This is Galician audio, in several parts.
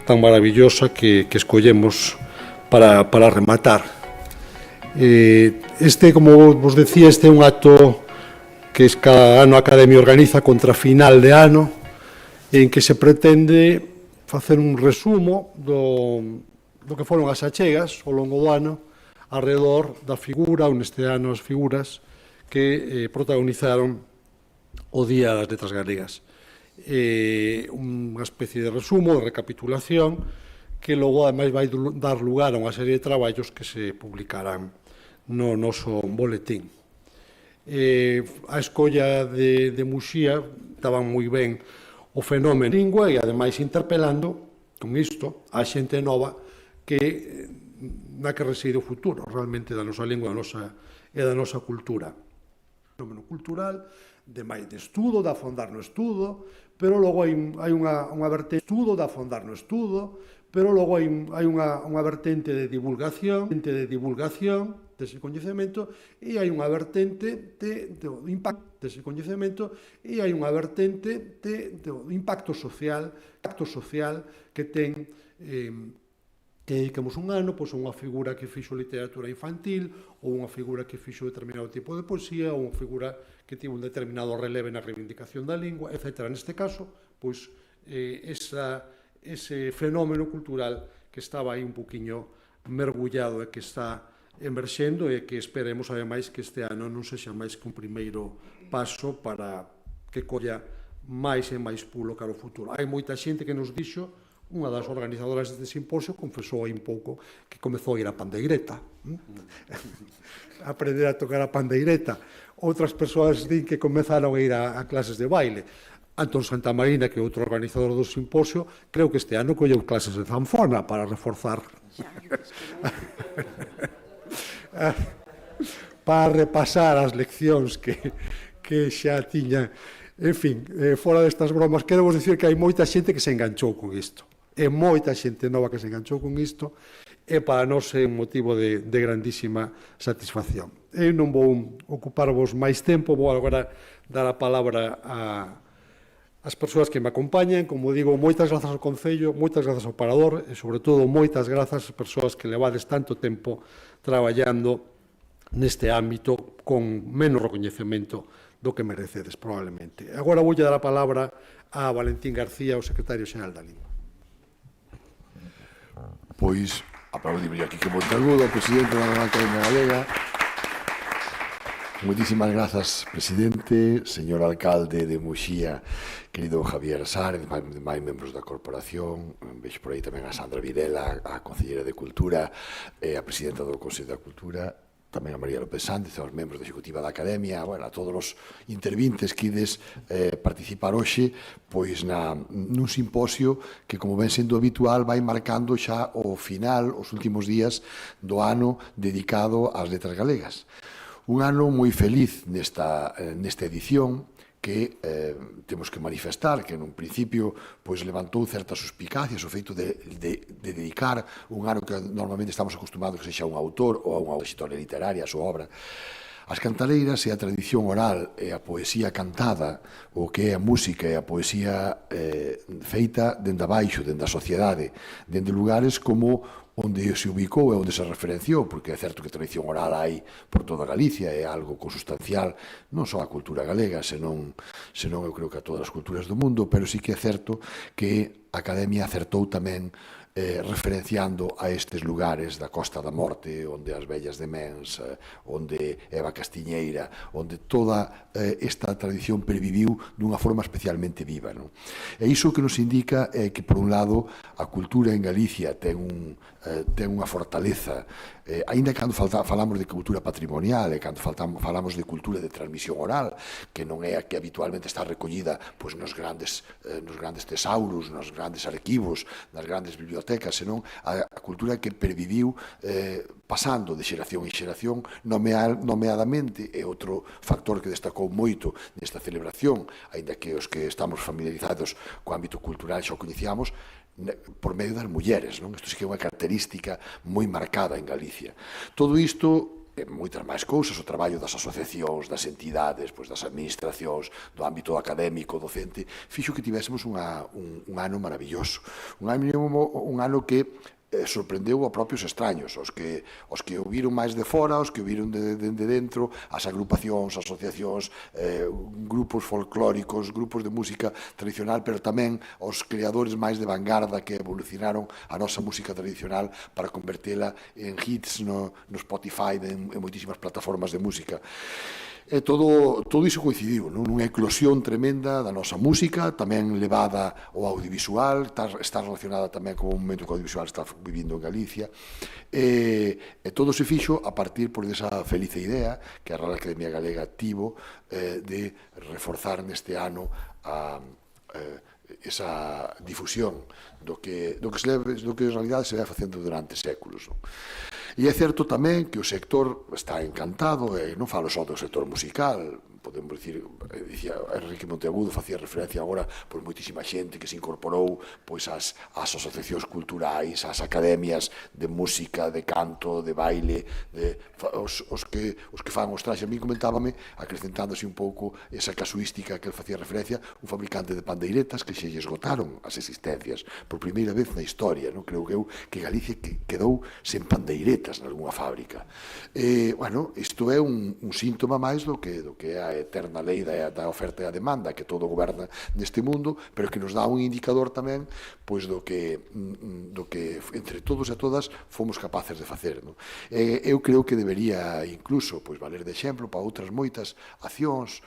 tan maravillosa que escollemos para rematar. Como vos decía, este é un acto que cada ano a Academia organiza contra final de ano, en que se pretende facer un resumo do que foron as achegas ao longo do ano alrededor da figura, ou neste ano as figuras que protagonizaron o Día das Letras Galegas. Unha especie de resumo, de recapitulación, que logo ademais vai dar lugar a unha serie de traballos que se publicarán no noso boletín. A escolla de Muxía estaban moi ben o fenómeno da lingua e ademais interpelando con isto a xente nova na que reside o futuro realmente da nosa lingua e da nosa cultura. Fenómeno cultural de máis de estudo, de afondar no estudo, pero logo hai unha vertente de afondar no estudo, pero logo hai unha vertente de divulgación dese coñecemento e hai unha vertente do impacto dese coñecemento e hai unha vertente do impacto social que ten que dedicamos un ano a unha figura que fixo literatura infantil ou unha figura que fixo determinado tipo de poesía ou unha figura que tivo un determinado releve na reivindicación da lingua, etc. Neste caso, ese fenómeno cultural que estaba aí un poquinho mergullado e que está emerxendo e que esperemos, ademais, que este ano non sexa máis que un primeiro paso para que colla máis e máis pulo cara ao futuro. Hai moita xente que nos dixo, unha das organizadoras deste simposio confesou aí un pouco que comezou a ir a pandeireta, a aprender a tocar a pandeireta. Outras persoas din que comezaron a ir a clases de baile. Antón Santamarina, que é outro organizador do simposio, creo que este ano colleu clases de zanfona para reforzar, para repasar as leccións que xa tiña. En fin, fora destas bromas, quero vos dicir que hai moita xente que se enganchou con isto. É moita xente nova que se enganchou con isto e para nós é un motivo de grandísima satisfacción. Eu non vou ocuparvos máis tempo, vou agora dar a palabra ás persoas que me acompañan. Como digo, moitas grazas ao Concello, moitas grazas ao Parador e, sobre todo, moitas grazas ás persoas que levades tanto tempo traballando neste ámbito con menos recoñecemento do que merecedes, probablemente. Agora voulle dar a palabra a Valentín García, o secretario xeral da Lingua. Pois, aplaudimos aquí que Montalgudo, presidente da Real Academia Galega. Moitísimas grazas, presidente, señor alcalde de Muxía, querido Javier Sárez, máis membros da corporación, vexo por aí tamén a Sandra Videla, a concelleira de Cultura, a presidenta do Consello da Cultura, tamén a María López Sández, aos membros da Executiva da Academia, a todos os intervintes que ides participar hoxe nun simposio que, como ven sendo habitual, vai marcando xa o final, os últimos días do ano dedicado ás letras galegas. Un ano moi feliz nesta edición que temos que manifestar, que nun principio levantou certas suspicacias o feito de dedicar un ano que normalmente estamos acostumados que sexa un autor ou a unha historia literaria, a súa obra. As cantaleiras e a tradición oral e a poesía cantada, o que é a música e a poesía feita dende abaixo, dende a sociedade, dende lugares como onde se ubicou e onde se referenciou, porque é certo que tradición oral hai por toda Galicia, é algo consustancial non só a cultura galega, senón eu creo que a todas as culturas do mundo, pero sí que é certo que a Academia acertou tamén referenciando a estes lugares da Costa da Morte, onde as vellas de Mens, onde Eva Castiñeira, onde toda esta tradición perviviu dunha forma especialmente viva. E iso que nos indica é que, por un lado, a cultura en Galicia ten unha fortaleza, aínda cando falamos de cultura patrimonial e cando falamos de cultura de transmisión oral, que non é a que habitualmente está recollida nos grandes tesauros, nos grandes arquivos, nas grandes bibliotecas, senón a cultura que perviviu pasando de xeración en xeración, nomeadamente, é outro factor que destacou moito nesta celebración, aínda que os que estamos familiarizados co ámbito cultural xa o coñecíamos, por medio das mulleres. Isto sí que é unha característica moi marcada en Galicia. Todo isto moitas máis cousas, o traballo das asociacións, das entidades, das administracións, do ámbito académico, docente, fixo que tivésemos un ano maravilloso. Un ano que sorprendeu a propios extraños, os que o viron máis de fora, os que o viron de dentro, as agrupacións, asociacións, grupos folclóricos, grupos de música tradicional, pero tamén os creadores máis de vanguarda que evolucionaron a nosa música tradicional para convertela en hits no Spotify, en moitísimas plataformas de música. E todo iso coincidiu nunha eclosión tremenda da nosa música, tamén levada ao audiovisual, está relacionada tamén con o momento que o audiovisual está vivindo en Galicia, e todo se fixo a partir desa felice idea que a Real Academia Galega tivo de reforzar neste ano esa difusión do que en realidade se vai facendo durante séculos. E é certo tamén que o sector está encantado, e non falo só do sector musical, podemos dicir, dicía Enrique Monteagudo, facía referencia agora por moitísima xente que se incorporou ás asociacións culturais, ás academias de música, de canto, de baile, os que fan os traxes. A mí comentábame, acrecentándose un pouco esa casuística que ele facía referencia, un fabricante de pandeiretas que se lle esgotaron as existencias por primeira vez na historia. Creo que Galicia quedou sen pandeiretas nalgúna fábrica. Isto é un síntoma máis do que é a eterna lei da oferta e a demanda que todo goberna neste mundo, pero que nos dá un indicador tamén do que entre todos e todas fomos capaces de facer. Eu creo que debería incluso valer de exemplo para outras moitas accións,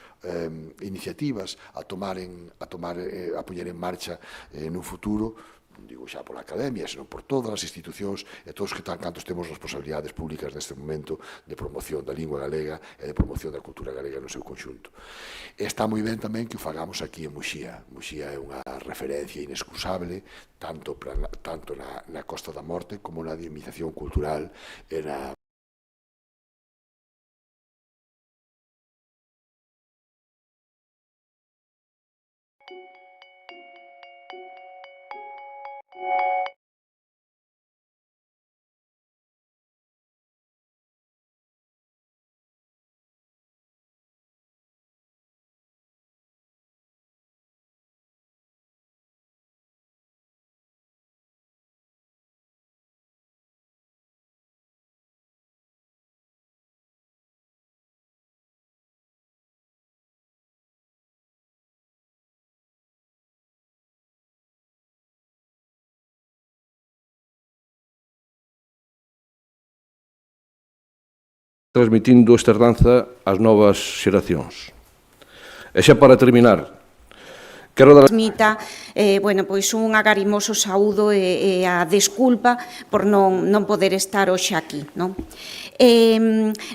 iniciativas a poñer en marcha nun futuro, non digo xa pola Academia, senón por todas as institucións e todos que cantos temos responsabilidades públicas neste momento de promoción da lingua galega e de promoción da cultura galega no seu conxunto. Está moi ben tamén que o fagamos aquí en Muxía. Muxía é unha referencia inexcusable tanto na Costa da Morte como na dinamización cultural e na transmitindo esta herdanza ás novas xeracións. E xa para terminar, quero dar... Transmita, pois un agarimoso saúdo e a desculpa por non poder estar hoxe aquí, non?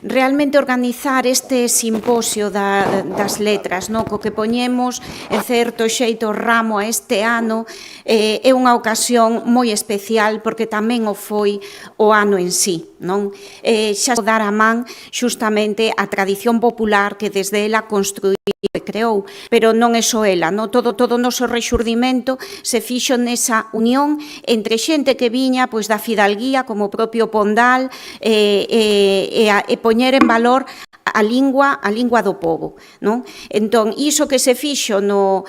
Realmente organizar este simposio das letras, co que poñemos en certo xeito ramo a este ano, é unha ocasión moi especial porque tamén o foi o ano en sí, non? Xa dar a man xustamente a tradición popular que desde ela construíu e creou, pero non é só ela, todo o noso rexurdimento se fixo nesa unión entre xente que viña da fidalguía, como o propio Pondal, e poñer en valor a lingua do povo, non? Entón, iso que se fixo no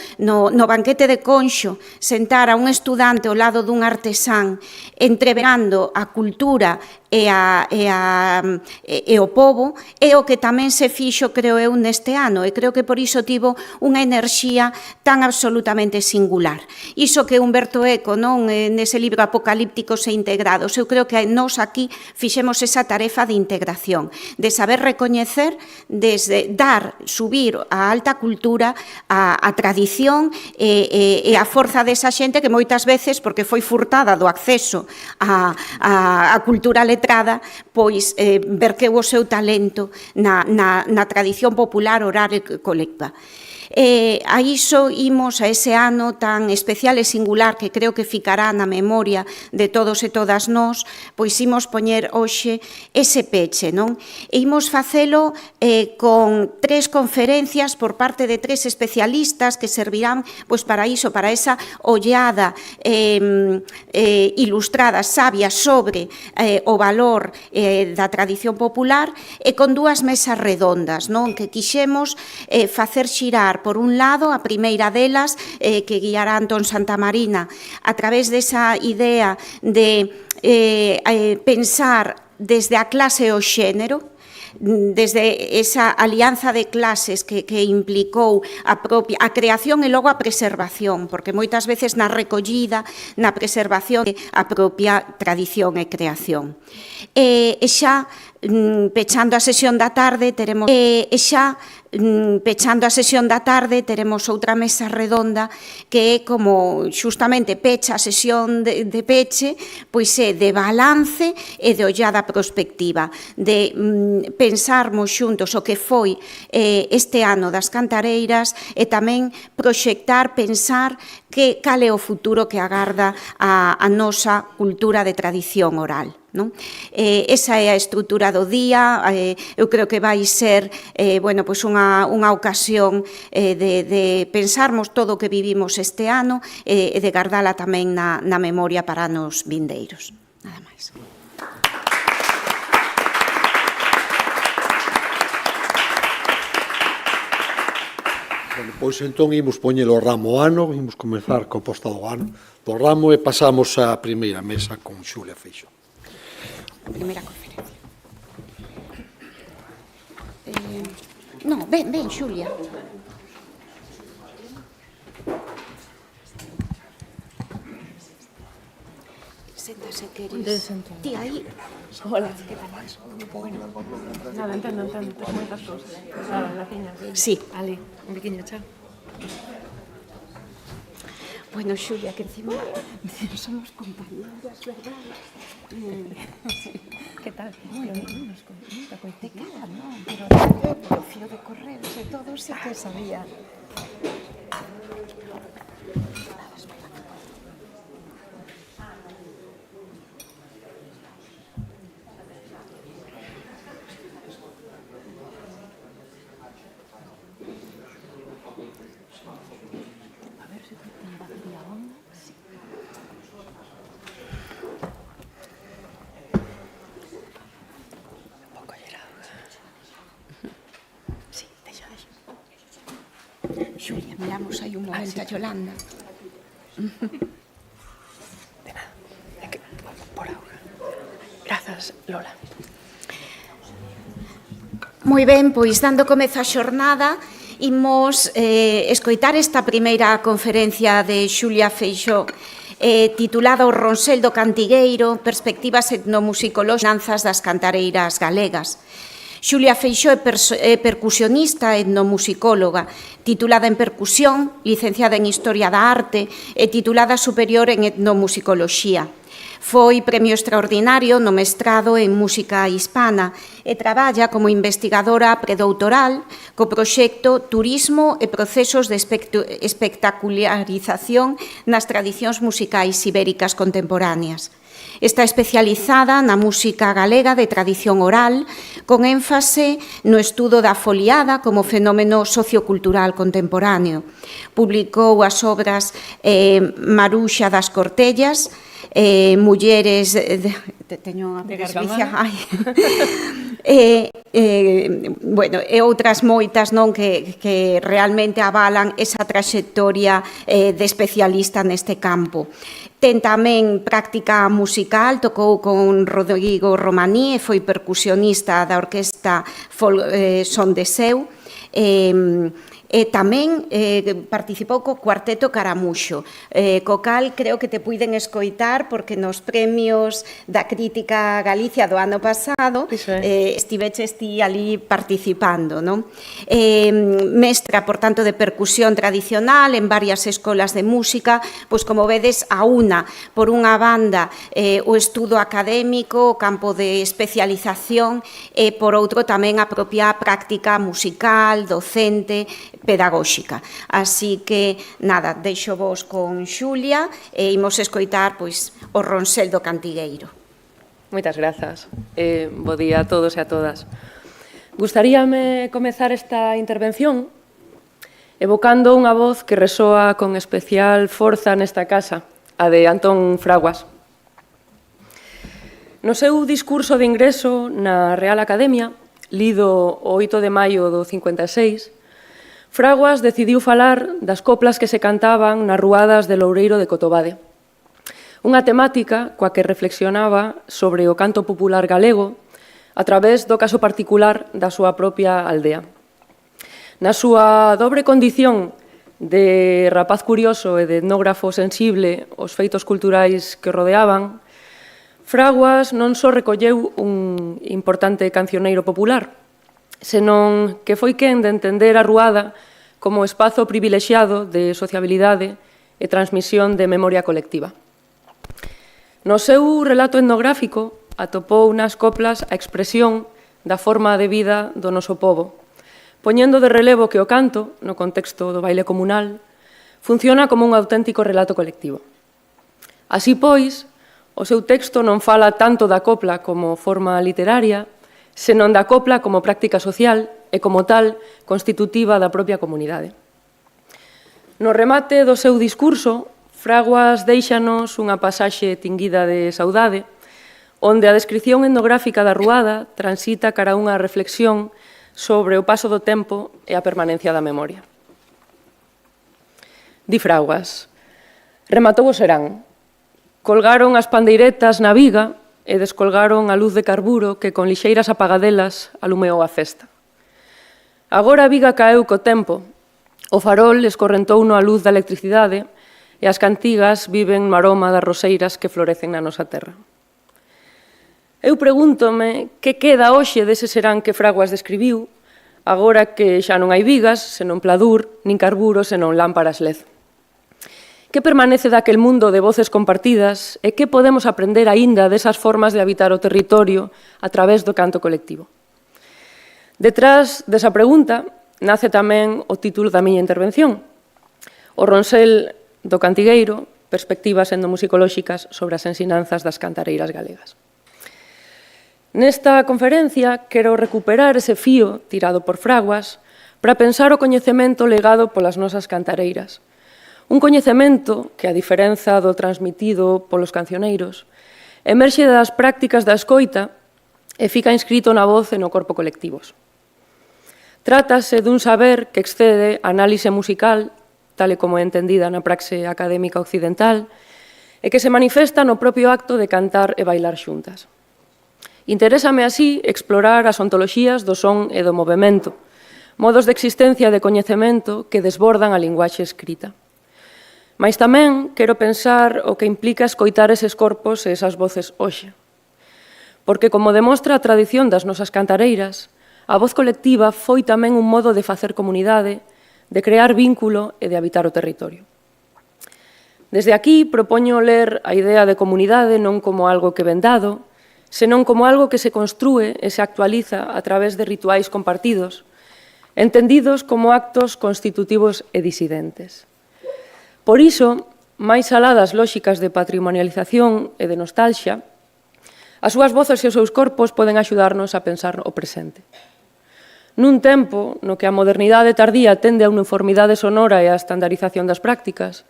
banquete de Conxo, sentar a un estudante ao lado dun artesán, entreverando a cultura e o povo, é o que tamén se fixo, creo eu, neste ano, e creo que por iso tivo unha enerxía tan absolutamente singular. Iso que Humberto Eco, nese libro Apocalípticos e Integrados, eu creo que nós aquí fixemos esa tarefa de integración, de saber recoñecer, desde subir a alta cultura, a tradición e a forza desa xente que moitas veces, porque foi furtada do acceso a cultura letrada, pois verqueu o seu talento na tradición popular oral e colecta. A iso imos, a ese ano tan especial e singular que creo que ficará na memoria de todos e todas nós, pois imos poñer hoxe ese peche, non? E imos facelo con 3 conferencias por parte de 3 especialistas que servirán pois para iso, para esa ollada ilustrada, sabia, sobre o valor da tradición popular e con 2 mesas redondas, non? Que quixemos facer xirar, por un lado, a primeira delas, que guiará Antón Santamarina, a través desa idea de pensar desde a clase o xénero, desde esa alianza de clases que implicou a creación e logo a preservación, porque moitas veces na recollida, na preservación, a propia tradición e creación. E xa pechando a sesión da tarde teremos outra mesa redonda que é como xustamente pecha a sesión de peche, pois é de balance e de ollada prospectiva, de pensarmos xuntos o que foi este ano das cantareiras e tamén proxectar, pensar cal é o futuro que agarda a nosa cultura de tradición oral. Non? Esa é a estrutura do día, eu creo que vai ser pois unha ocasión de pensarmos todo o que vivimos este ano e de guardala tamén na memoria para anos vindeiros. Nada máis. Bueno, pois entón imos poñer o ramo ano, imos comenzar co posta do ano do ramo e pasamos á primeira mesa con Xulia Feixóo. Primeira conferencia. No, ven, Xulia. Séntase, queres. Ti aí. Hola, que tal? Bueno, nada, entendo, tens moitas cousas. Nada, laciñas. Sí. Ali, un biquiño, chao. Bueno, Xulia, que encima somos compañeras, verdad? Que tal? Moi ben, nunca coité cara, non? Pero o fío de correos e todo sí que sabía. Xulia, miramos aí un momento a Yolanda. De nada, é que por auga. Grazas, Lola. Moi ben, pois dando comezo a xornada, imos escoitar esta primeira conferencia de Xulia Feixóo titulada O Ronsel do Cantigueiro, perspectivas etnomusicolóxicas das cantareiras galegas. Xulia Feixóo é percusionista e etnomusicóloga, titulada en percusión, licenciada en Historia da Arte e titulada superior en etnomusicoloxía. Foi premio extraordinario no mestrado en música hispana e traballa como investigadora predoutoral co proxecto Turismo e procesos de espectacularización nas tradicións musicais ibéricas contemporáneas. Está especializada na música galega de tradición oral, con énfase no estudo da foliada como fenómeno sociocultural contemporáneo. Publicou as obras Maruxa das Cortellas, Mulleres... Teño a presbicia... e outras moitas que realmente avalan esa traxectoria de especialista neste campo. Ten tamén práctica musical, tocou con Rodrigo Romaní e foi percusionista da orquesta Son de Seu. E tamén participou co Cuarteto Caramuxo, co cal creo que te puiden escoitar porque nos premios da Crítica Galicia do ano pasado estiveches ti ali participando, non? Mestra, por tanto, de percusión tradicional en varias escolas de música, pois como vedes, a unha, por unha banda, o estudo académico, o campo de especialización, e por outro tamén a propia práctica musical, docente, pedagóxica. Así que, nada, deixo vos con Xulia e imos escoitar pois, o Ronsel do Cantigueiro. Moitas grazas. Bo día a todos e a todas. Gustaríame comezar esta intervención evocando unha voz que resoa con especial forza nesta casa, a de Antón Fraguas. No seu discurso de ingreso na Real Academia, lido o 8 de maio do 56, Fraguas decidiu falar das coplas que se cantaban nas ruadas de Loureiro de Cotobade. Unha temática coa que reflexionaba sobre o canto popular galego a través do caso particular da súa propia aldea. Na súa dobre condición de rapaz curioso e de etnógrafo sensible aos feitos culturais que rodeaban, Fraguas non só recolleu un importante cancioneiro popular, senón que foi quen de entender a ruada como espazo privilexiado de sociabilidade e transmisión de memoria colectiva. No seu relato etnográfico atopou nas coplas a expresión da forma de vida do noso pobo, poñendo de relevo que o canto, no contexto do baile comunal, funciona como un auténtico relato colectivo. Así pois, o seu texto non fala tanto da copla como forma literaria, senón da copla como práctica social e, como tal, constitutiva da propia comunidade. No remate do seu discurso, Fraguas déixanos unha pasaxe tinguida de saudade, onde a descripción etnográfica da ruada transita cara a unha reflexión sobre o paso do tempo e a permanencia da memoria. Di Fraguas: rematou o serán. Colgaron as pandeiretas na viga e descolgaron a luz de carburo que con lixeiras apagadelas alumeou a festa. Agora a viga caeu co tempo, o farol escorrentouno a luz da electricidade e as cantigas viven no aroma das roseiras que florecen na nosa terra. Eu pregúntome que queda hoxe dese serán que Fraguas describiu, agora que xa non hai vigas, senón pladur, nin carburo, senón lámparas LED. Que permanece daquel mundo de voces compartidas e que podemos aprender aínda desas formas de habitar o territorio a través do canto colectivo? Detrás desa pregunta nace tamén o título da miña intervención, o Ronsel do Cantigueiro, perspectivas etnomusicolóxicas sobre as ensinanzas das cantareiras galegas. Nesta conferencia quero recuperar ese fío tirado por Fraguas para pensar o coñecemento legado polas nosas cantareiras. Un coñecemento que, a diferenza do transmitido polos cancioneiros, emerxe das prácticas da escoita e fica inscrito na voz e no corpo colectivos. Trátase dun saber que excede a análise musical, tal e como é entendida na praxe académica occidental, e que se manifesta no propio acto de cantar e bailar xuntas. Interésame así explorar as ontoloxías do son e do movemento, modos de existencia e de coñecemento que desbordan a linguaxe escrita. Mais tamén quero pensar o que implica escoitar eses corpos e esas voces hoxe. Porque, como demostra a tradición das nosas cantareiras, a voz colectiva foi tamén un modo de facer comunidade, de crear vínculo e de habitar o territorio. Desde aquí propoño ler a idea de comunidade non como algo que ven dado, senón como algo que se construe e se actualiza a través de rituais compartidos, entendidos como actos constitutivos e disidentes. Por iso, máis alá das lóxicas de patrimonialización e de nostalgia, as súas voces e os seus corpos poden axudarnos a pensar o presente. Nun tempo no que a modernidade tardía tende a uniformidade sonora e a estandarización das prácticas,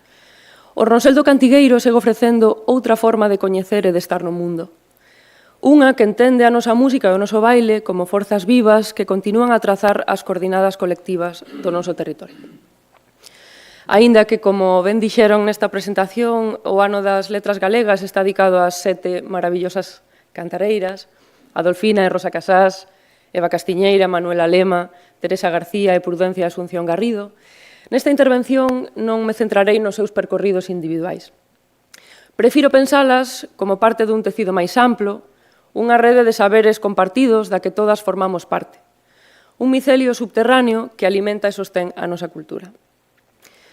o Ronsel do Cantigueiro segue ofrecendo outra forma de coñecer e de estar no mundo. Unha que entende a nosa música e o noso baile como forzas vivas que continúan a trazar as coordinadas colectivas do noso territorio. Aínda que, como ben dixeron nesta presentación, o ano das letras galegas está dedicado ás 7 maravillosas cantareiras, Adolfina e Rosa Casás, Eva Castiñeira, Manuela Lema, Teresa García e Prudencia Asunción Garrido, nesta intervención non me centrarei nos seus percorridos individuais. Prefiro pensalas como parte dun tecido máis amplo, unha rede de saberes compartidos da que todas formamos parte, un micelio subterráneo que alimenta e sostén a nosa cultura.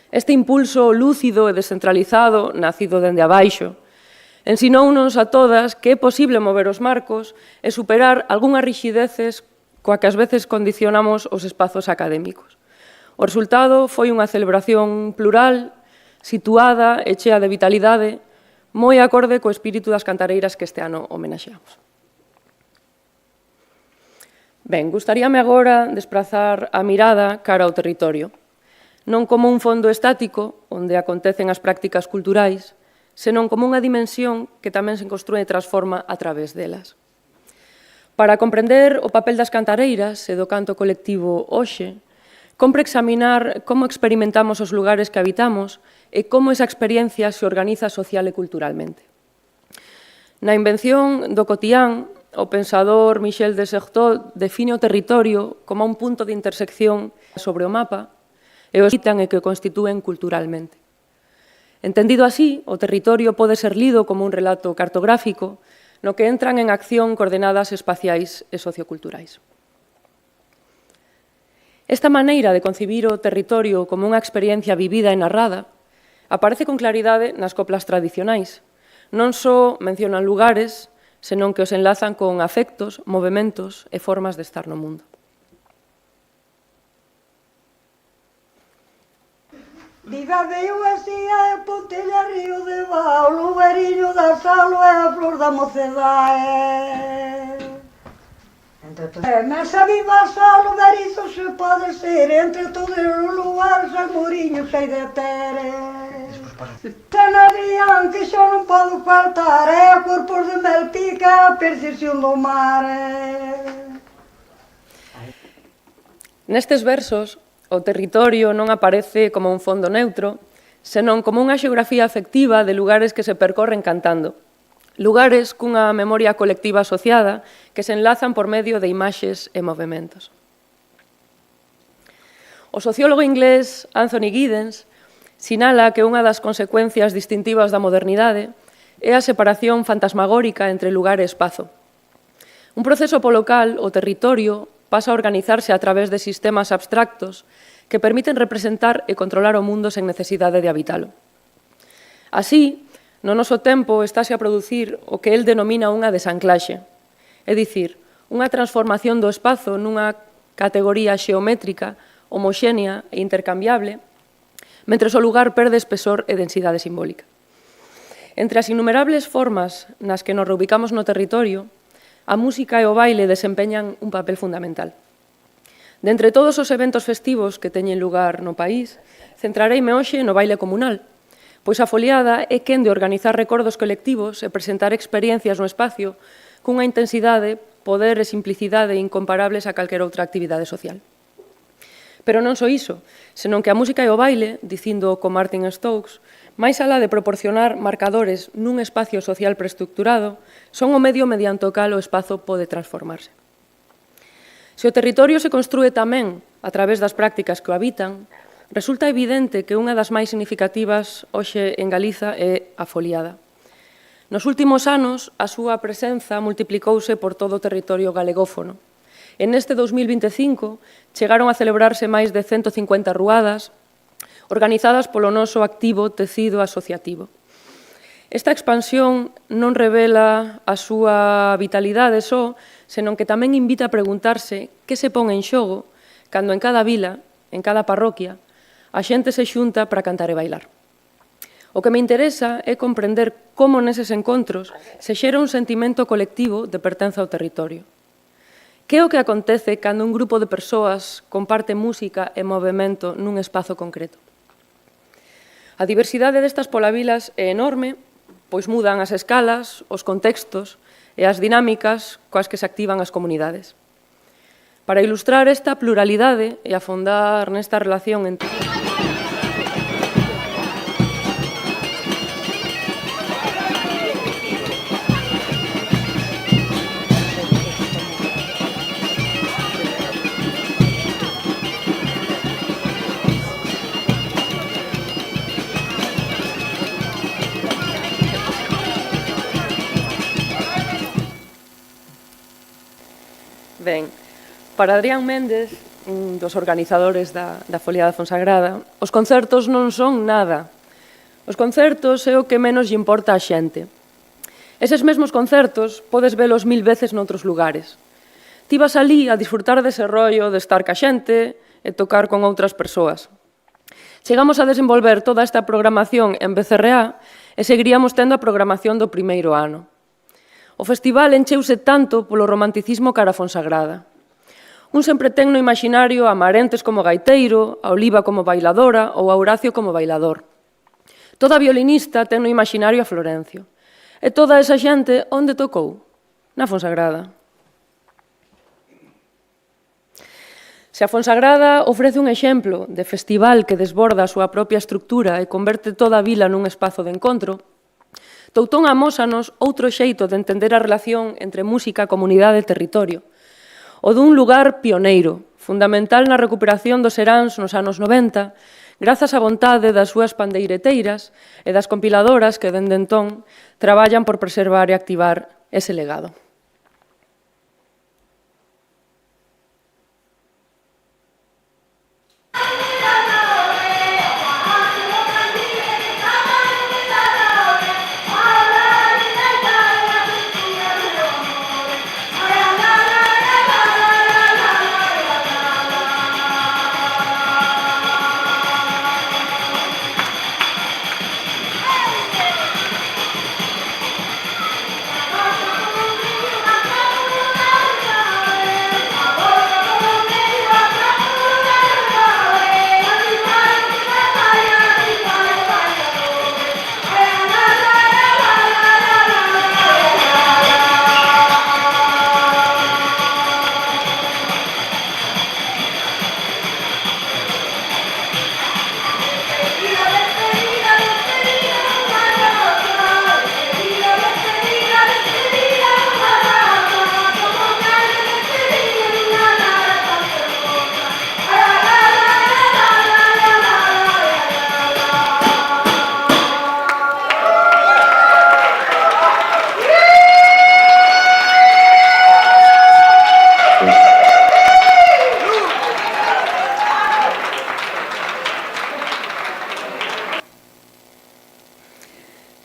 Este impulso lúcido e descentralizado, nacido dende abaixo, ensinounos a todas que é posible mover os marcos e superar algunhas rixideces coa que ás veces condicionamos os espazos académicos. O resultado foi unha celebración plural, situada e chea de vitalidade, moi acorde co espírito das cantareiras que este ano homenaxeamos. Ben, gustaríame agora desprazar a mirada cara ao territorio, non como un fondo estático onde acontecen as prácticas culturais, senón como unha dimensión que tamén se construe e transforma a través delas. Para comprender o papel das cantareiras e do canto colectivo hoxe, compre examinar como experimentamos os lugares que habitamos e como esa experiencia se organiza social e culturalmente. Na invención do cotián, o pensador Michel de Certeau define o territorio como un punto de intersección sobre o mapa e os habitan e que o constitúen culturalmente. Entendido así, o territorio pode ser lido como un relato cartográfico no que entran en acción coordenadas espaciais e socioculturais. Esta maneira de concibir o territorio como unha experiencia vivida e narrada aparece con claridade nas coplas tradicionais. Non só mencionan lugares, senón que os enlazan con afectos, movementos e formas de estar no mundo. Viva viu así a Pontella río de Val, o veriño da salo e a flor da mocedade. Mesa viva salo, verizo se pode ser, entre todos os lugares as moriños sei de tere. Ten Adrián que xa non podo faltar, é a corpos de Melpica, a percepción do mar. Nestes versos, o territorio non aparece como un fondo neutro, senón como unha xeografía afectiva de lugares que se percorren cantando. Lugares cunha memoria colectiva asociada que se enlazan por medio de imaxes e movementos. O sociólogo inglés Anthony Giddens sinala que unha das consecuencias distintivas da modernidade é a separación fantasmagórica entre lugar e espazo. Un proceso polo cal o territorio pasa a organizarse a través de sistemas abstractos que permiten representar e controlar o mundo sen necesidade de habitalo. Así, no noso tempo estáse a producir o que el denomina unha desanclaxe, é dicir, unha transformación do espazo nunha categoría xeométrica, homoxénea e intercambiable, mentres o lugar perde espesor e densidade simbólica. Entre as innumerables formas nas que nos reubicamos no territorio, a música e o baile desempeñan un papel fundamental. De entre todos os eventos festivos que teñen lugar no país, centrareime hoxe no baile comunal, pois a foliada é quen de organizar recordos colectivos e presentar experiencias no espacio cunha intensidade, poder e simplicidade incomparables a calquera outra actividade social. Pero non só iso, senón que a música e o baile, dicindo co Martin Stokes, máis alá de proporcionar marcadores nun espacio social preestructurado, son o medio mediante o cal o espazo pode transformarse. Se o territorio se construe tamén a través das prácticas que o habitan, resulta evidente que unha das máis significativas hoxe en Galiza é a foliada. Nos últimos anos, a súa presenza multiplicouse por todo o territorio galegófono. En este 2025 chegaron a celebrarse máis de 150 ruadas organizadas polo noso activo tecido asociativo. Esta expansión non revela a súa vitalidade só, senón que tamén invita a preguntarse que se pon en xogo cando en cada vila, en cada parroquia, a xente se xunta para cantar e bailar. O que me interesa é comprender como neses encontros se xera un sentimento colectivo de pertenza ao territorio. Que é o que acontece cando un grupo de persoas comparte música e movemento nun espazo concreto? A diversidade destas polavilas é enorme, pois mudan as escalas, os contextos e as dinámicas coas que se activan as comunidades. Para ilustrar esta pluralidade e afondar nesta relación entre... Ben, para Adrián Méndez, un dos organizadores da Foliada Fonsagrada, os concertos non son nada. Os concertos é o que menos lle importa a xente. Eses mesmos concertos podes velos 1000 veces noutros lugares. Ti vas alí a disfrutar dese rollo de estar ca xente e tocar con outras persoas. Chegamos a desenvolver toda esta programación en BCRA e seguiríamos tendo a programación do primeiro ano. O festival encheuse tanto polo romanticismo cara a Fonsagrada. Un sempre ten no imaginario a Marentes como gaiteiro, a Oliva como bailadora ou a Horacio como bailador. Toda violinista ten no imaginario a Florencio. E toda esa xente onde tocou? Na Fonsagrada. Se a Fonsagrada ofrece un exemplo de festival que desborda a súa propia estructura e converte toda a vila nun espazo de encontro, Toutón amósanos outro xeito de entender a relación entre música, comunidade e territorio, o dun lugar pioneiro, fundamental na recuperación dos seráns nos anos 90, grazas á vontade das súas pandeireteiras e das compiladoras que, dende entón, traballan por preservar e activar ese legado.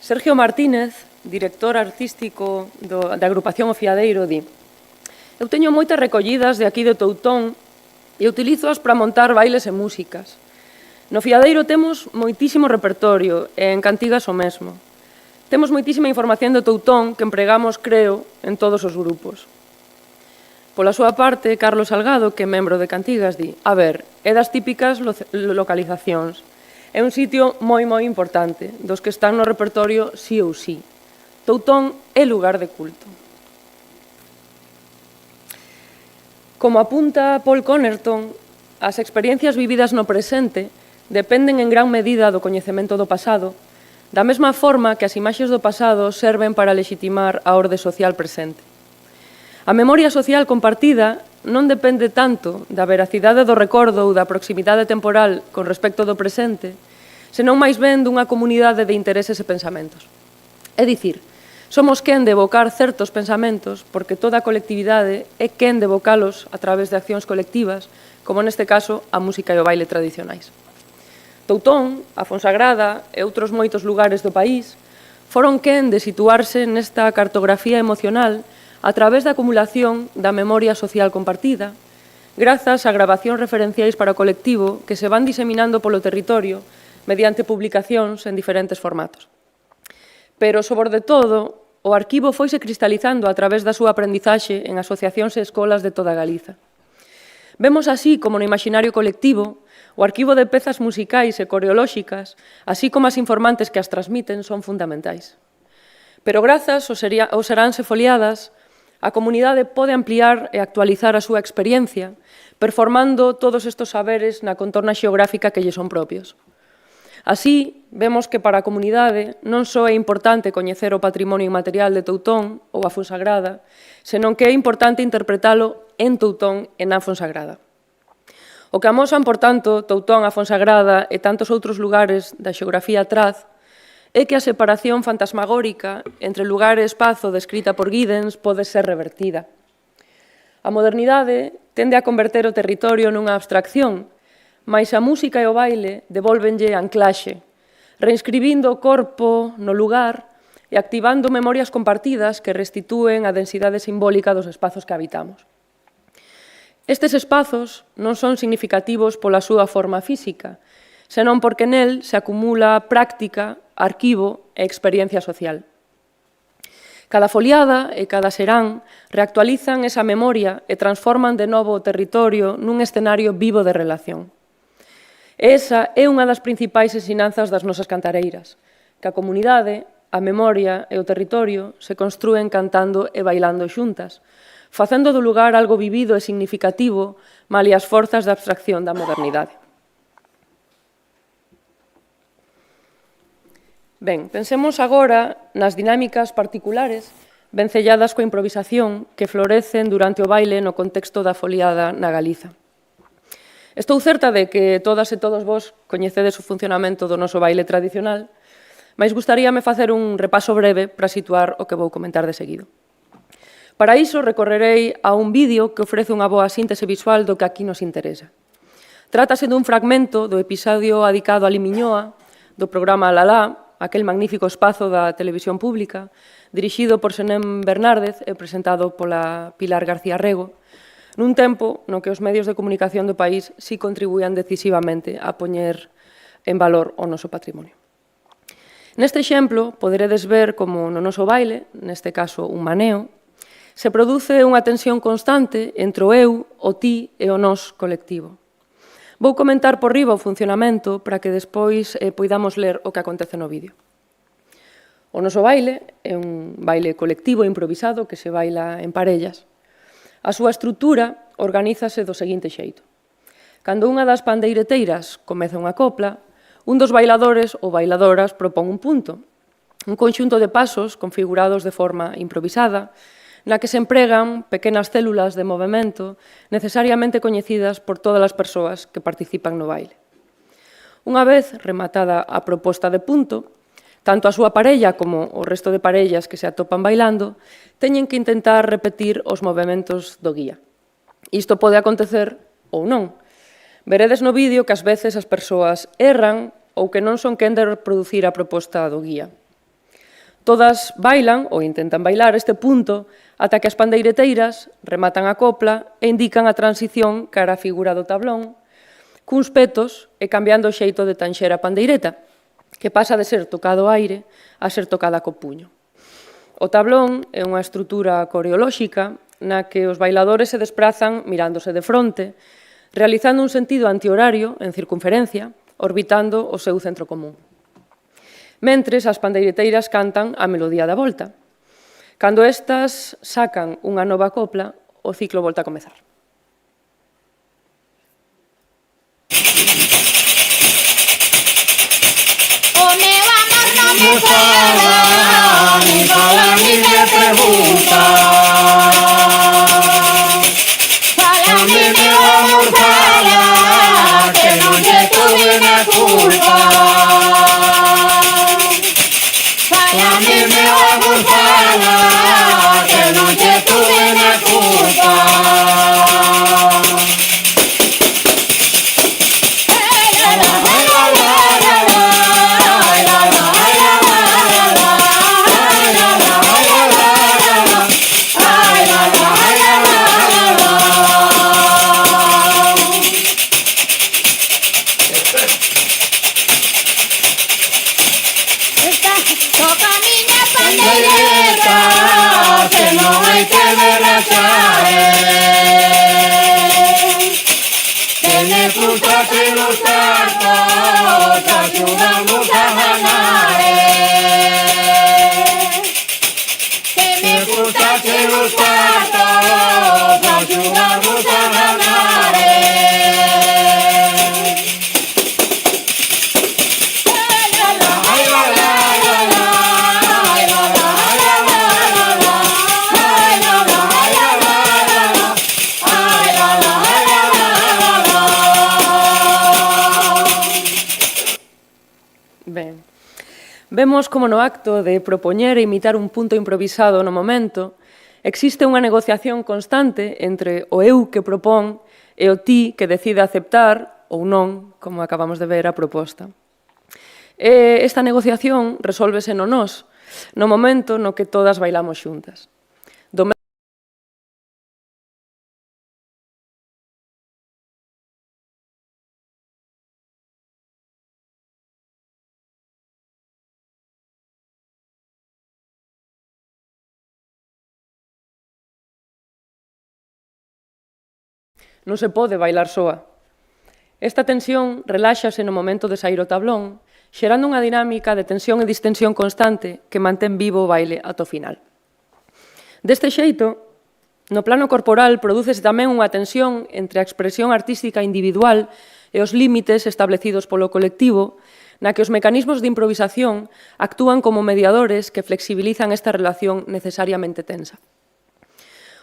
Sergio Martínez, director artístico da agrupación O Fiadeiro, di: eu teño moitas recollidas de aquí de Toutón e utilízoas para montar bailes e músicas. No Fiadeiro temos moitísimo repertorio e en Cantigas o mesmo. Temos moitísima información de Toutón que empregamos, creo, en todos os grupos. Pola súa parte, Carlos Salgado, que é membro de Cantigas, di: a ver, é das típicas localizacións. É un sitio moi importante, dos que están no repertorio sí ou sí. Toutón é lugar de culto. Como apunta Paul Connerton, as experiencias vividas no presente dependen en gran medida do coñecemento do pasado, da mesma forma que as imaxes do pasado serven para lexitimar a orde social presente. A memoria social compartida non depende tanto da veracidade do recordo ou da proximidade temporal con respecto do presente, senón máis ben dunha comunidade de intereses e pensamentos. É dicir, somos quen de evocar certos pensamentos porque toda a colectividade é quen de evocalos a través de accións colectivas, como neste caso a música e o baile tradicionais. Toutón, a Fonsagrada e outros moitos lugares do país foron quen de situarse nesta cartografía emocional a través da acumulación da memoria social compartida, grazas a grabacións referenciais para o colectivo que se van diseminando polo territorio mediante publicacións en diferentes formatos. Pero, sobre todo, o arquivo foise cristalizando a través da súa aprendizaxe en asociacións e escolas de toda Galiza. Vemos así como no imaginario colectivo o arquivo de pezas musicais e coreolóxicas, así como as informantes que as transmiten, son fundamentais. Pero grazas aos seráns e foliadas, a comunidade pode ampliar e actualizar a súa experiencia, performando todos estes saberes na contorna xeográfica que lle son propios. Así, vemos que para a comunidade non só é importante coñecer o patrimonio inmaterial de Toutón ou a Fonsagrada, senón que é importante interpretalo en Toutón e na Fonsagrada. O que amosan, por tanto, Toutón, a Fonsagrada e tantos outros lugares da xeografía atrás é que a separación fantasmagórica entre lugar e espazo descrita por Giddens pode ser revertida. A modernidade tende a converter o territorio nunha abstracción, mais a música e o baile devólvenlle anclaxe, reinscribindo o corpo no lugar e activando memorias compartidas que restitúen a densidade simbólica dos espazos que habitamos. Estes espazos non son significativos pola súa forma física, senón porque nel se acumula práctica, arquivo e experiencia social. Cada foliada e cada serán reactualizan esa memoria e transforman de novo o territorio nun escenario vivo de relación. Esa é unha das principais ensinanzas das nosas cantareiras, que a comunidade, a memoria e o territorio se construen cantando e bailando xuntas, facendo do lugar algo vivido e significativo malia as forzas de abstracción da modernidade. Ben, pensemos agora nas dinámicas particulares vencelladas coa improvisación que florecen durante o baile no contexto da foliada na Galiza. Estou certa de que todas e todos vos coñecedes o funcionamento do noso baile tradicional, mas gustaríame facer un repaso breve para situar o que vou comentar de seguido. Para iso recorrerei a un vídeo que ofrece unha boa síntese visual do que aquí nos interesa. Trátase dun fragmento do episodio adicado a Limiñoa, do programa Lalá, aquel magnífico espazo da televisión pública, dirixido por Senén Bernárdez e presentado pola Pilar García Rego, nun tempo no que os medios de comunicación do país si contribuían decisivamente a poñer en valor o noso patrimonio. Neste exemplo, poderedes ver como no noso baile, neste caso un maneo, se produce unha tensión constante entre o eu, o ti e o nós colectivo. Vou comentar por riba o funcionamento para que despois poidamos ler o que acontece no vídeo. O noso baile é un baile colectivo e improvisado que se baila en parellas. A súa estrutura organízase do seguinte xeito. Cando unha das pandeireteiras comeza unha copla, un dos bailadores ou bailadoras propón un punto, un conxunto de pasos configurados de forma improvisada, na que se empregan pequenas células de movimento necesariamente coñecidas por todas as persoas que participan no baile. Unha vez rematada a proposta de punto, tanto a súa parella como o resto de parellas que se atopan bailando teñen que intentar repetir os movementos do guía. Isto pode acontecer ou non. Veredes no vídeo que ás veces as persoas erran ou que non son quen de reproducir a proposta do guía. Todas bailan ou intentan bailar este punto ata que as pandeireteiras rematan a copla e indican a transición cara a figura do tablón cuns petos e cambiando o xeito de tanxer a pandeireta, que pasa de ser tocado ao aire a ser tocada co puño. O tablón é unha estrutura coreolóxica na que os bailadores se desprazan mirándose de fronte, realizando un sentido antihorario en circunferencia, orbitando o seu centro común. Mentres, as pandeireteiras cantan a melodía da volta. Cando estas sacan unha nova copla, o ciclo volta a comezar. O meu amor non me fala, ni fala ni me pregunta. Fálame, meu amor, fala, que non lle tuve na culpa. Fálame, meu amor, fala, que non lle tuve na culpa. Toca a miña pandeireta, que non hai que ver a que me puxate nos cartos, axudamos a ganar. Que me puxate nos cartos, axudamos a ganar. Ben, vemos como no acto de propoñer e imitar un punto improvisado no momento existe unha negociación constante entre o eu que propón e o ti que decide aceptar ou non, como acabamos de ver, a proposta. Esta negociación resólvese no nós, no momento no que todas bailamos xuntas. Non se pode bailar soa. Esta tensión reláxase no momento de sair o tablón, xerando unha dinámica de tensión e distensión constante que mantén vivo o baile ata o final. Deste xeito, no plano corporal prodúcese tamén unha tensión entre a expresión artística individual e os límites establecidos polo colectivo, na que os mecanismos de improvisación actúan como mediadores que flexibilizan esta relación necesariamente tensa.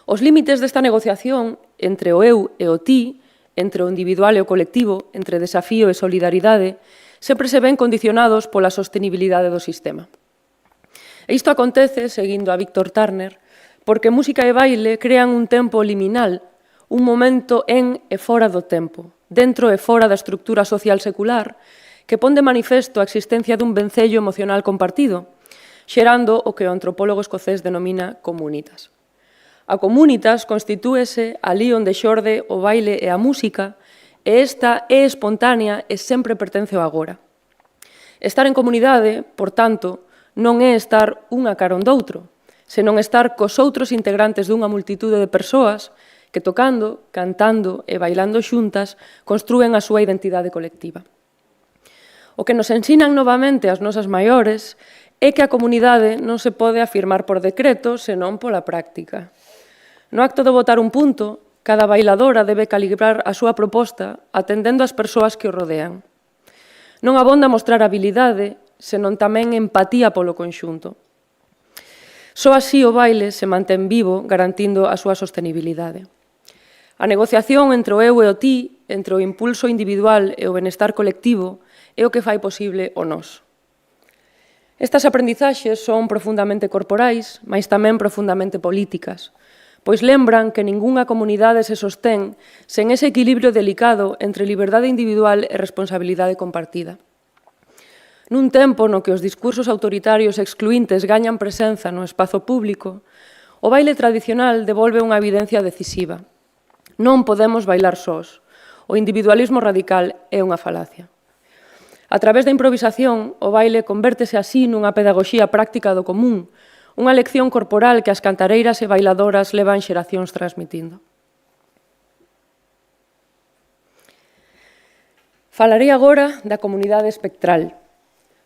Os límites desta negociación entre o eu e o ti, entre o individual e o colectivo, entre desafío e solidaridade, sempre se ven condicionados pola sostenibilidade do sistema. E isto acontece, seguindo a Víctor Turner, porque música e baile crean un tempo liminal, un momento en e fora do tempo, dentro e fora da estructura social secular, que pon de manifesto a existencia dun vencello emocional compartido, xerando o que o antropólogo escocés denomina comunitas. A comunitas constitúese ali onde xorde o baile e a música, e esta é espontánea e sempre pertence ao agora. Estar en comunidade, por tanto, non é estar unha carón doutro, senón estar cos outros integrantes dunha multitude de persoas que tocando, cantando e bailando xuntas construen a súa identidade colectiva. O que nos ensinan novamente as nosas maiores é que a comunidade non se pode afirmar por decreto, senón pola práctica. No acto de botar un punto, cada bailadora debe calibrar a súa proposta atendendo ás persoas que o rodean. Non abonda mostrar habilidade, senón tamén empatía polo conxunto. Só así o baile se mantén vivo, garantindo a súa sostenibilidade. A negociación entre o eu e o ti, entre o impulso individual e o benestar colectivo, é o que fai posible o nós. Estas aprendizaxes son profundamente corporais, mas tamén profundamente políticas, pois lembran que ningunha comunidade se sostén sen ese equilibrio delicado entre liberdade individual e responsabilidade compartida. Nun tempo no que os discursos autoritarios e excluíntes gañan presenza no espazo público, o baile tradicional devolve unha evidencia decisiva. Non podemos bailar sós. O individualismo radical é unha falacia. A través da improvisación, o baile convértese así nunha pedagogía práctica do común, unha lección corporal que as cantareiras e bailadoras levan xeracións transmitindo. Falarei agora da comunidade espectral,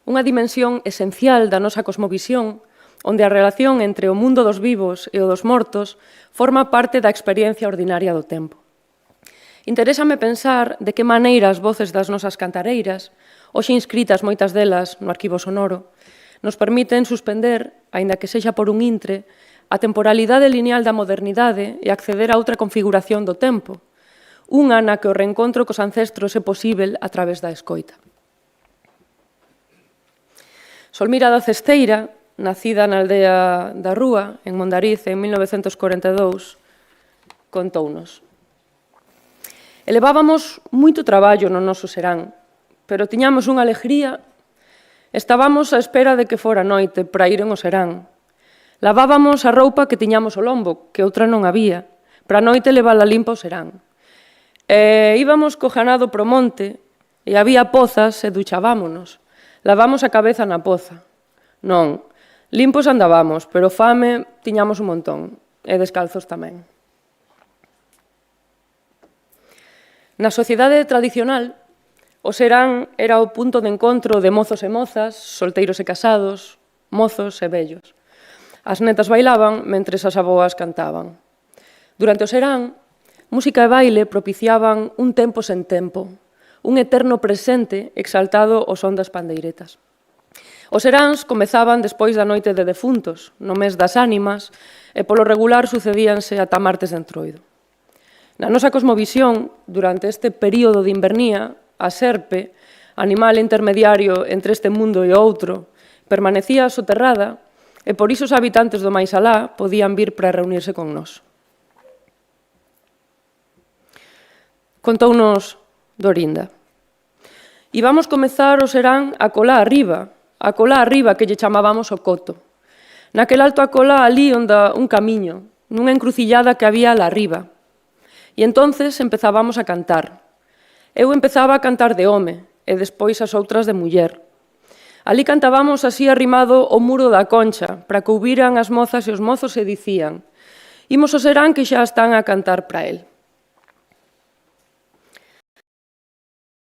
unha dimensión esencial da nosa cosmovisión, onde a relación entre o mundo dos vivos e o dos mortos forma parte da experiencia ordinaria do tempo. Interésame pensar de que maneira as voces das nosas cantareiras, hoxe inscritas moitas delas no arquivo sonoro, nos permiten suspender, aínda que sexa por un intre, a temporalidade lineal da modernidade e acceder a outra configuración do tempo, unha na que o reencontro cos ancestros é posíbel a través da escoita. Solmira da Cesteira, nacida na aldea da Rúa, en Mondariz, en 1942, contounos: elevábamos moito traballo no noso serán, pero tiñamos unha alegría. Estábamos á espera de que fora noite para ir en o serán. Lavábamos a roupa que tiñamos ao lombo, que outra non había, para a noite levala limpa ao serán. E íbamos co ganado pro monte, e había pozas e duchábámonos. Lavamos a cabeza na poza. Non, limpos andábamos, pero fame tiñamos un montón, e descalzos tamén. Na sociedade tradicional, o serán era o punto de encontro de mozos e mozas, solteiros e casados, mozos e vellos. As netas bailaban mentres as avoas cantaban. Durante o serán, música e baile propiciaban un tempo sen tempo, un eterno presente exaltado ao son das pandeiretas. Os seráns comezaban despois da noite de defuntos, no mes das ánimas, e polo regular sucedíanse ata martes de Entroido. Na nosa cosmovisión, durante este período de invernía, a serpe, animal intermediario entre este mundo e outro, permanecía soterrada e por iso os habitantes do máis alá podían vir para reunirse con nós. Contounos Dorinda: íbamos comezar o serán a colá arriba que lle chamábamos o coto. Naquel alto a colá ali onde un camiño, nunha encrucillada que había alá arriba. E entonces empezábamos a cantar. Eu empezaba a cantar de home e despois as outras de muller. Ali cantábamos así arrimado o muro da concha para que ouviran as mozas e os mozos e dicían: imos ao serán que xa están a cantar para el.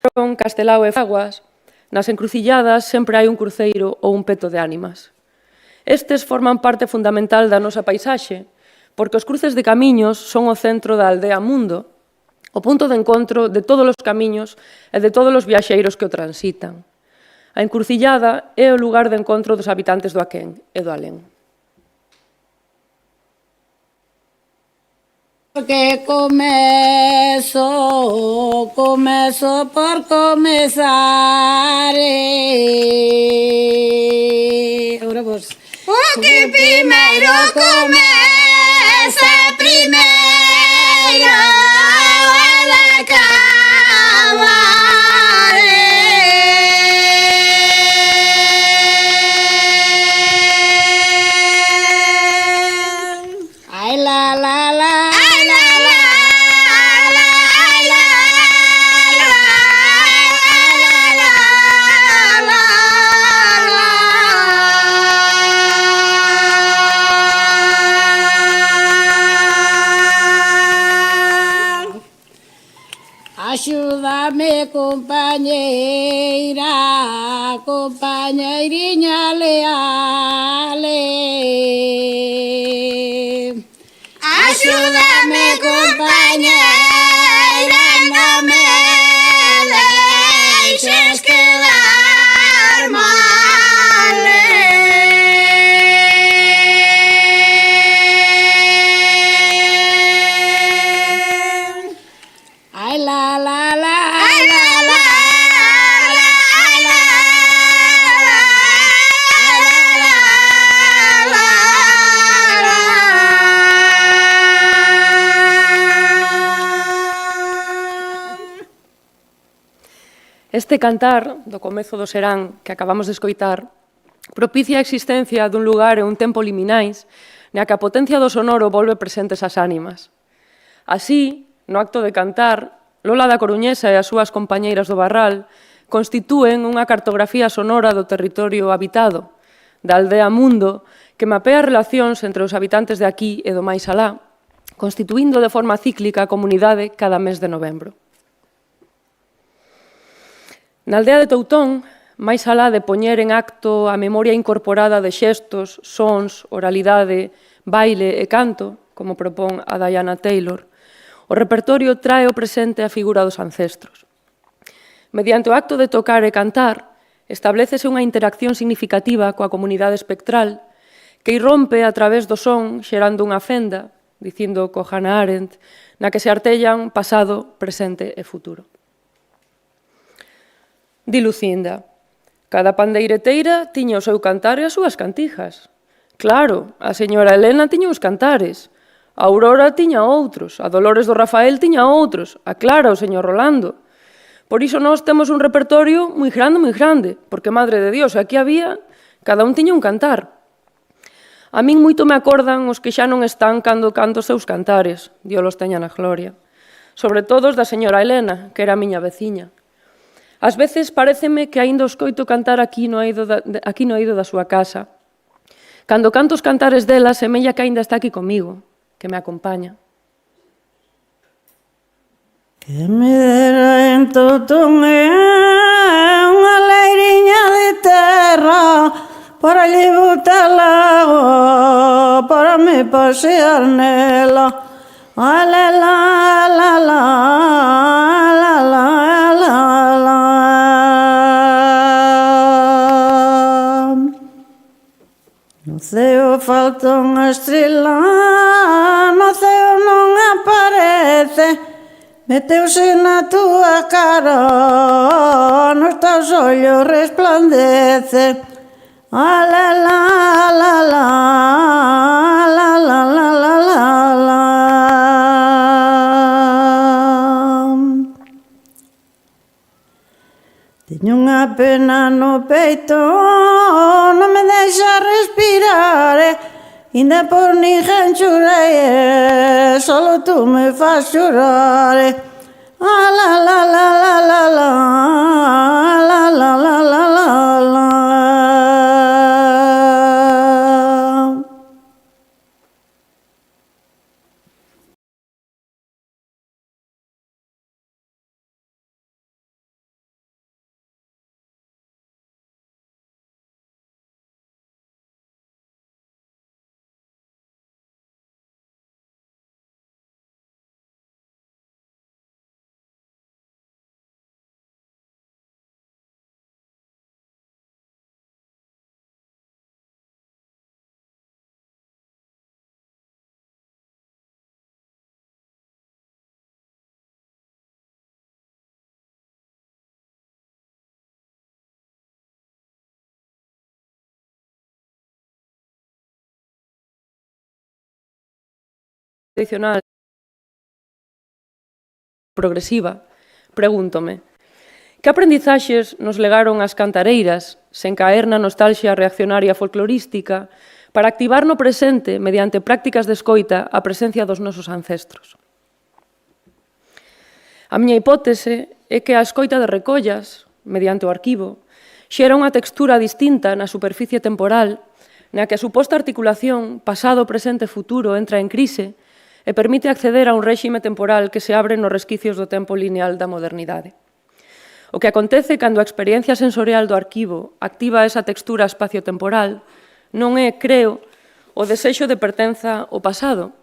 Castelao e Fraguas, nas encrucilladas sempre hai un cruceiro ou un peto de ánimas. Estes forman parte fundamental da nosa paisaxe, porque os cruces de camiños son o centro da aldea Mundo, o punto de encontro de todos os camiños e de todos os viaxeiros que o transitan. A encrucillada é o lugar de encontro dos habitantes do Aquén e do Alén. Que começo por começar. Agora vos. O que primeiro começa, primeiro acaba. Ai la la la. Axúdame, compañeira, compañeiriña leale. Axúdame, compañeira, non me deixes quedar mal. Ai la la la. Este cantar do comezo do serán que acabamos de escoitar propicia a existencia dun lugar e un tempo liminais na que a potencia do sonoro volve presentes as ánimas. Así, no acto de cantar, Lola da Coruñesa e as súas compañeiras do Barral constitúen unha cartografía sonora do territorio habitado, da aldea Mundo, que mapea relacións entre os habitantes de aquí e do máis alá, constituindo de forma cíclica a comunidade cada mes de novembro. Na aldea de Toutón, máis alá de poñer en acto a memoria incorporada de xestos, sons, oralidade, baile e canto, como propón a Diana Taylor, o repertorio trae ao presente a figura dos ancestros. Mediante o acto de tocar e cantar, establécese unha interacción significativa coa comunidade espectral que irrompe a través do son xerando unha fenda, dicindo co Hannah Arendt, na que se artellan pasado, presente e futuro. Di Lucinda, cada pandeireteira tiña o seu cantar e as súas cantijas. Claro, a señora Helena tiña os cantares, a Aurora tiña outros, a Dolores do Rafael tiña outros, a Clara o señor Rolando. Por iso nós temos un repertorio moi grande, porque, madre de Dios, aquí había, cada un tiña un cantar. A min moito me acordan os que xa non están cando canto os seus cantares, Dios los teña na gloria. Sobre todo os da señora Helena, que era a miña veciña. Ás veces paréceme que aínda os coito cantar aquí no eido da súa casa. Cando canto os cantares dela, semella que aínda está aquí comigo, que me acompaña. Que me dera en Toutón unha leiriña de terra para lle botar lago, para me pasear nela. A la la la la la la la la. No ceo falta unha estrela, no ceo non aparece. Meteuse na túa cara, nos teus ollos resplandece. A la la la la la la la la la la. Teño unha pena no peito, non me deixa respirar, Inda por ninguén chorei, solo tú me fas chorar. Ah, la la la la la la, la la la la la la. tradicional progresiva, pregúntome, que aprendizaxes nos legaron as cantareiras, sen caer na nostalgia reaccionaria folclorística, para activar no presente, mediante prácticas de escoita, a presencia dos nosos ancestros? A miña hipótese é que a escoita de recollas, mediante o arquivo, xera unha textura distinta na superficie temporal, na que a suposta articulación pasado, presente e futuro entra en crise e permite acceder a un réxime temporal que se abre nos resquicios do tempo lineal da modernidade. O que acontece cando a experiencia sensorial do arquivo activa esa textura espacio-temporal non é, creo, o desexo de pertenza ao pasado,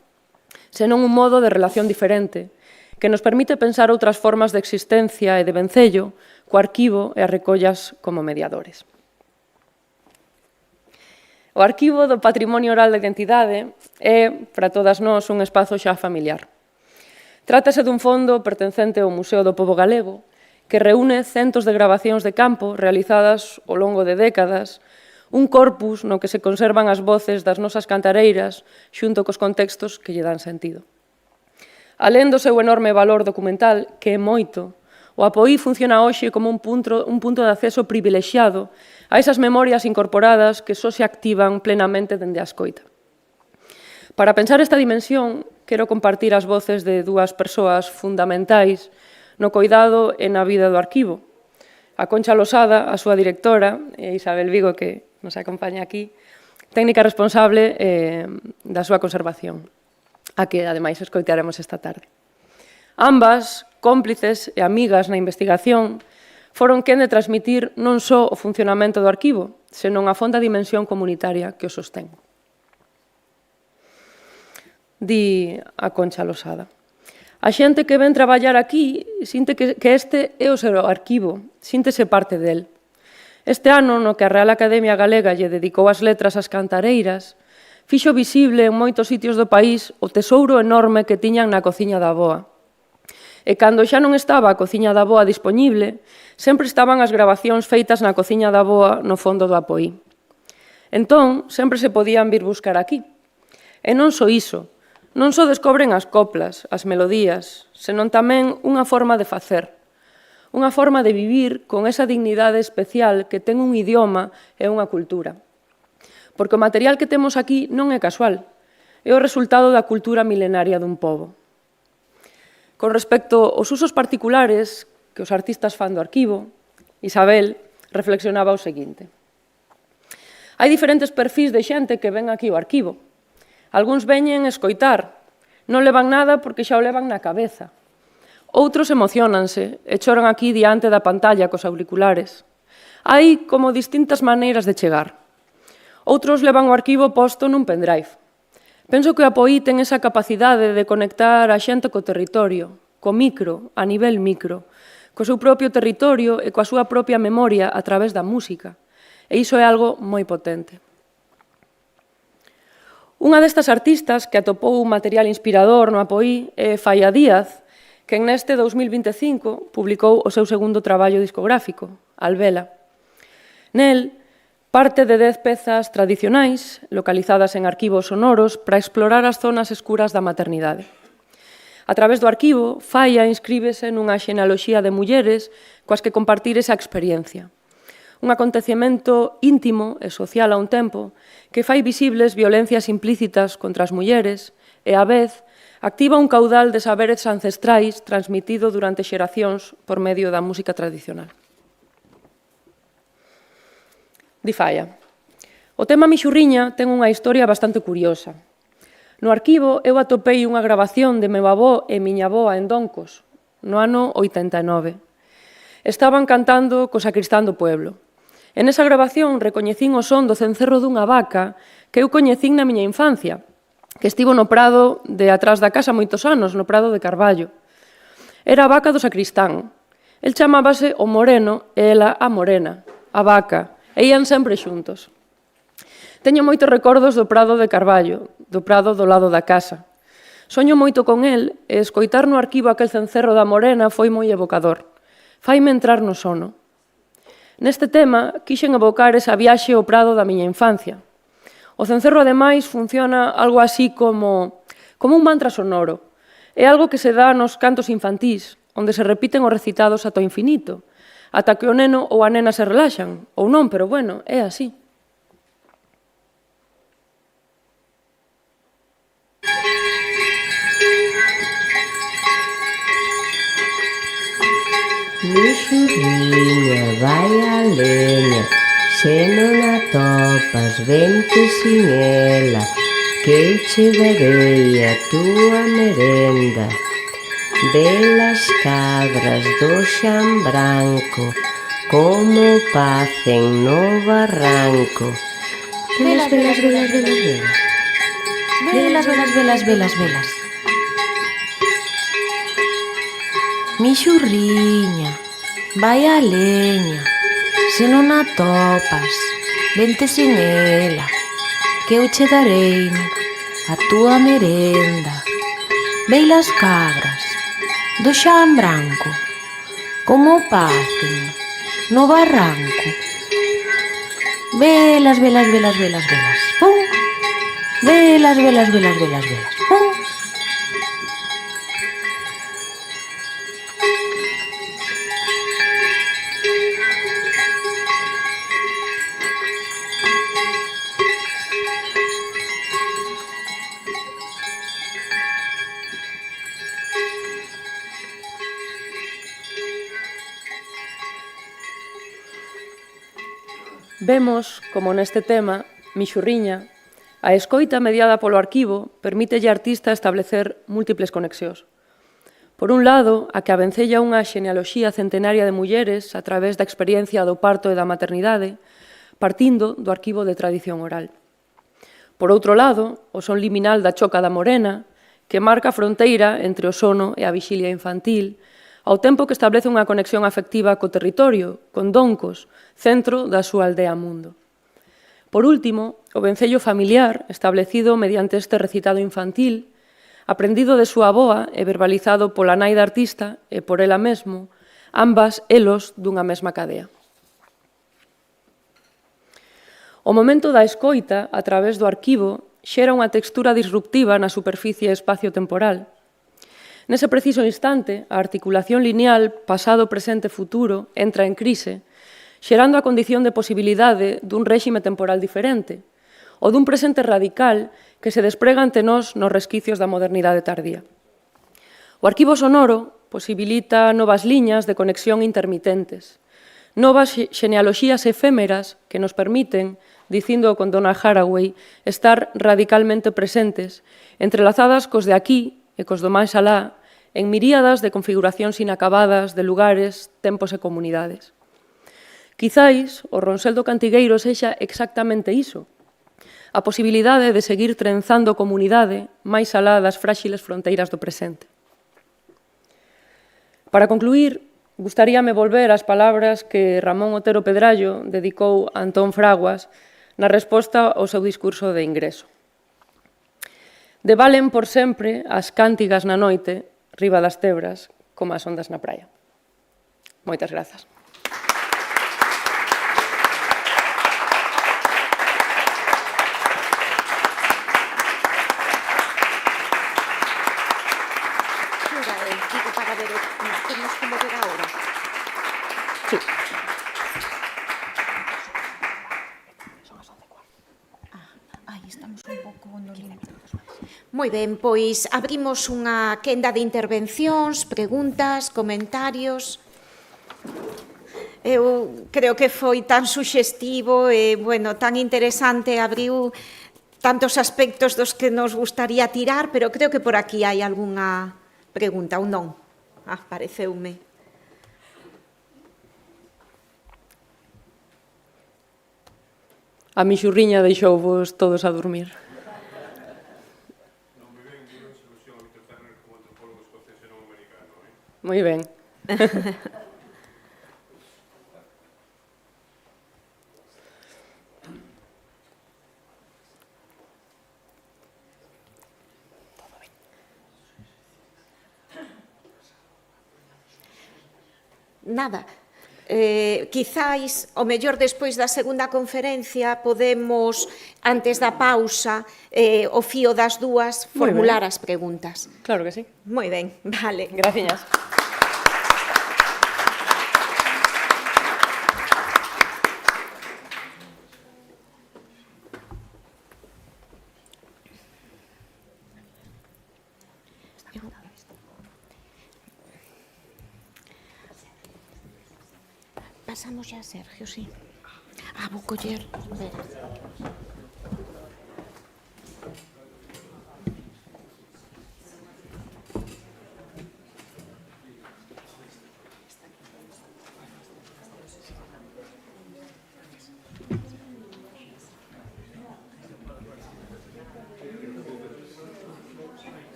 senón un modo de relación diferente, que nos permite pensar outras formas de existencia e de vencello co arquivo e as recollas como mediadores. O arquivo do Patrimonio Oral da Identidade é, para todas nós, un espazo xa familiar. Trátase dun fondo pertencente ao Museo do Pobo Galego, que reúne centos de grabacións de campo realizadas ao longo de décadas, un corpus no que se conservan as voces das nosas cantareiras xunto cos contextos que lle dan sentido. Alén do seu enorme valor documental, que é moito, o APOI funciona hoxe como un punto de acceso privilexiado a esas memorias incorporadas que só se activan plenamente dende a escoita. Para pensar esta dimensión, quero compartir as voces de dúas persoas fundamentais no coidado e na vida do arquivo. A Concha Losada, a súa directora, e Isabel Vigo, que nos acompaña aquí, técnica responsable da súa conservación, a que, ademais, escoitaremos esta tarde. Ambas, cómplices e amigas na investigación, foron quen de transmitir non só o funcionamento do arquivo, senón a fonda dimensión comunitaria que o sostén. Di a Concha Losada: a xente que ven traballar aquí sinte que este é o seu arquivo, síntese parte del. Este ano, no que a Real Academia Galega lle dedicou as letras ás cantareiras, fixo visible en moitos sitios do país o tesouro enorme que tiñan na cociña da avoa. E cando xa non estaba a cociña da avoa dispoñible, sempre estaban as grabacións feitas na cociña da avoa no fondo do APOI. Entón, sempre se podían vir buscar aquí. E non só iso, non só descobren as coplas, as melodías, senón tamén unha forma de facer, unha forma de vivir con esa dignidade especial que ten un idioma e unha cultura. Porque o material que temos aquí non é casual, é o resultado da cultura milenaria dun pobo. Con respecto aos usos particulares que os artistas fan do arquivo, Isabel reflexionaba o seguinte: hai diferentes perfís de xente que ven aquí ao arquivo. Algúns veñen escoitar, non levan nada porque xa o levan na cabeza. Outros emocionanse e choran aquí diante da pantalla cos auriculares. Hai como distintas maneiras de chegar. Outros levan o arquivo posto nun pendrive. Penso que o APOI ten esa capacidade de conectar a xente co territorio, co micro, a nivel micro, co seu propio territorio e coa súa propia memoria a través da música. E iso é algo moi potente. Unha destas artistas que atopou un material inspirador no APOI é Falla Díaz, que neste 2025 publicou o seu segundo traballo discográfico, Albela. Nel, parte de 10 pezas tradicionais, localizadas en arquivos sonoros, para explorar as zonas escuras da maternidade. A través do arquivo, Falla inscríbese nunha xenealoxía de mulleres coas que compartir esa experiencia. Un acontecemento íntimo e social a un tempo que fai visibles violencias implícitas contra as mulleres e, á vez, activa un caudal de saberes ancestrais transmitido durante xeracións por medio da música tradicional. Di Falla: o tema Mixurriña ten unha historia bastante curiosa. No arquivo eu atopei unha grabación de meu avó e miña avoa en Doncos, no ano 89. Estaban cantando co sacristán do pueblo. En esa grabación recoñecín o son do cencerro dunha vaca que eu coñecín na miña infancia, que estivo no prado de atrás da casa moitos anos, no prado de Carballo. Era a vaca do sacristán. El chamábase o Moreno e ela a Morena, a vaca, e ían sempre xuntos. Teño moitos recordos do prado de Carballo, do prado do lado da casa. Soño moito con el e escoitar no arquivo aquel cencerro da Morena foi moi evocador. Faime entrar no sono. Neste tema, quixen evocar esa viaxe ao prado da miña infancia. O cencerro, ademais, funciona algo así como como un mantra sonoro. É algo que se dá nos cantos infantís, onde se repiten os recitados ata o infinito, ata que o neno ou a nena se relaxan, ou non, pero bueno, é así. Mixurriña, vai a leña, se non a topas, vente sin ela, que eu che darei a túa merenda. Velas cabras do Xan Branco, como pacen no barranco. Velas, velas, velas, velas, velas. Velas, velas, velas, velas, velas. Mixurriña, vai a leña, se non a topas, vente sin ela, que eu che darei a túa merenda. Velas cabras do Xan Branco, como pacen no barranco. Velas, velas, velas, velas, velas, pum. Velas, velas, velas, velas, velas, pum. Vemos, como neste tema, Mixurriña, a escoita mediada polo arquivo permítelle á artista establecer múltiples conexións. Por un lado, a que avencella unha xenealoxía centenaria de mulleres a través da experiencia do parto e da maternidade, partindo do arquivo de tradición oral. Por outro lado, o son liminal da choca da morena, que marca a fronteira entre o sono e a vixilia infantil, ao tempo que establece unha conexión afectiva co territorio, con Doncos, centro da súa aldea mundo. Por último, o vencello familiar, establecido mediante este recitado infantil, aprendido de súa avoa e verbalizado pola nai da artista e por ela mesmo, ambas elos dunha mesma cadea. O momento da escoita, a través do arquivo, xera unha textura disruptiva na superficie espacio-temporal. Nese preciso instante, a articulación lineal pasado, presente, futuro entra en crise, xerando a condición de posibilidade dun réxime temporal diferente, ou dun presente radical que se desprega ante nós nos resquicios da modernidade tardía. O arquivo sonoro posibilita novas liñas de conexión intermitentes, novas xenealoxías efémeras que nos permiten, dicindo con Donna Haraway, estar radicalmente presentes, entrelazadas cos de aquí e cos do máis alá, en miríadas de configuracións inacabadas de lugares, tempos e comunidades. Quizáis o Ronsel do Cantigueiro sexa exactamente iso, a posibilidade de seguir trenzando comunidade máis alá das fráxiles fronteiras do presente. Para concluir, gustaríame volver ás palabras que Ramón Otero Pedrallo dedicou a Antón Fraguas na resposta ao seu discurso de ingreso. Devalen por sempre as cántigas na noite, riba das tebras, como as ondas na praia. Moitas grazas. Sí. Moi ben, pois abrimos unha quenda de intervencións, preguntas, comentarios. Eu creo que foi tan suxestivo e, bueno, tan interesante, abriu tantos aspectos dos que nos gustaría tirar, pero creo que por aquí hai algunha pregunta ou non. Pareceume. A Mixurriña deixouvos todos a dormir. Moi ben. Nada. quizáis, o mellor despois da segunda conferencia, podemos, antes da pausa, o fío das dúas, formular as preguntas. Claro que sí. Moi ben, vale. Graciñas. Pasamos xa a Sergio, sí. Vou coller.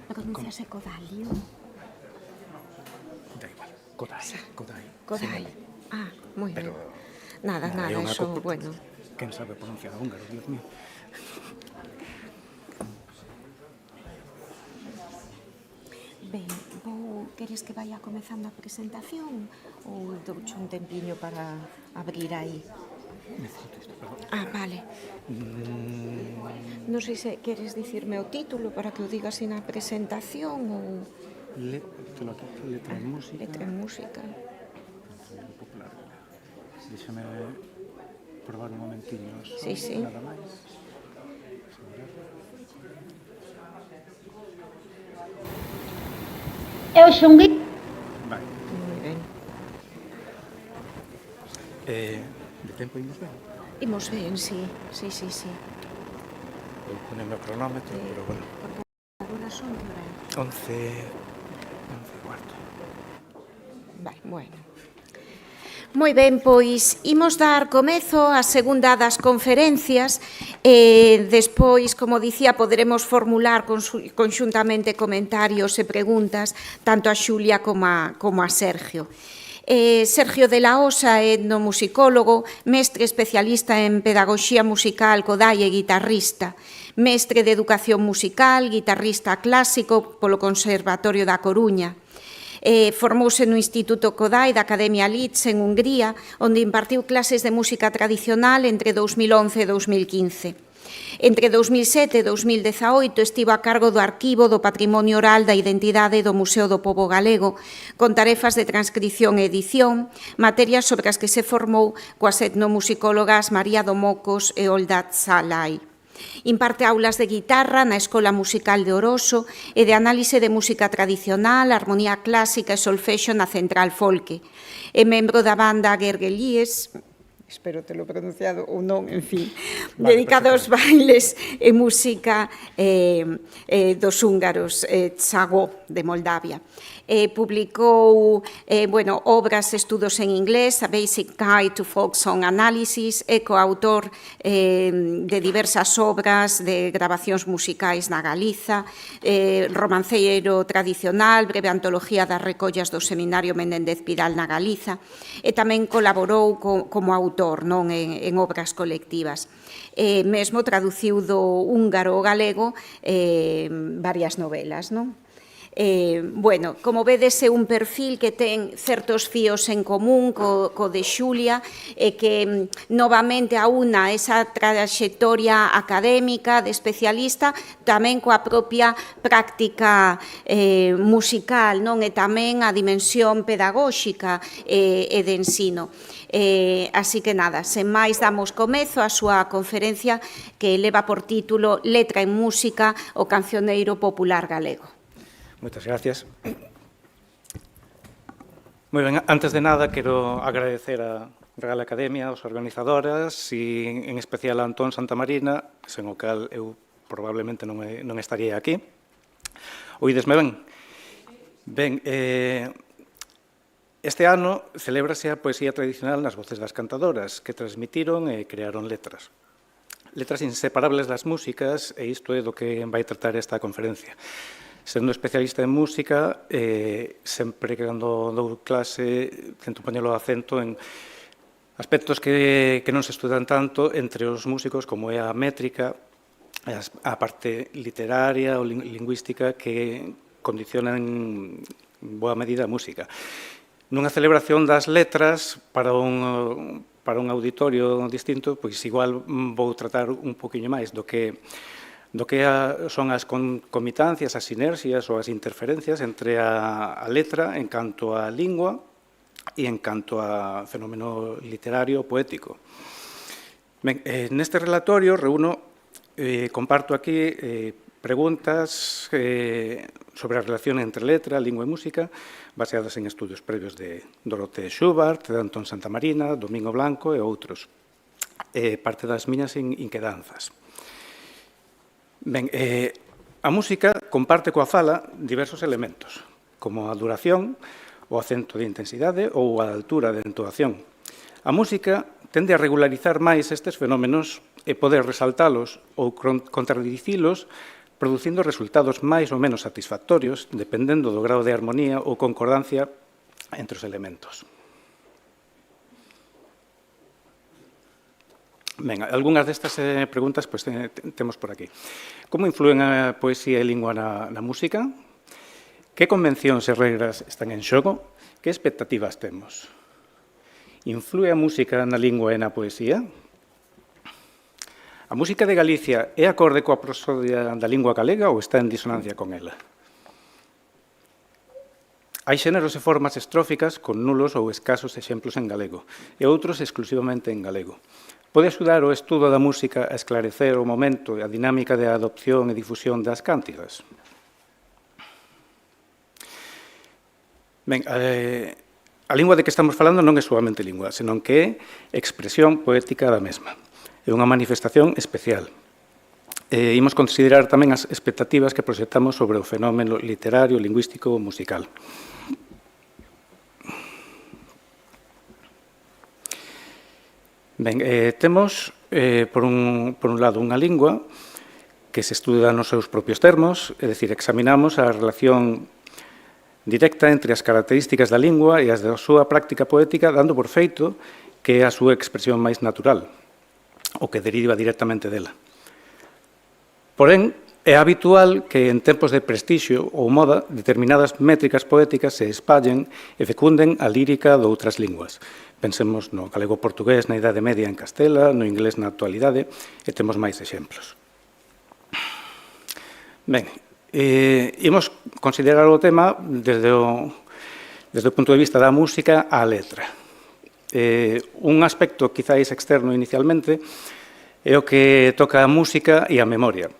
Pronunciase Codalio. Da igual, Kodai. Codai. Ah, moi ben. Nada, eso, bueno. Quen sabe pronunciar húngaro, Dios mío. Ben, queres que vaya comezando a presentación ou douche un tempiño para abrir aí? Necesito isto, perdón. Ah, vale. Non sei se queres dicirme o título para que o digas na presentación ou... Telo aquí, letra en música. Letra en música. Popular. Déxame probar un momentiño. Sí, sí. Nada máis. Eu son Gui. Vai. Moi ben. De tempo imos ben? Imos ben, sí. Vou ponerme o cronómetro, pero bueno. Agora son que hora é? 11 cuarto. Vai, bueno. Moi ben, pois imos dar comezo á segunda das conferencias e despois, como dicía, poderemos formular conxuntamente comentarios e preguntas tanto a Xulia como a Sergio. Sergio de la Osa é etnomusicólogo, mestre especialista en pedagogía musical, Kodai e guitarrista, mestre de educación musical, guitarrista clásico polo Conservatorio da Coruña. Formouse no Instituto Kodai da Academia Leeds en Hungría, onde impartiu clases de música tradicional entre 2011 e 2015. Entre 2007 e 2018 estivo a cargo do Arquivo do Patrimonio Oral da Identidade do Museo do Pobo Galego, con tarefas de transcripción e edición, materias sobre as que se formou coas etnomusicólogas María Domocos e Olda Tzalai. Imparte aulas de guitarra na Escola Musical de Oroso e de análise de música tradicional, armonía clásica e solfexo na Central Folke. É membro da banda Gergelies, espero telo pronunciado ou non, en fin, dedicado aos bailes e música dos húngaros, Czagó, de Moldavia. Publicou obras e estudos en inglés, A Basic Guide to Folk Song Analysis, é coautor de diversas obras de grabacións musicais na Galiza, romanceiro tradicional, breve antología das recollas do Seminario Menéndez Pidal na Galiza, e tamén colaborou como autor en obras colectivas. Mesmo traduciu do húngaro ao galego varias novelas, non? Como vedes, é un perfil que ten certos fíos en común co de Xulia e que novamente aúna esa traxectoria académica de especialista tamén coa propia práctica musical, non? E tamén a dimensión pedagóxica e de ensino. Así que nada, sen máis damos comezo á súa conferencia que leva por título Letra en música, o cancioneiro popular galego. Moitas gracias. Moi ben, antes de nada, quero agradecer a Real Academia, aos organizadoras e en especial a Antón Santamarina, sen o cal eu probablemente non estaría aquí. Oídesme ben? Ben, este ano celébrase a poesía tradicional nas voces das cantadoras que transmitiron e crearon letras. letras inseparables das músicas, e isto é do que vai tratar esta conferencia. Sendo especialista en música, sempre que cando dou clase tento poñelo acento en aspectos que non se estudan tanto entre os músicos, como é a métrica, a parte literaria ou lingüística que condicionan en boa medida a música. Nunha celebración das letras para un auditorio distinto, pois igual vou tratar un poquinho máis do que son as concomitancias, as sinerxias ou as interferencias entre a letra en canto á lingua e en canto a fenómeno literario poético. Ben, neste relatorio comparto aquí preguntas sobre a relación entre letra, lingua e música, baseadas en estudios previos de Dorothée Schubart, de Antón Santamarina, Domingo Blanco e outros. Parte das miñas inquedanzas. Ben, a música comparte coa fala diversos elementos, como a duración, o acento de intensidade ou a altura de entoación. A música tende a regularizar máis estes fenómenos e poder resaltalos ou contradicilos, producindo resultados máis ou menos satisfactorios, dependendo do grau de armonía ou concordancia entre os elementos. Ben, algunhas destas preguntas temos por aquí. Como influen a poesía e lingua na música? Que convencións e regras están en xogo? Que expectativas temos? Influe a música na lingua e na poesía? A música de Galicia é acorde coa prosodia da lingua galega ou está en disonancia con ela? Hai xéneros e formas estróficas con nulos ou escasos exemplos en galego e outros exclusivamente en galego. Pode axudar o estudo da música a esclarecer o momento e a dinámica de adopción e difusión das cántigas? Ben, a lingua de que estamos falando non é solamente lingua, senón que é expresión poética da mesma. É unha manifestación especial. Imos considerar tamén as expectativas que proxectamos sobre o fenómeno literario, lingüístico ou musical. Ben, temos, por un lado, unha lingua que se estuda nos seus propios termos, é dicir, examinamos a relación directa entre as características da lingua e as da súa práctica poética, dando por feito que é a súa expresión máis natural, o que deriva directamente dela. Porén, é habitual que en tempos de prestixio ou moda determinadas métricas poéticas se espallen e fecunden a lírica de outras linguas. Pensemos no galego-portugués na Idade Media en Castela, no inglés na actualidade, e temos máis exemplos. Ben, imos considerar o tema desde o punto de vista da música á letra. Un aspecto quizáis externo inicialmente é o que toca a música e a memoria.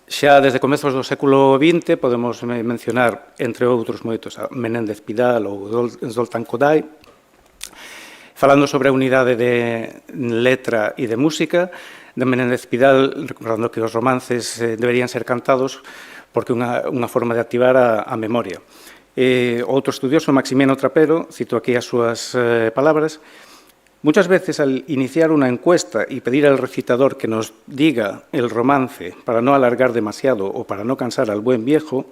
Xa desde comezos do século XX podemos mencionar, entre outros moitos, a Menéndez Pidal ou Zoltán Kodály, falando sobre a unidade de letra e de música. De Menéndez Pidal, recordando que os romances deberían ser cantados porque é unha forma de activar a memoria. Outro estudioso, Maximiano Trapero, cito aquí as súas palabras: muchas veces al iniciar una encuesta y pedir al recitador que nos diga el romance para no alargar demasiado o para no cansar al buen viejo,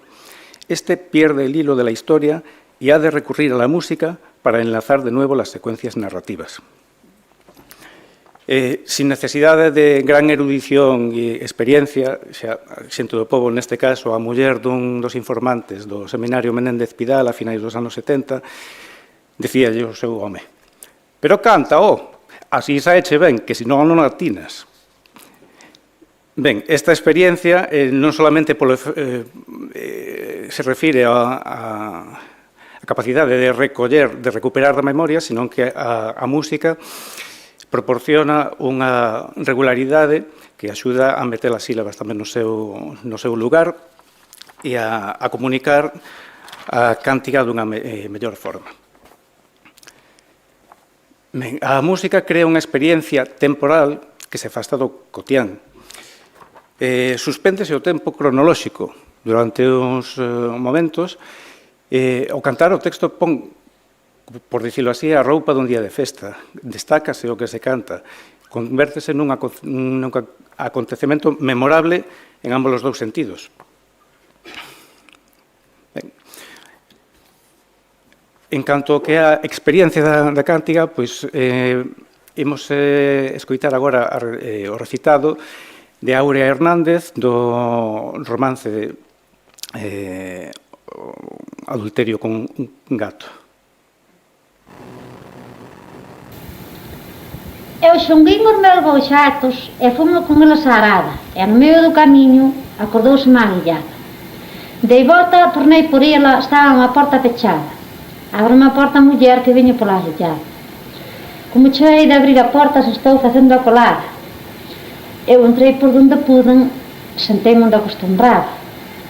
este pierde el hilo de la historia y ha de recurrir a la música para enlazar de nuevo las secuencias narrativas. Sin necesidade de gran erudición e experiencia, xa xente do pobo, neste caso, a muller dun dos informantes do seminario Menéndez Pidal a finais dos anos 70, dicíalle o seu home: pero canta, así saeche ben, que senón non atinas. Ben, esta experiencia non solamente se refire a capacidade de recoller, de recuperar da memoria, senón que a música proporciona unha regularidade que axuda a meter as sílabas tamén no seu lugar e a comunicar a cántiga dunha mellor forma. Ben, a música crea unha experiencia temporal que se afasta do cotián. Suspéndese o tempo cronolóxico durante uns momentos. Ao cantar, o texto pon, por dicilo así, a roupa dun día de festa. Destácase o que se canta convértese nun acontecemento memorable en ambos os dous sentidos. Ben, en canto que a experiencia da cántiga, pois imos escoitar agora o recitado de Áurea Hernández do romance Adulterio con un gato. Eu xunguín os meus boixatos e fumo con eles a arada, e no medio do camiño acordouse má guillada. Dei volta, tornei por ela, estaba unha porta pechada. Abre unha porta a muller que viña pola rillada. Como chei de abrir a porta, se estou facendo a colada. Eu entrei por donde puden, sentei-me onde acostumbrada,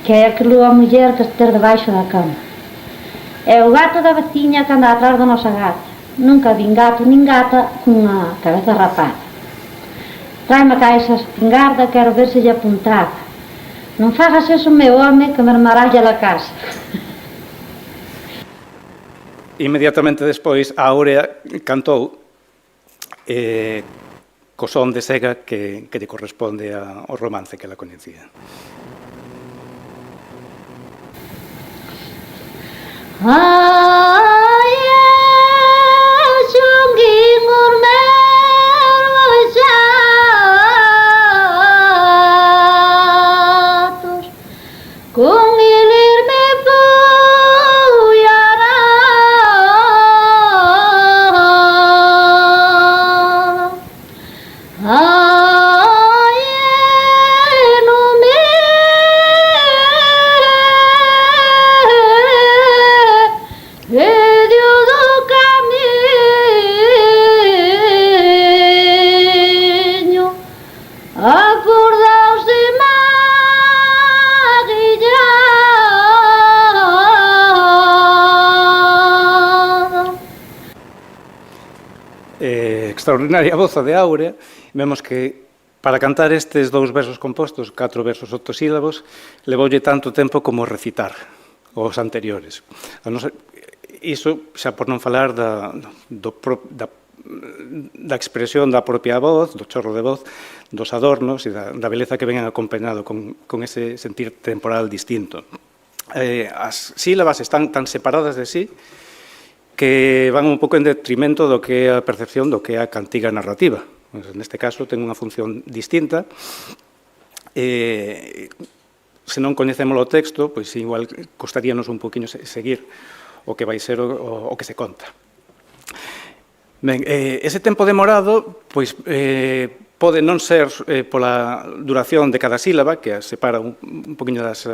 que é aquilo a muller que ester debaixo da cama. É o gato da veciña que anda atrás da nosa gata. Nunca vin gato nin gata cunha cabeza rapada. Traime cá esa espingarda, quero ver se lle apuntaba. Non fagas eso, meu home, que me armaralla a casa. Inmediatamente despois, a Áurea cantou co son de sega que lle corresponde ao romance que ela coñecía. Xunguín os meus boixatos, con eles me fui arada. Ai, no medio do camiño acordaos-se má guillada. Extraordinaria voz de Áurea. Vemos que para cantar estes dous versos compostos, 4 versos octosílabos, levoulle tanto tempo como recitar os anteriores. Iso xa por non falar da expresión da propia voz, do chorro de voz, dos adornos e da beleza que ven acompañado con ese sentir temporal distinto. As sílabas están tan separadas de sí que van un pouco en detrimento do que é a percepción do que é a cantiga narrativa. Neste caso, ten unha función distinta. Se non coñecemos o texto, pois igual costaríanos un poquinho seguir o que vai ser o que se conta. Ben, ese tempo demorado, pois, pode non ser pola duración de cada sílaba, que separa un poquinho das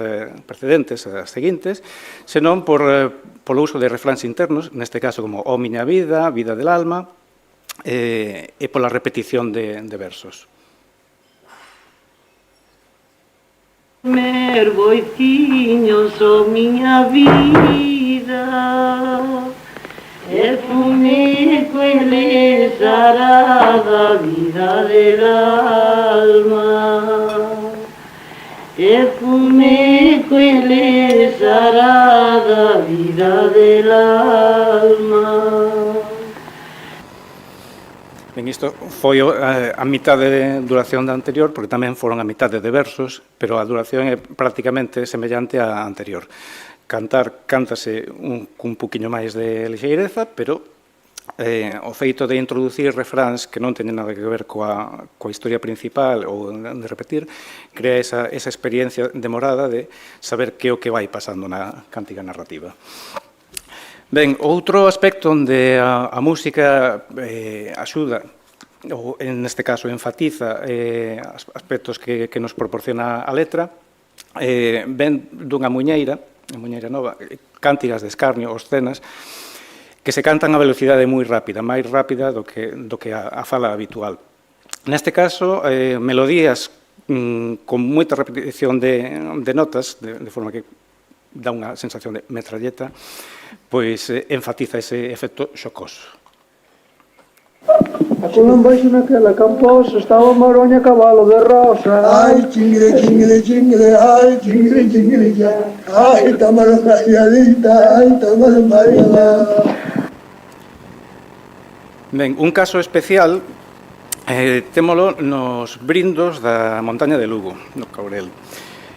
precedentes, as seguintes, senón polo uso de refráns internos, neste caso como "O miña vida", "Vida del alma", e pola repetición de versos. Mer boiciños, o miña vida, e fumico eles arada, vida del alma. E fumico eles arada, vida del alma. Ben, isto foi a mitade de duración da anterior, porque tamén foron a mitade de versos, pero a duración é prácticamente semellante á anterior. Cántase cun poquinho máis de lixeireza, pero o feito de introducir refráns que non teñen nada que ver coa historia principal ou de repetir, crea esa experiencia demorada de saber que é o que vai pasando na cántiga narrativa. Ben, outro aspecto onde a música axuda, ou neste caso enfatiza aspectos que nos proporciona a letra, ven dunha muñeira nova, cántigas de escarnio, ou escenas, que se cantan a velocidade moi rápida, máis rápida do que a fala habitual. Neste caso, melodías con moita repetición de notas, de forma que dá unha sensación de metralleta, pois enfatiza ese efecto xocoso. Aquí non baixo naquela camposa estaba Maroña cabalo de rosa. Ai, chingre, chingre, chingre, ai, chingre, chingre, ya. Ai, tamara maridita, ai, tamara marida. Ben, un caso especial Témolo nos brindos da montaña de Lugo, no Caurel.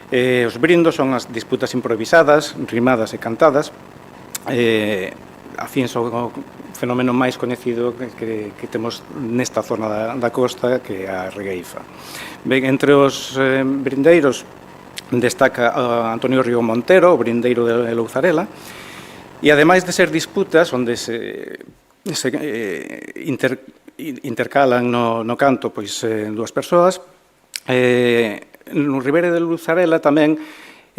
Os brindos son as disputas improvisadas, rimadas e cantadas, afín son o fenómeno máis coñecido que temos nesta zona da costa, que é a regueifa. Ben, entre os brindeiros destaca Antonio Río Montero, o brindeiro de Louzarela, e ademais de ser disputas onde se intercalan no canto dúas persoas, no Ribeira de Louzarela tamén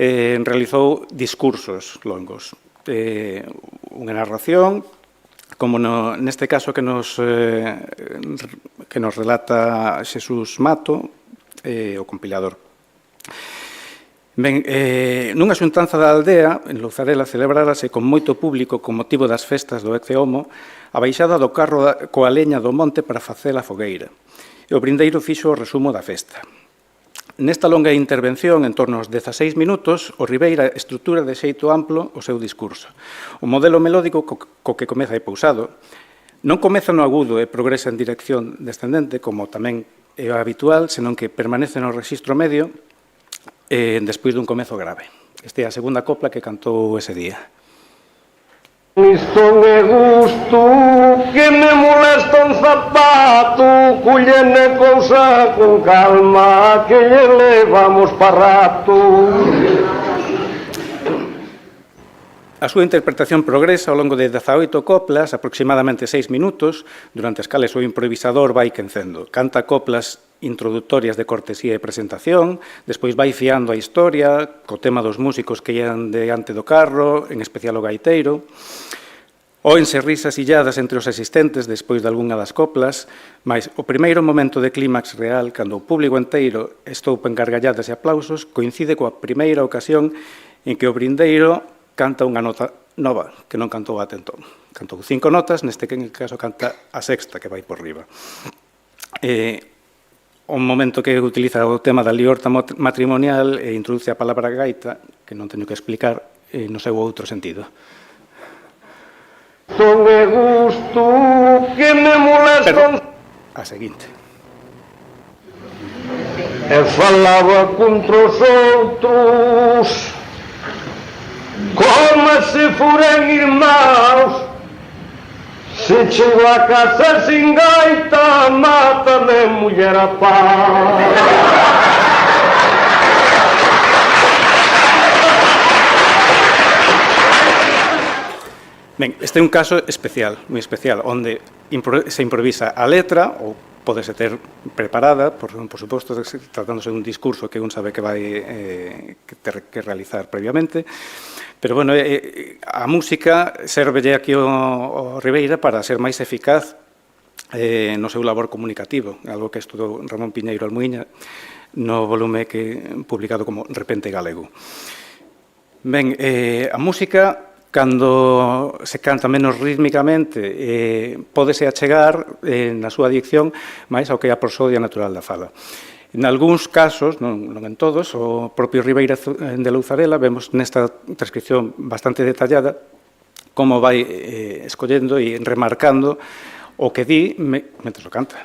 realizou discursos longos, unha narración, como neste caso que nos relata Xesús Mato, o compilador. Ben, nunha xuntanza da aldea, en Louzarela, celebrárase con moito público con motivo das festas do Ecce Homo a baixada do carro coa leña do monte para facer a fogueira. E o brindeiro fixo o resumo da festa. Nesta longa intervención, en torno aos 16 minutos, o Ribeira estrutura de xeito amplo o seu discurso. O modelo melódico co que comeza é pausado. Non comeza no agudo e progresa en dirección descendente, como tamén é habitual, senón que permanece no rexistro medio despois dun comezo grave. Esta é a segunda copla que cantou ese día. Isto me gusto, que me molesta un zapato, collene cousa con calma, que lle levamos pa rato. A súa interpretación progresa ao longo de 18 coplas, aproximadamente 6 minutos, durante as cales o improvisador vai quencendo. Canta coplas introductorias de cortesía e presentación, despois vai fiando a historia, co tema dos músicos que ian diante do carro, en especial o gaiteiro. Óense risas illadas entre os asistentes despois de algunha das coplas, mas o primeiro momento de clímax real, cando o público inteiro estoupa en gargalladas e aplausos, coincide coa primeira ocasión en que o brindeiro canta unha nota nova, que non cantou a tentón. Cantou 5 notas, neste caso canta a sexta, que vai por riba. O momento que utiliza o tema da liorta matrimonial e introduce a palabra gaita, que non teño que explicar, no seu outro sentido. Son de gusto, que me molestan. A seguinte. E falaba contra os outros, como se foren irmãos. Se chego a casa sin gaita, mátame, muller a paz. Ben, este é un caso especial, moi especial, onde se improvisa a letra, ou podese ter preparada, por suposto, tratándose de un discurso que un sabe que vai ter que realizar previamente, pero, bueno, a música servelle aquí ao Ribeira para ser máis eficaz no seu labor comunicativo, algo que estudou Ramón Piñeiro Almuíña no volume publicado como Repente Galego. Ben, a música, cando se canta menos rítmicamente, pódese achegar na súa dicción máis ao que é a prosodia natural da fala. En algúns casos, non en todos, o propio Ribeira de Louzarela, vemos nesta transcripción bastante detallada como vai escollendo e remarcando o que di mentre o canta.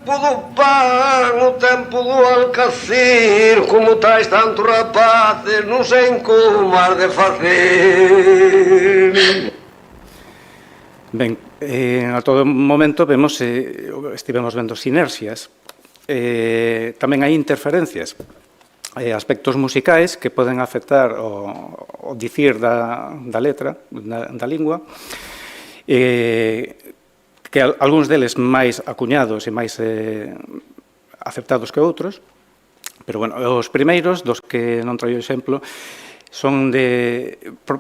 Do pan, o tempo do alcacir, como tais tantos rapaces, non sei como has de facer. Ben, a todo momento vemos, estivemos vendo sinerxias, tamén hai interferencias, aspectos musicais que poden afectar o dicir da letra, da lingua, que algúns deles máis acuñados e máis aceptados que outros, pero, bueno, os primeiros, dos que non traio exemplo,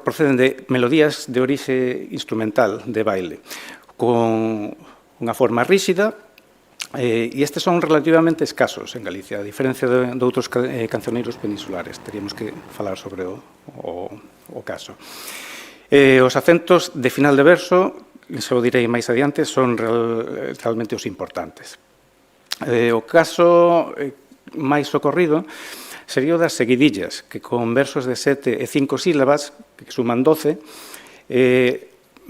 proceden de melodías de orixe instrumental, de baile, con unha forma ríxida, e estes son relativamente escasos en Galicia, a diferencia de outros cancioneiros peninsulares. Teríamos que falar sobre o caso. Os acentos de final de verso, se o direi máis adiante, son realmente os importantes. O caso máis socorrido sería o das seguidillas, que con versos de 7 e 5 sílabas, que suman 12,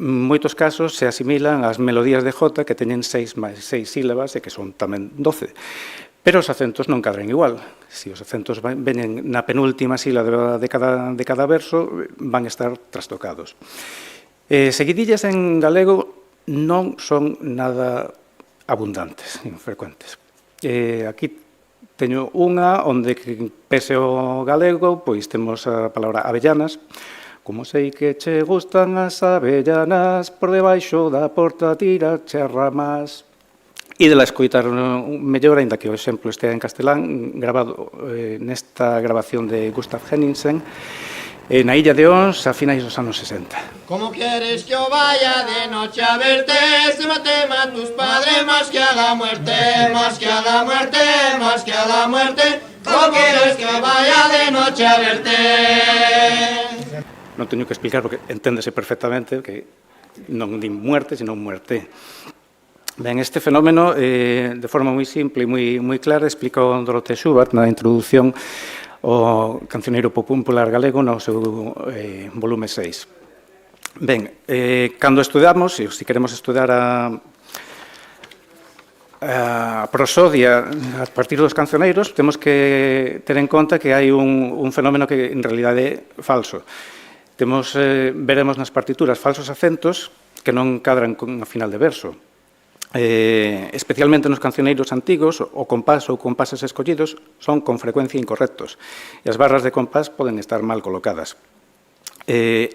moitos casos se asimilan ás melodías de jota que teñen 6 máis 6 sílabas e que son tamén 12. Pero os acentos non cadran igual. Se os acentos veñen na penúltima sílaba de cada verso, van estar trastocados. Seguidillas en galego non son nada abundantes, infrecuentes. Aquí teño unha onde, pese ao galego, pois temos a palabra avellanas. Como sei que che gustan as avellanas, por debaixo da porta tira che ramas. E de la escoitar mellor, ainda que o exemplo estea en castelán, grabado nesta grabación de Gustav Henningsen, na Illa de Ons, a finais dos anos 60. ¿Cómo quieres que yo vaya de noche a verte? Se me teman tus padres más que a la muerte, más que a la muerte, más que a la muerte. ¿Cómo quieres que yo vaya de noche a verte? Non teño que explicar porque enténdese perfectamente que non din muerte, senón muerte. Ben, este fenómeno, de forma moi simple e moi clara, explicou Dorothea Schubert na introducción ao cancioneiro popular galego no seu volume 6. Ben, cando estudamos, e se queremos estudar a prosodia a partir dos cancioneiros, temos que ter en conta que hai un fenómeno que en realidade é falso. Veremos nas partituras falsos acentos que non cadran con a final de verso. Especialmente nos cancioneiros antigos, o compás ou compases escollidos son con frecuencia incorrectos e as barras de compás poden estar mal colocadas.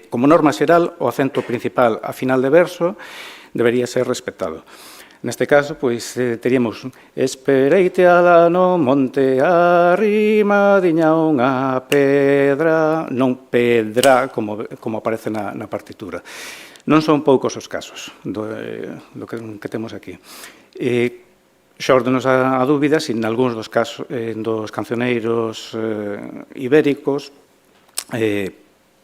Como norma xeral, o acento principal a final de verso debería ser respetado. Neste caso, pois, teríamos espereite ala no monte arrimadiña unha pedra, non pedra, como aparece na partitura. Non son poucos os casos do que temos aquí. Xórdenos a dúbida se en algúns dos cancioneiros ibéricos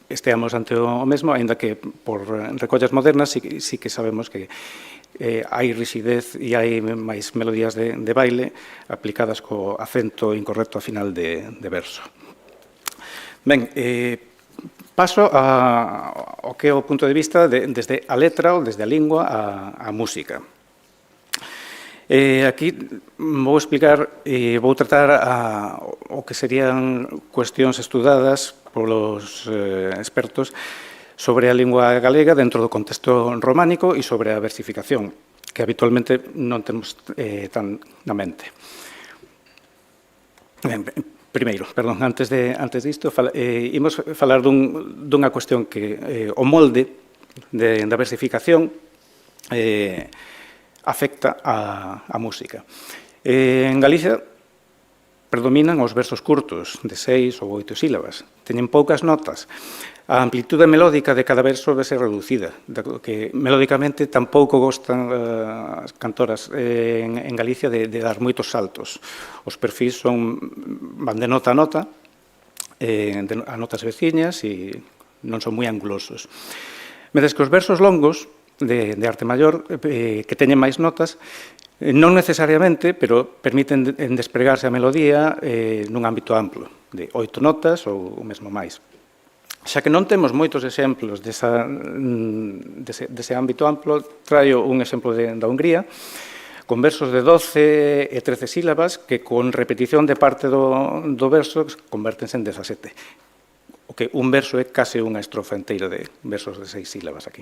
esteamos ante o mesmo, aínda que por recollas modernas sí que sabemos que hai rigidez e hai máis melodías de baile aplicadas co acento incorrecto a final de verso. Ben, paso ao que é o punto de vista desde a letra ou desde a lingua á música. Aquí vou explicar e vou tratar o que serían cuestións estudadas polos expertos sobre a lingua galega dentro do contexto románico e sobre a versificación, que habitualmente non temos tan na mente. Primeiro, perdón, antes disto, imos falar dunha cuestión que o molde da versificación afecta a música. En Galicia predominan os versos curtos, de 6 ou 8 sílabas. Teñen poucas notas. A amplitude melódica de cada verso vai ser reducida, que melódicamente tampouco gostan as cantoras en Galicia de dar moitos saltos. Os perfis van de nota a nota, a notas veciñas e non son moi angulosos. Mentres que os versos longos de arte maior, que teñen máis notas, non necesariamente, pero permiten despregarse a melodía nun ámbito amplo, de 8 notas ou mesmo máis. Xa que non temos moitos exemplos dese ámbito amplo, traio un exemplo da Hungría, con versos de 12 e 13 sílabas que con repetición de parte do verso convértense en 17. O que un verso é case unha estrofa inteira de versos de 6 sílabas aquí.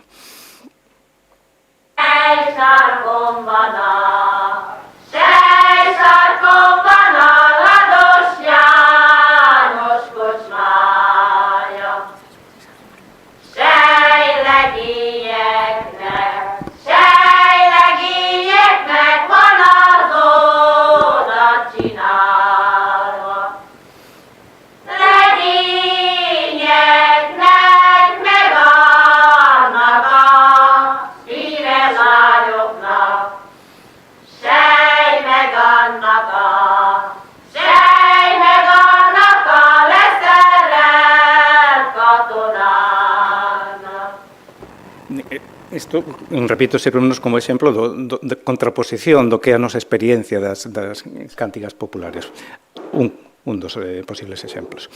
Seisar con bana, la dosjános kocsmája. Sejlegényeknek van az óra csinálva. Legényeknek meg annak a szíve lányoknak, sej meg annak a leszerelt katonának. Isto, repito, servenos como exemplo de contraposición do que é a nosa experiencia das cántigas populares. Un dos posibles exemplos.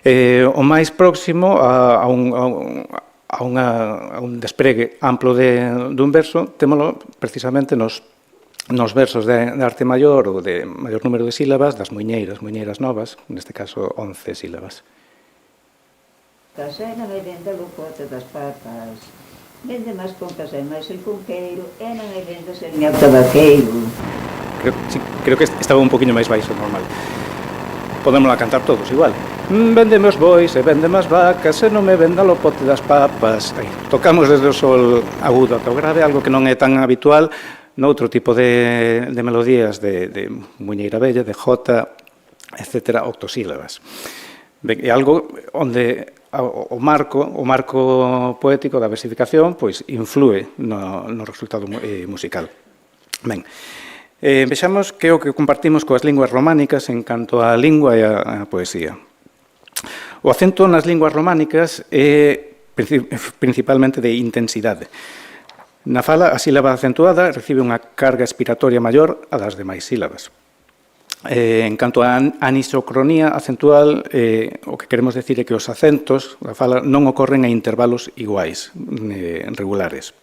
O máis próximo a un despregue amplo dun verso, témolo precisamente nos versos de arte maior ou de maior número de sílabas das muiñeiras novas, neste caso 11 sílabas. Casena vai venda o pote das papas, vende máis contas e máis el cunqueiro, e non hai venda sen o tabaqueiro. Creo que estaba un poquinho máis baixo normal. Podémola cantar todos igual. Véndeme os bois e véndeme as vacas e non me venda o pote das papas. Tocamos desde o sol agudo ata o grave, algo que non é tan habitual noutro tipo de melodías de muiñeira bella, de jota, etc., octosílabas. É algo onde o marco poético da versificación pois influe no resultado musical. Ben, vexamos que é o que compartimos coas linguas románicas en canto á lingua e á poesía. O acento nas linguas románicas é principalmente de intensidade. Na fala, a sílaba acentuada recibe unha carga expiratoria maior a das demais sílabas. En canto á anisocronía acentual, o que queremos decir é que os acentos da fala non ocorren a intervalos iguais, regulares.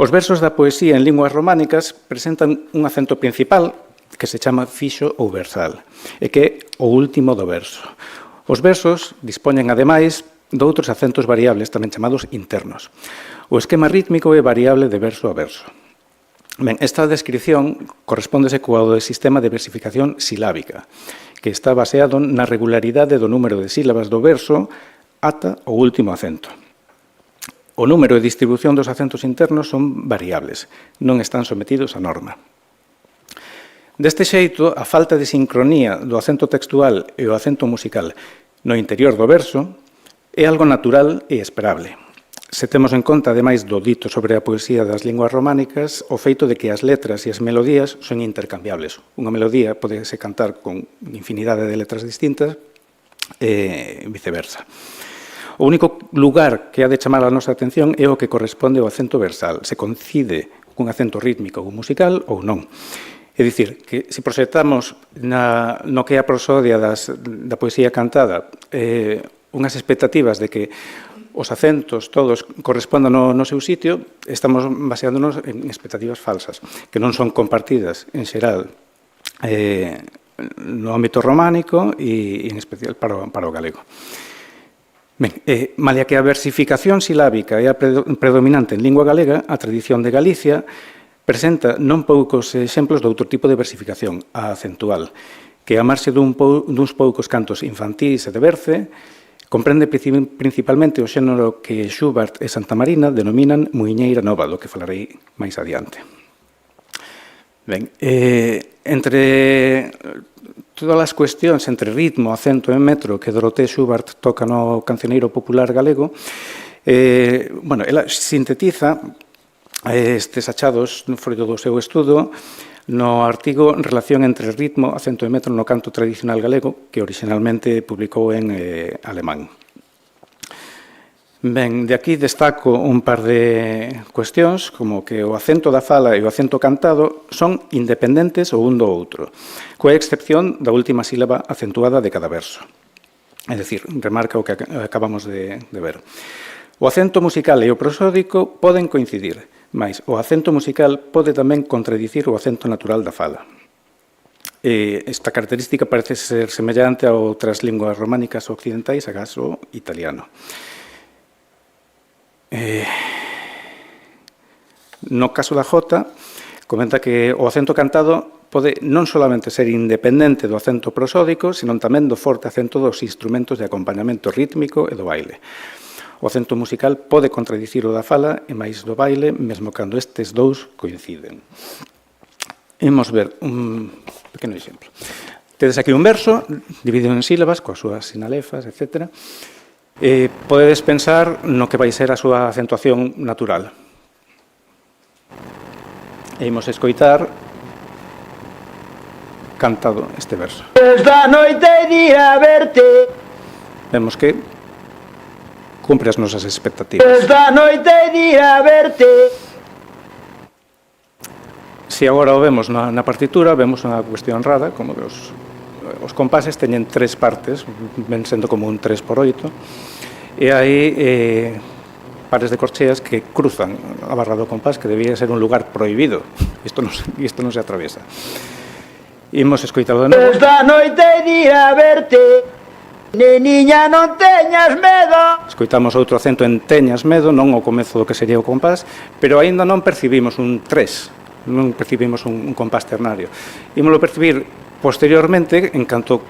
Os versos da poesía en linguas románicas presentan un acento principal que se chama fixo ou versal, e que é o último do verso. Os versos dispoñen, ademais, de outros acentos variables, tamén chamados internos. O esquema rítmico é variable de verso a verso. Ben, esta descripción correspóndese co sistema de versificación silábica, que está baseado na regularidade do número de sílabas do verso ata o último acento. O número e distribución dos acentos internos son variables, non están sometidos á norma. Deste xeito, a falta de sincronía do acento textual e o acento musical no interior do verso é algo natural e esperable. Se temos en conta, ademais do dito sobre a poesía das linguas románicas, o feito de que as letras e as melodías son intercambiables. Unha melodía podese cantar con infinidade de letras distintas e viceversa. O único lugar que ha de chamar a nosa atención é o que corresponde ao acento versal. Se coincide cun acento rítmico ou musical ou non. É dicir, que se proxectamos no que é a prosodia da poesía cantada unhas expectativas de que os acentos todos correspondan no seu sitio, estamos baseándonos en expectativas falsas, que non son compartidas en xeral no ámbito románico e en especial para o galego. Ben, malia que a versificación silábica é a predominante en lingua galega, a tradición de Galicia presenta non poucos exemplos de outro tipo de versificación, a acentual, que a marxe duns poucos cantos infantís e de berce, comprende principalmente o xénero que Schubert e Santamarina denominan muiñeira nova, do que falarei máis adiante. Ben, entre todas as cuestións entre ritmo, acento e metro que Dorothée Schubert toca no cancioneiro popular galego, ela sintetiza estes achados froito do seu estudo no artigo Relación entre ritmo, acento e metro no canto tradicional galego, que originalmente publicou en alemán. Ben, de aquí destaco un par de cuestións, como que o acento da fala e o acento cantado son independentes o un do outro, coa excepción da última sílaba acentuada de cada verso. É dicir, remarca o que acabamos de ver. O acento musical e o prosódico poden coincidir, mas o acento musical pode tamén contradicir o acento natural da fala. Esta característica parece ser semellante a outras linguas románicas occidentais, agás o italiano. No caso da jota, comenta que o acento cantado pode non solamente ser independente do acento prosódico, senón tamén do forte acento dos instrumentos de acompañamento rítmico e do baile. O acento musical pode contradicir o da fala e máis do baile, mesmo cando estes dous coinciden. Imos ver un pequeno exemplo. Tedes aquí un verso, dividido en sílabas, coas súas sinalefas, etc. Podedes pensar no que vai ser a súa acentuación natural. E imos escoitar cantado este verso. Esta noite irá verte. Vemos que cumpre as nosas expectativas. Esta noite irá verte. Se agora o vemos na partitura, vemos unha cuestión rara, como que os compases teñen tres partes, ven sendo como un 3x8, E hai pares de corcheas que cruzan a barra do compás, que debía ser un lugar prohibido. Isto non se atravesa. Imos escoitalo de novo. Esta noite iré a verte, neniña, non teñas medo. Escoitamos outro acento en teñas medo, non ao comezo do que sería o compás, pero aínda non percibimos un 3, non percibimos un compás ternario. Ímolo percibir posteriormente, en canto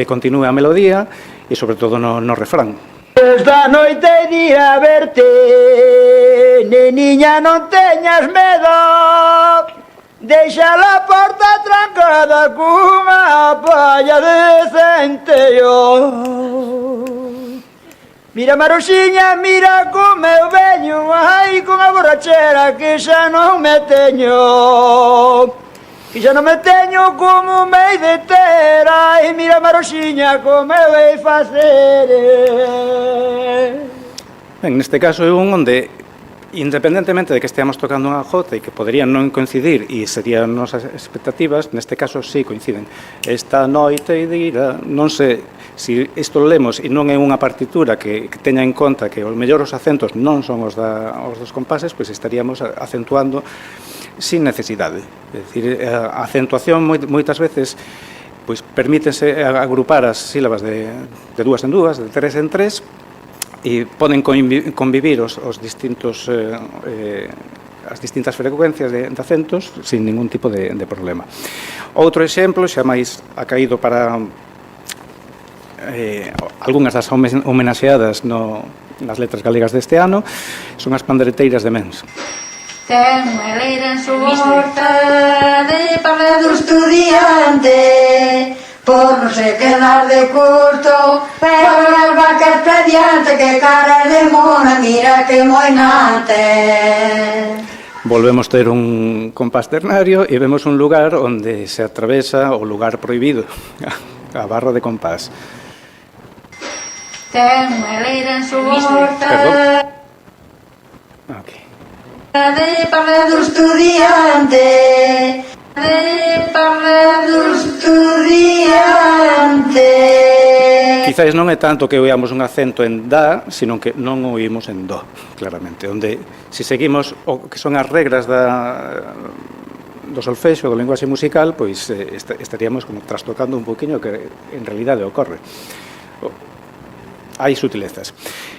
continúe a melodía e, sobre todo, no refrán. Esta noite iré a verte, neniña, non teñas medo. Deixa a porta trancada cunha palla decente yo. Mira, Maruxiña, mira como eu veño, ai, con a borrachera que xa non me teño. Que xa non me teño como me hei de ter, ai, mira, Maruxiña, como eu hei facer. Ben, neste caso é un onde, independentemente de que esteamos tocando unha jota e que poderían non coincidir e serían nosas expectativas, neste caso sí coinciden. Esta noite irá, non sei se isto lo lemos e non é unha partitura que teña en conta que ao mellor os acentos non son os dos compases, pois estaríamos acentuando sin necesidade. É dicir, a acentuación moitas veces pois permítese agrupar as sílabas de dúas en dúas, de tres en tres, e poden convivir os distintos as distintas frecuencias de acentos sin ningún tipo de problema. Outro exemplo, xa máis ha caído para algunhas das homenaxeadas nas letras galegas deste ano, son as pandereteiras de Mens. Ten unha leira en su horta de parla do estudiante, por non se quedar de curto, pero as vacas prediante que cara de mona, mira que moinante. Volvemos ter un compás ternario e vemos un lugar onde se atravesa o lugar prohibido, a barra de compás. Ten unha leira en su horta de parla do estudiante, de parla do estudiante. Quizás non é tanto que oíamos un acento en da, sino que non oímos en do, claramente, onde se seguimos o que son as regras do solfexo, do linguaxe musical, pois estaríamos como trastocando un poquinho que en realidade ocorre. Hai sutilezas.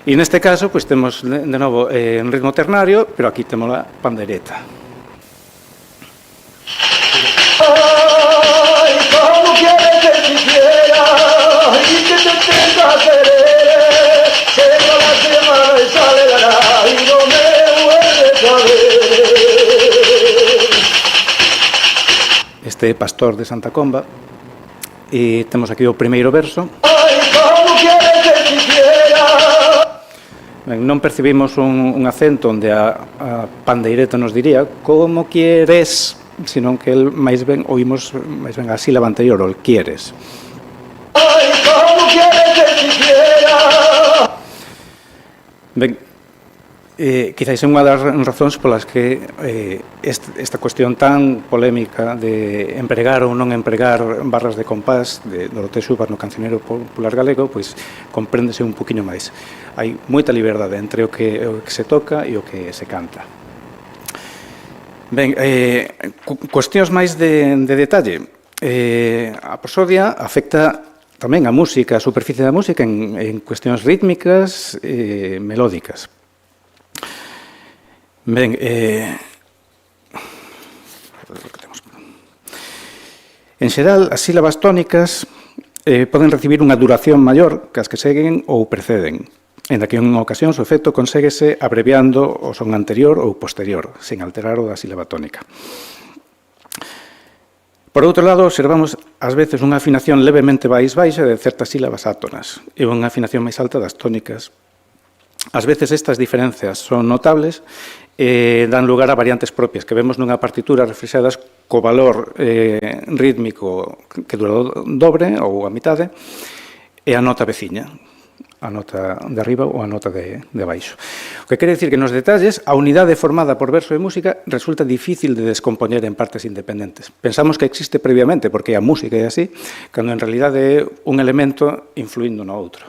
E neste caso, pois temos de novo en ritmo ternario, pero aquí temos a pandereta. Ay, como quieres que te quiera y que te tenga querer. Llega la semana y sale la y no me vuelves a ver. Este é Pastor de Santa Comba e temos aquí o primeiro verso. Ay, como quieres que te quiera. Ben, non percibimos un acento onde a pandeireta nos diría como quieres, senón que el máis ben oímos máis ben a sílaba anterior, o el quieres. Ay, como quieres que te quiera. Ben, quizás é unha das razóns polas que esta cuestión tan polémica de empregar ou non empregar barras de compás de Dorote Xubar no cancioneiro popular galego, pois compréndese un poquinho máis. Hai moita liberdade entre o que se toca e o que se canta. Ben, cuestións máis de detalle. A prosodia afecta tamén a música, a superficie da música en cuestións rítmicas e melódicas. Ben, en xeral, as sílabas tónicas poden recibir unha duración maior que as que seguen ou preceden, en que en ocasións o efecto conséguese abreviando o son anterior ou posterior, sen alterar o da sílaba tónica. Por outro lado, observamos ás veces unha afinación levemente baixa de certas sílabas átonas e unha afinación máis alta das tónicas. Ás veces estas diferencias son notables e dan lugar a variantes propias que vemos nunha partitura reflexadas co valor rítmico que dura o dobre ou a mitade e a nota veciña, a nota de arriba ou a nota de baixo. O que quere dicir que nos detalles a unidade formada por verso e música resulta difícil de descompoñer en partes independentes. Pensamos que existe previamente porque a música é así, cando en realidade é un elemento influindo no outro.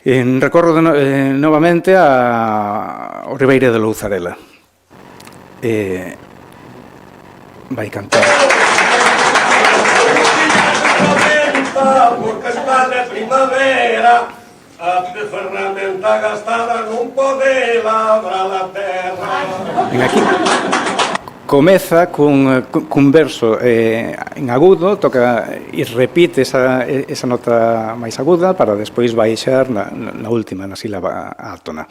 Recorro novamente ao Ribeira de Louzarela. Vai cantar. Porque está de primavera, a ferramenta gastada non pode labrar a terra. Aquí comeza cun verso en agudo, toca e repite esa nota máis aguda para despois baixar na última, na sílaba átona.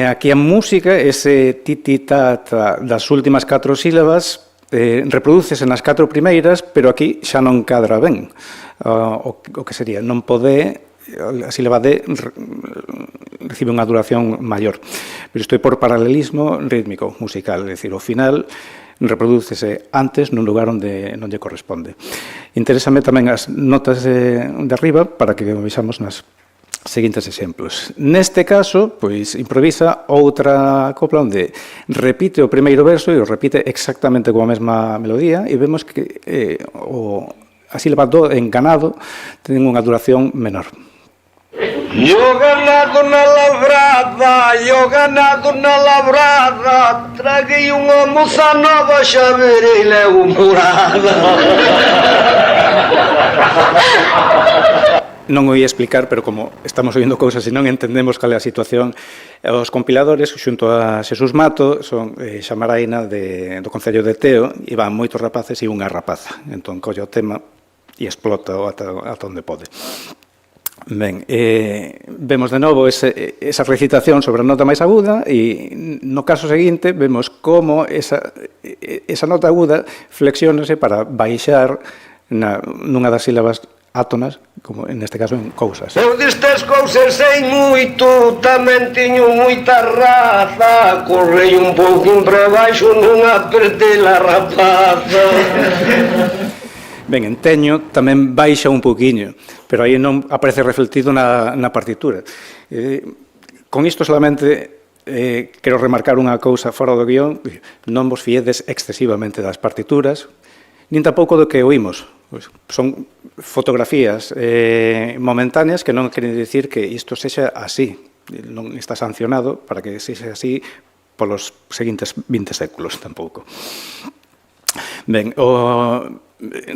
Aquí a música, ese tititata das últimas 4 sílabas, reprodúcese nas 4 primeiras, pero aquí xa non cadra ben. O que sería, non pode, a sílaba D recibe unha duración maior. Pero isto é por paralelismo rítmico, musical, é dicir, o final reprodúcese antes nun lugar onde non lle corresponde. Interésame tamén as notas de arriba para que vexamos nas seguintes exemplos. Neste caso, pois, improvisa outra copla onde repite o primeiro verso e o repite exactamente coa mesma melodía e vemos que a sílaba do en ganado ten unha duración menor. Yo ganado na labrada, traguei unha moza nova, xa verei levo morada. Non o ia explicar, pero como estamos oindo cousas e non entendemos cal é a situación, os compiladores, xunto a Xesús Mato, son xamaraina do Concello de Teo, e van moitos rapaces e unha rapaza. Entón, colle o tema e explota ata onde pode. Ben, vemos de novo esa recitación sobre a nota máis aguda e no caso seguinte vemos como esa nota aguda flexiónase para baixar nunha das sílabas átonas, como neste caso en cousas. Eu destes cousas sei moito, tamén teño moita raza, correi un pouquín para baixo, non apertei a rapaza. Ben, en teño tamén baixa un pouquiño, pero aí non aparece reflectido na partitura. Con isto solamente quero remarcar unha cousa fora do guión, non vos fiedes excesivamente das partituras, nin tampouco do que oímos. Son fotografías momentáneas que non queren dicir que isto sexa así. Non está sancionado para que sexa así polos seguintes 20 séculos tampouco. Ben,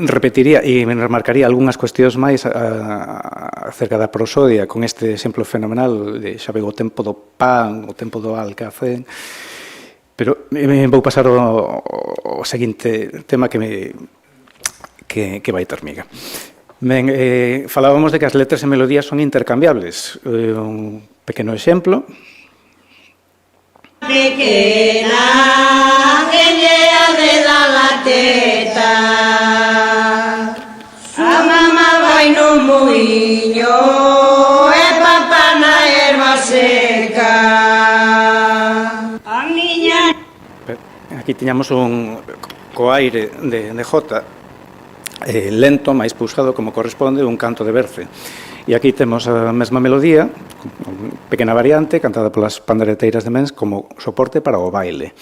repetiría e me remarcaría algunhas cuestións máis acerca da prosodia con este exemplo fenomenal de xa vego o tempo do pan, o tempo do alcafé, pero vou pasar ao seguinte tema que vai ter miga. Ben, falábamos de que as letras e melodías son intercambiables. Un pequeno exemplo. Pequena, que lle arreda la teta, a mamá vai no muiño, e papá na erva seca. A niña... Aquí tiñamos un coaire de jota, lento, máis pausado, como corresponde, un canto de berce. E aquí temos a mesma melodía, unha pequena variante, cantada polas pandereteiras de Mens como soporte para o baile.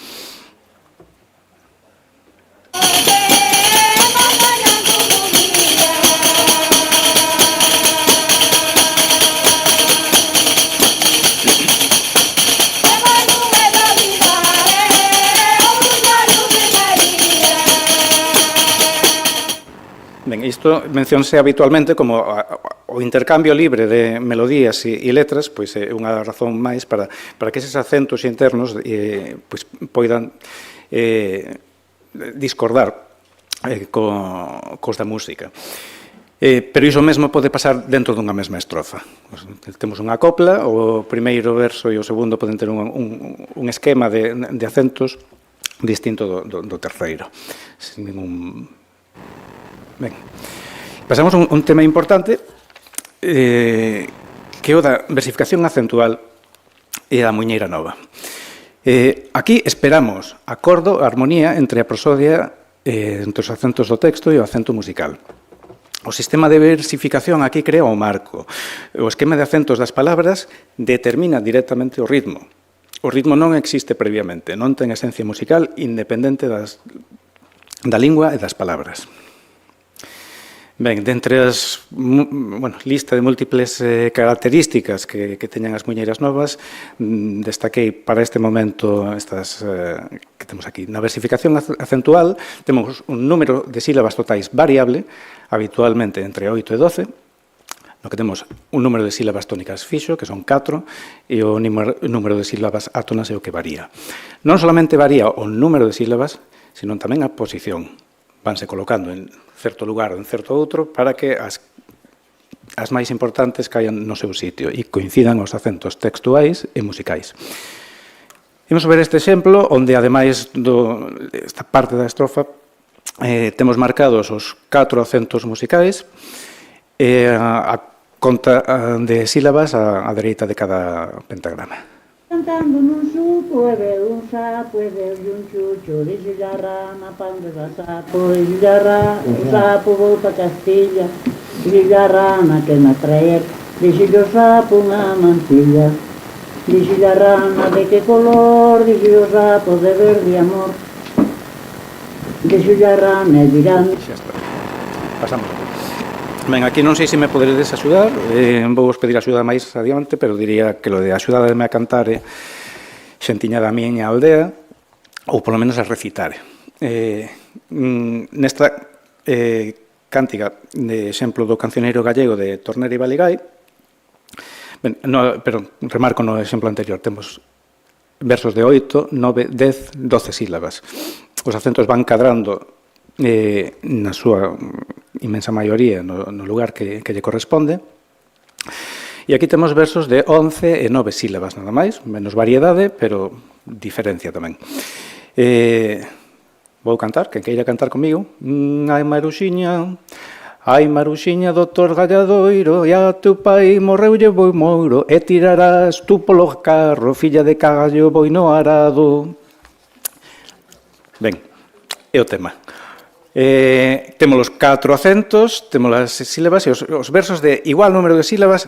Ben, isto menciónse habitualmente como o intercambio libre de melodías e letras, pois é unha razón máis para que eses acentos internos pois poidan discordar cos da música. Pero iso mesmo pode pasar dentro dunha mesma estrofa. Temos unha copla, o primeiro verso e o segundo poden ter un esquema de acentos distinto do terceiro, sin ningún... Ben, pasamos a un tema importante que é o da versificación acentual e a muiñeira nova. Aquí esperamos acordo, armonía entre a prosodia, entre os acentos do texto e o acento musical. O sistema de versificación aquí crea o marco. O esquema de acentos das palabras determina directamente o ritmo. O ritmo non existe previamente, non ten esencia musical independente da lingua e das palabras. Ben, dentre as lista de múltiples características que teñan as muñeiras novas, destaquei para este momento estas que temos aquí. Na versificación acentual temos un número de sílabas totais variable, habitualmente entre 8 e 12, no que temos un número de sílabas tónicas fixo, que son 4, e o número de sílabas átonas é o que varía. Non solamente varía o número de sílabas, sino tamén a posición. Vanse colocando en certo lugar ou en certo outro para que as máis importantes caian no seu sitio e coincidan os acentos textuais e musicais. Imos ver este exemplo onde, ademais desta parte da estrofa, temos marcados os 4 acentos musicais e a conta de sílabas á dereita de cada pentagrama. Cantando nun suco e veu un sapo e veu un chucho, dixo a rana pa onde va sapo, dixo o sapo vou pa Castilla, dixo a rana que me traer, dixo o sapo unha mantilla, dixo a rana de que color, dixo o sapo de verde amor, dixo a rana e dirán. Xa está, pasamos. Ben, aquí non sei se me poderedes axudar, vou vos pedir axuda máis adiante, pero diría que lo de axudarme a cantar xentiña da miña aldea, ou polo menos a recitar. Nesta cántica de exemplo do cancioneiro gallego de Tornera e Baligái, pero remarco no exemplo anterior, temos versos de 8, 9, 10, 12 sílabas. Os acentos van cadrando na súa inmensa maioría no lugar que lle corresponde. E aquí temos versos de 11 e 9 sílabas, nada máis, menos variedade, pero diferencia tamén. Vou cantar, quen queira cantar comigo. Ai, Maruxiña, doutor Galladoiro, e a teu pai morreulle boi mouro, e tirarás tú polo carro, filla de cagallo, boi no arado. Ben, é o tema. Temos os 4 acentos, temos as sílabas e os versos de igual número de sílabas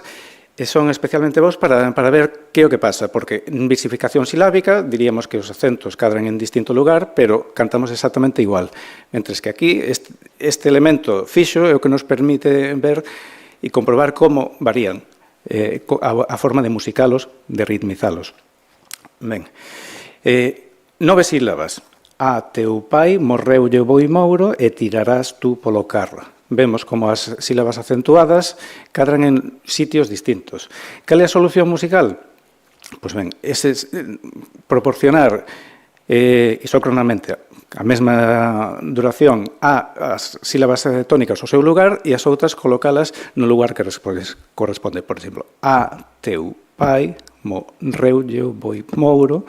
son especialmente bons para ver que é o que pasa, porque en versificación silábica diríamos que os acentos cadran en distinto lugar, pero cantamos exactamente igual, mentres que aquí este elemento fixo é o que nos permite ver e comprobar como varían a forma de musicalos, de ritmizalos. Ben, 9 sílabas. A teu pai morreulle o boi mouro e tirarás tú polo carro. Vemos como as sílabas acentuadas cadran en sitios distintos. Cal é a solución musical? Pois ben, proporcionar isócronamente a mesma duración as sílabas tónicas ao seu lugar e as outras colocalas no lugar que corresponde. Por exemplo, a teu pai morreulle o boi mouro.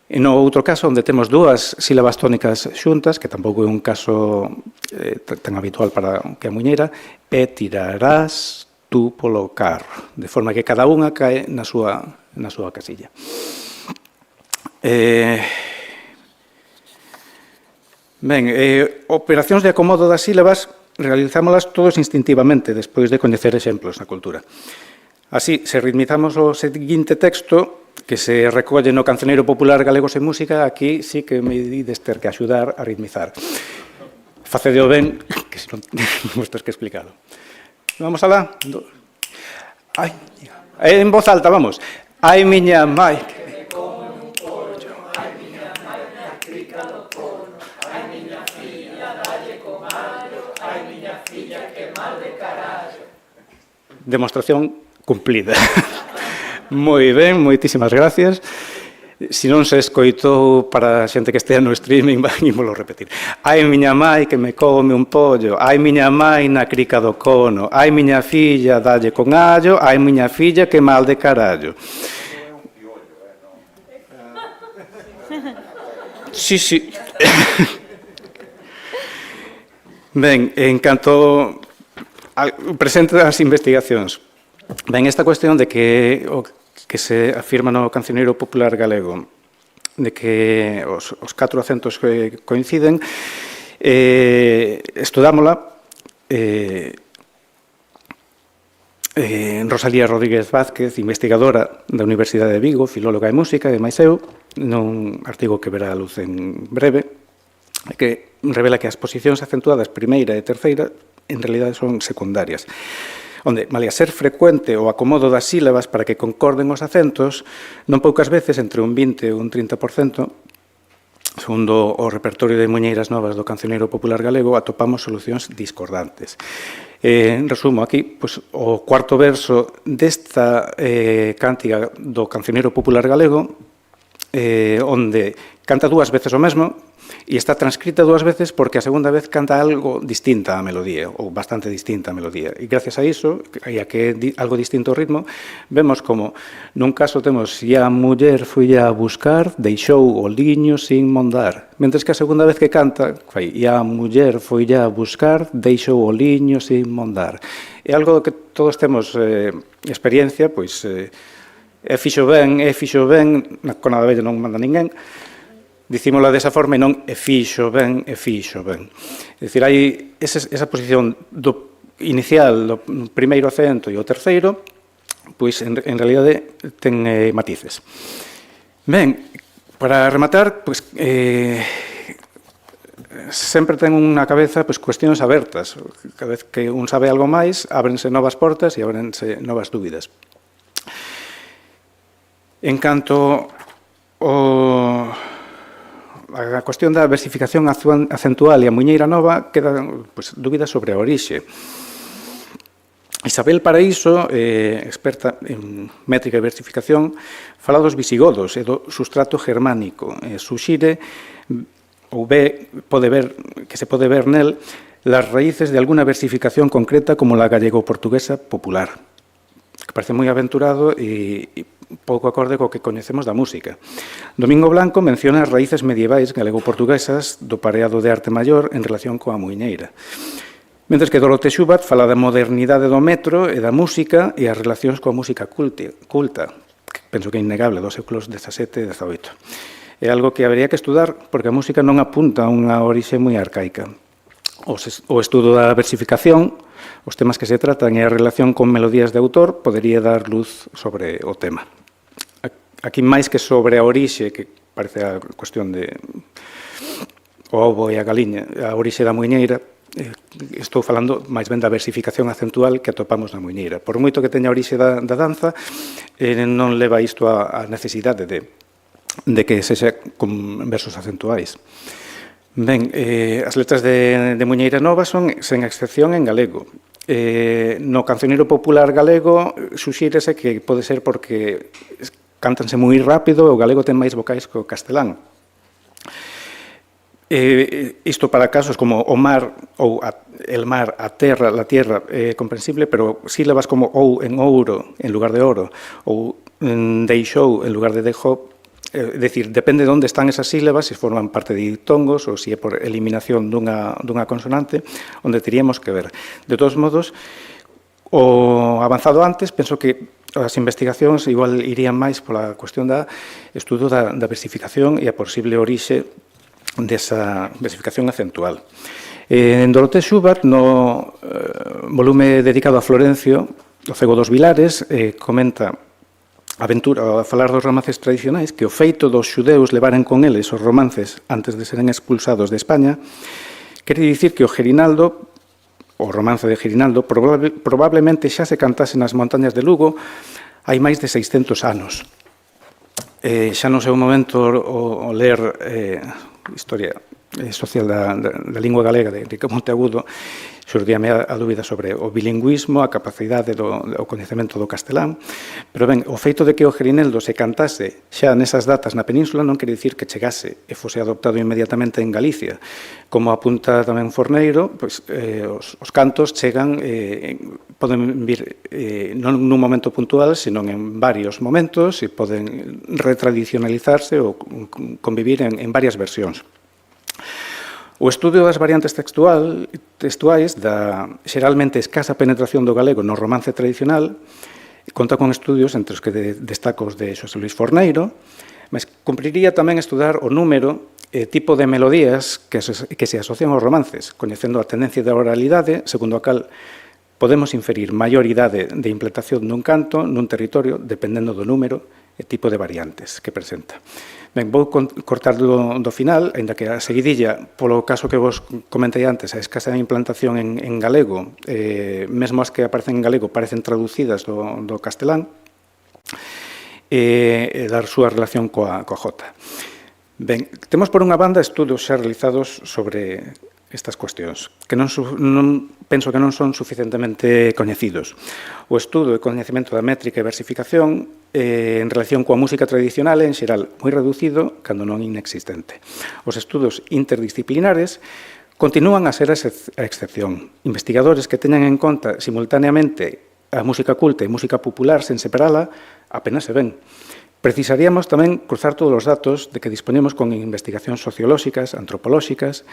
E no outro caso, onde temos 2 sílabas tónicas xuntas, que tampouco é un caso tan habitual para que a muñeira, e tirarás tú polo carro, de forma que cada unha cae na súa casilla. Ben, operacións de acomodo das sílabas realizámolas todos instintivamente, despois de coñecer exemplos na cultura. Así, se ritmizamos o seguinte texto, que se recolle no Cancioneiro Popular Galegos en Música, aquí sí que me ides ter que axudar a ritmizar. Facedeo ben, que se non vos tens que explicalo. Vamos alá. Ai, en voz alta, vamos. Ai, miña mai, que me come un pollo, ai, miña mai, na crica do cono, ai, miña filla, dalle con allo, ai, miña filla, que mal de carallo. Demostración cumplida. Moi ben, moitísimas gracias. Se non se escoitou para a xente que estea no streaming, ímolo repetir. Ai, miña mai que me come un pollo, ai, miña mai na crica do cono, ai, miña filla dalle con allo, ai, miña filla que mal de carallo. Sí. Ben, en canto presente as investigacións, ben, esta cuestión de que se afirma no Cancioneiro Popular Galego, de que os 4 acentos que coinciden, estudámola Rosalía Rodríguez Vázquez, investigadora da Universidade de Vigo, filóloga de música, e máis eu, nun artigo que verá a luz en breve, que revela que as posicións acentuadas primeira e terceira en realidade son secundarias. Onde, malia ser frecuente o acomodo das sílabas para que concorden os acentos, non poucas veces, entre un 20 e un 30%, segundo o repertorio de muñeiras novas do cancioneiro popular galego, atopamos solucións discordantes. Resumo aquí, pois, o cuarto verso desta cántiga do cancioneiro popular galego, onde canta dúas veces o mesmo, e está transcrita dúas veces porque a segunda vez canta algo distinta á melodía, ou bastante distinta á melodía. E gracias a iso, e a que é algo distinto ao ritmo, vemos como nun caso temos "e a muller foi a buscar, deixou o liño sin mondar", mentres que a segunda vez que canta fai "e a muller foi a buscar, deixou o liño sin mondar". É algo que todos temos experiencia, pois é fixo ben, con nada bello non manda ninguén, dicímola desa forma e non e fixo ben, e fixo ben. É dicir, hai esa posición do inicial, do primeiro acento e o terceiro, pois en realidade ten matices. Ben, para rematar, pois sempre ten unha cabeza pois cuestións abertas. Cada vez que un sabe algo máis, ábrense novas portas e ábrense novas dúbidas. En canto a cuestión da versificación acentual e a muñeira nova, quedan dúbidas sobre a orixe. Isabel Paraíso, experta en métrica e versificación, fala dos visigodos e do sustrato germánico. Suxire, ou que se pode ver nel, las raíces de alguna versificación concreta como la gallego-portuguesa popular, que parece moi aventurado e pouco acorde co que coñecemos da música. Domingo Blanco menciona as raíces medievais galego-portuguesas do pareado de arte maior en relación coa muiñeira. Mentres que Dorote Schubert fala da modernidade do metro e da música e as relacións coa música culta, que penso que é innegable dos séculos XVII e XVIII. É algo que habería que estudar porque a música non apunta a unha orixe moi arcaica. O estudo da versificación, os temas que se tratan e a relación con melodías de autor podería dar luz sobre o tema. Aquí, máis que sobre a orixe, que parece a cuestión de o ovo e a galiña, a orixe da muiñeira, estou falando máis ben da versificación acentual que atopamos na muiñeira. Por moito que teña a orixe da danza, non leva isto a necesidade de que sexa con versos acentuais. Ben, as letras de Muñeira Nova son, sen excepción, en galego. No cancioneiro popular galego suxírese que pode ser porque cántanse moi rápido e o galego ten máis vocais que o castelán. Isto para casos como o mar ou el mar, a terra, la tierra, é comprensible, pero sílabas como ou en ouro en lugar de oro ou deixou en lugar de dejou, é dicir, depende de onde están esas sílabas, se forman parte de diptongos ou se é por eliminación dunha consonante, onde teríamos que ver. De todos modos, o avanzado antes, penso que as investigacións igual irían máis pola cuestión da estudo da versificación e a posible orixe desa versificación acentual. En Dorote Schubert, no volume dedicado a Florencio, o Cego dos Vilares, comenta a falar dos romances tradicionais, que o feito dos xudeus levaren con eles os romances antes de seren expulsados de España, quere dicir que o Gerinaldo, o romance de Gerinaldo, probablemente xa se cantase nas montañas de Lugo hai máis de 600 anos. Xa no seu momento o ler historia social da lingua galega de Enrique Monteagudo, xurdíame a dúbida sobre o bilingüismo, a capacidade do coñecemento do castelán, pero ben, o feito de que o Gerineldo se cantase xa nesas datas na península non quere dicir que chegase e fose adoptado inmediatamente en Galicia. Como apunta tamén Forneiro, pois, os cantos chegan, poden vir non nun momento puntual, senón en varios momentos e poden retradicionalizarse ou convivir en varias versións. O estudio das variantes textuais da xeralmente escasa penetración do galego no romance tradicional conta con estudios entre os que destaco os de Xosé Luis Forneiro, mas cumpriría tamén estudar o número e tipo de melodías que se asocian aos romances, coñecendo a tendencia da oralidade, segundo a cal podemos inferir maior idade de implantación dun canto nun territorio dependendo do número e tipo de variantes que presenta. Ben, vou cortar do final, ainda que a seguidilla, polo caso que vos comentei antes, a escasa implantación en galego, mesmo as que aparecen en galego parecen traducidas do castelán, e dar súa relación coa Jota. Ben, temos por unha banda estudos xa realizados sobre estas cuestións, que penso que non son suficientemente coñecidos. O estudo e coñecemento da métrica e versificación en relación coa música tradicional é, en xeral, moi reducido, cando non inexistente. Os estudos interdisciplinares continúan a ser a excepción. Investigadores que teñan en conta simultaneamente a música culta e música popular sen separala apenas se ven. Precisaríamos tamén cruzar todos os datos de que disponemos con investigacións sociolóxicas, antropolóxicas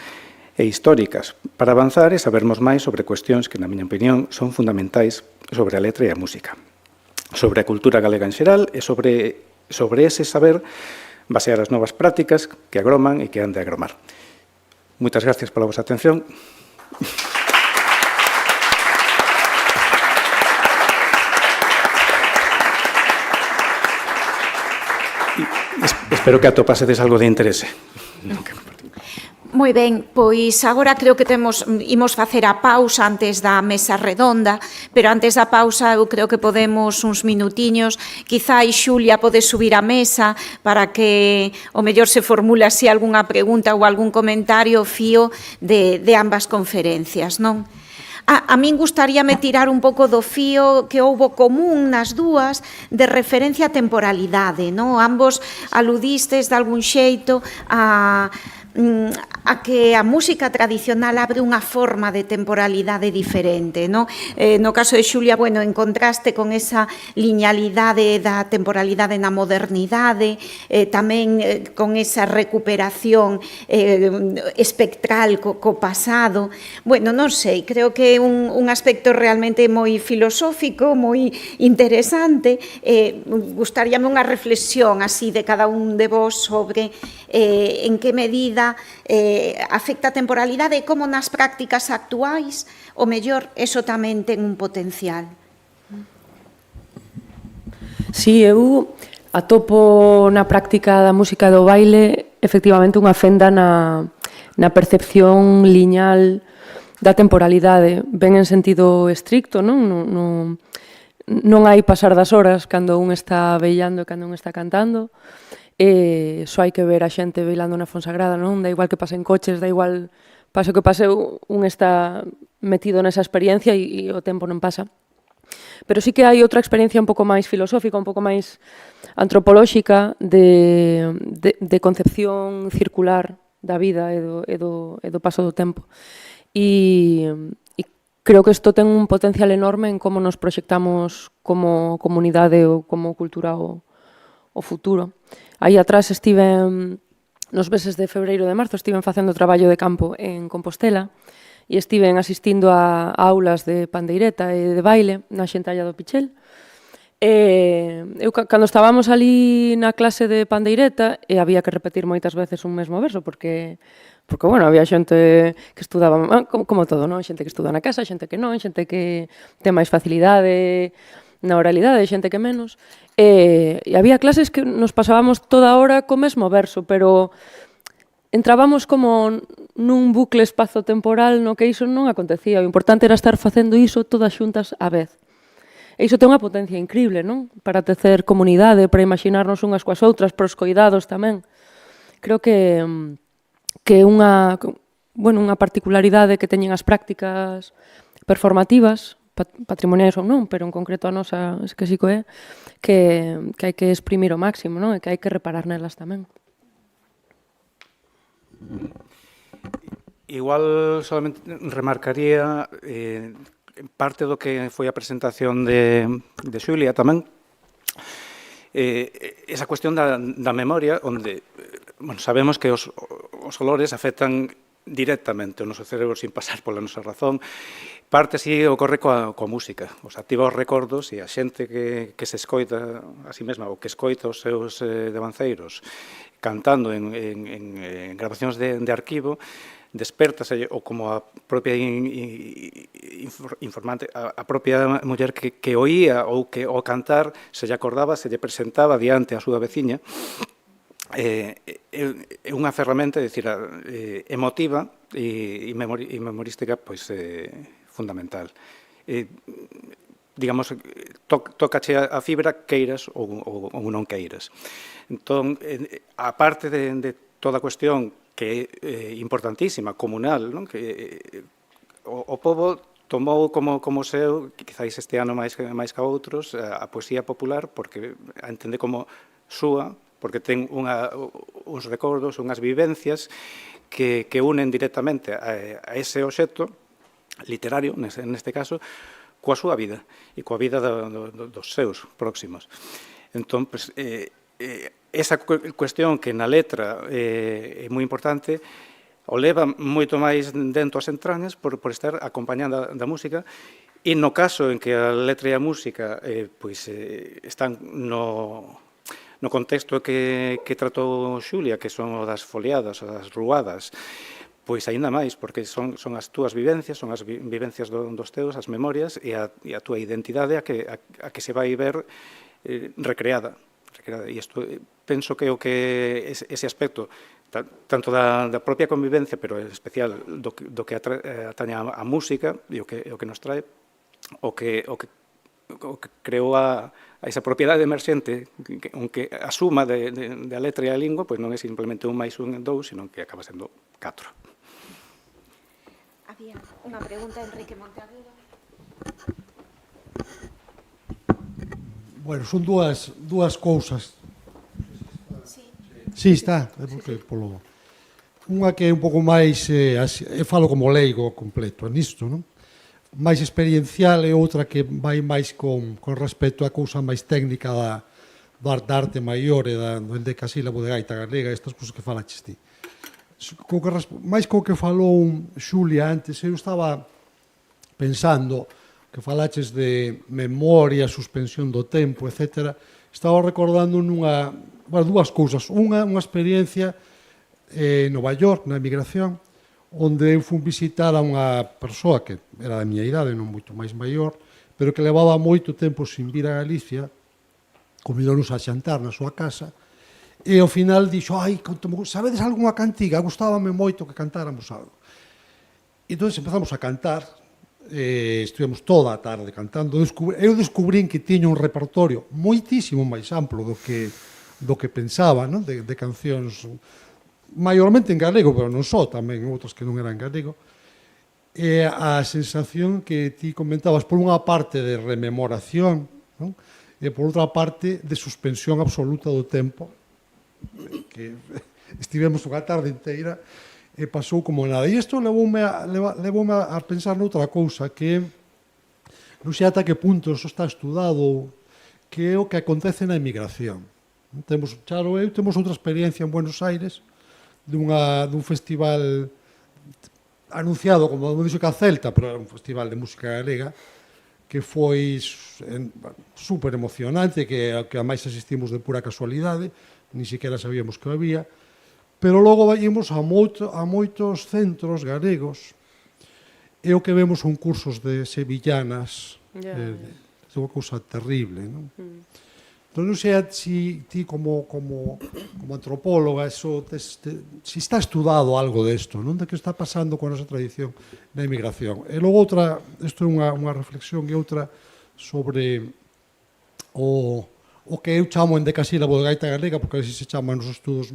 e históricas para avanzar e sabermos máis sobre cuestións que, na miña opinión, son fundamentais sobre a letra e a música, sobre a cultura galega en xeral e sobre ese saber basear as novas prácticas que agroman e que han de agromar. Moitas gracias pola vosa atención. Espero que atopasedes algo de interese. Moi ben, pois agora creo que imos facer a pausa antes da mesa redonda, pero antes da pausa eu creo que podemos uns minutiños, quizá Xulia pode subir a mesa para que o mellor se formule así algunha pregunta ou algún comentario fío de ambas conferencias, non? A min gustaríame tirar un pouco do fío que houbo común nas dúas de referencia a temporalidade, non? Ambos aludistes de algún xeito a que a música tradicional abre unha forma de temporalidade diferente, non? No caso de Xulia, bueno, en contraste con esa linealidade da temporalidade na modernidade, tamén con esa recuperación espectral co pasado. Bueno, non sei, creo que é un aspecto realmente moi filosófico, moi interesante. Gustaríame unha reflexión así de cada un de vos sobre en que medida afecta a temporalidade e como nas prácticas actuais o mellor eso tamén ten un potencial. Si, eu atopo na práctica da música do baile efectivamente unha fenda na percepción liñal da temporalidade, ben en sentido estricto, non hai pasar das horas cando un está bailando e cando un está cantando. Só hai que ver a xente bailando na Fonsagrada, non? Da igual que pasen coches, da igual pase o que pase, un está metido nesa experiencia e o tempo non pasa. Pero sí que hai outra experiencia un pouco máis filosófica, un pouco máis antropolóxica de concepción circular da vida e do paso do tempo. E creo que isto ten un potencial enorme en como nos proxectamos como comunidade ou como cultura o futuro. Aí atrás estiven, nos meses de febreiro e de marzo, estiven facendo traballo de campo en Compostela e estiven asistindo a aulas de pandeireta e de baile na Xentalla do Pichel. Eu, cando estábamos ali na clase de pandeireta, había que repetir moitas veces un mesmo verso, porque bueno, había xente que estudaba, como todo, non? Xente que estuda na casa, xente que non, xente que ten máis facilidade na oralidade, xente que menos. E había clases que nos pasábamos toda a hora co mesmo verso, pero entrábamos como nun bucle espazo-temporal no que iso non acontecía. O importante era estar facendo iso todas xuntas á vez. E iso ten unha potencia increíble, non? Para tecer comunidade, para imaginarnos unhas coas outras, para os coidados tamén. Creo que unha particularidade que teñen as prácticas performativas, patrimoniais ou non, pero en concreto a nosa, es que sí que é, que hai que exprimir o máximo, non? E que hai que reparar nelas tamén. Igual solamente remarcaría parte do que foi a presentación de Xulia tamén, esa cuestión da memoria, onde sabemos que os olores afectan directamente o noso cerebro sin pasar pola nosa razón. Parte así ocorre coa música, os activa os recordos e a xente que se escoita a si mesma ou que escoita os seus devanceiros cantando en grabacións de arquivo despertase, ou como a propia informante, a propia muller que oía ou que ao cantar se lle acordaba, se lle presentaba diante a súa veciña, é unha ferramenta, decir, emotiva e memorística fundamental. Digamos, tócache a fibra, queiras ou non queiras. Entón, a parte de toda a cuestión que é importantísima, comunal, non? Que o pobo tomou como seu, quizáis este ano máis que a outros, a poesía popular, porque a entende como súa, porque ten uns recordos, unhas vivencias que unen directamente a ese obxecto literario, neste caso, coa súa vida e coa vida dos seus próximos. Entón, esa cuestión que na letra é moi importante, o leva moito máis dentro as entrañas por estar acompañada da música, e no caso en que a letra e a música están no contexto que tratou Xulia, que son o das foliadas, o das ruadas, pois aínda máis, porque son as túas vivencias, son as vivencias dos teus, as memorias, e a túa identidade a que se vai ver recreada. E isto penso que ese aspecto, tanto da propia convivencia, pero en especial do que ataña a música e o que nos trae, o que creou a esa propiedade emerxente, aunque a suma da letra e a lingua non é simplemente 1 máis 1 é 2, sino que acaba sendo 4. Había unha pregunta, Enrique Monteagudo. Bueno, son dúas cousas. Sí, está. Unha que é un pouco máis, falo como leigo completo nisto, non? Máis experiencial, e outra que vai máis con respecto á cousa máis técnica da arte maior e do endecasílabo de gaita galega, estas cousas que falaches ti. Máis co que falou Xulia antes, eu estaba pensando que falaches de memoria, suspensión do tempo, etc. Estaba recordando dúas cousas. Unha experiencia en Nova York, na emigración, onde eu fui visitar a unha persoa que era da miña idade, non moito máis maior, pero que levaba moito tempo sin vir a Galicia, convidounos a xantar na súa casa, e ao final dixo, sabedes algunha cantiga? Gustábame moito que cantáramos algo. E entón empezamos a cantar, estivemos toda a tarde cantando. Eu descubrín que tiña un repertorio moitísimo máis amplo do que pensaba, de cancións maiormente en galego, pero non só, tamén outras que non eran galego. E a sensación que ti comentabas, por unha parte de rememoración, e por outra parte de suspensión absoluta do tempo, que estivemos unha tarde inteira e pasou como nada. E isto levoume a pensar noutra cousa, que non sei ata que punto iso está estudado, que é o que acontece na emigración. Charo e eu temos outra experiencia en Buenos Aires, dun festival anunciado como música celta, pero era un festival de música galega, que foi super emocionante, que a máis asistimos de pura casualidade, ni siquiera sabíamos que había, pero logo ímos a moitos centros galegos, e o que vemos son cursos de sevillanas, é unha cousa terrible, non? Entón, non sei se ti como antropóloga, se está estudado algo desto, non? De que está pasando con a nosa tradición na emigración. E logo outra, isto é unha reflexión, e outra sobre o que eu chamo endecasílabo de gaita galega, porque así se chama nos estudos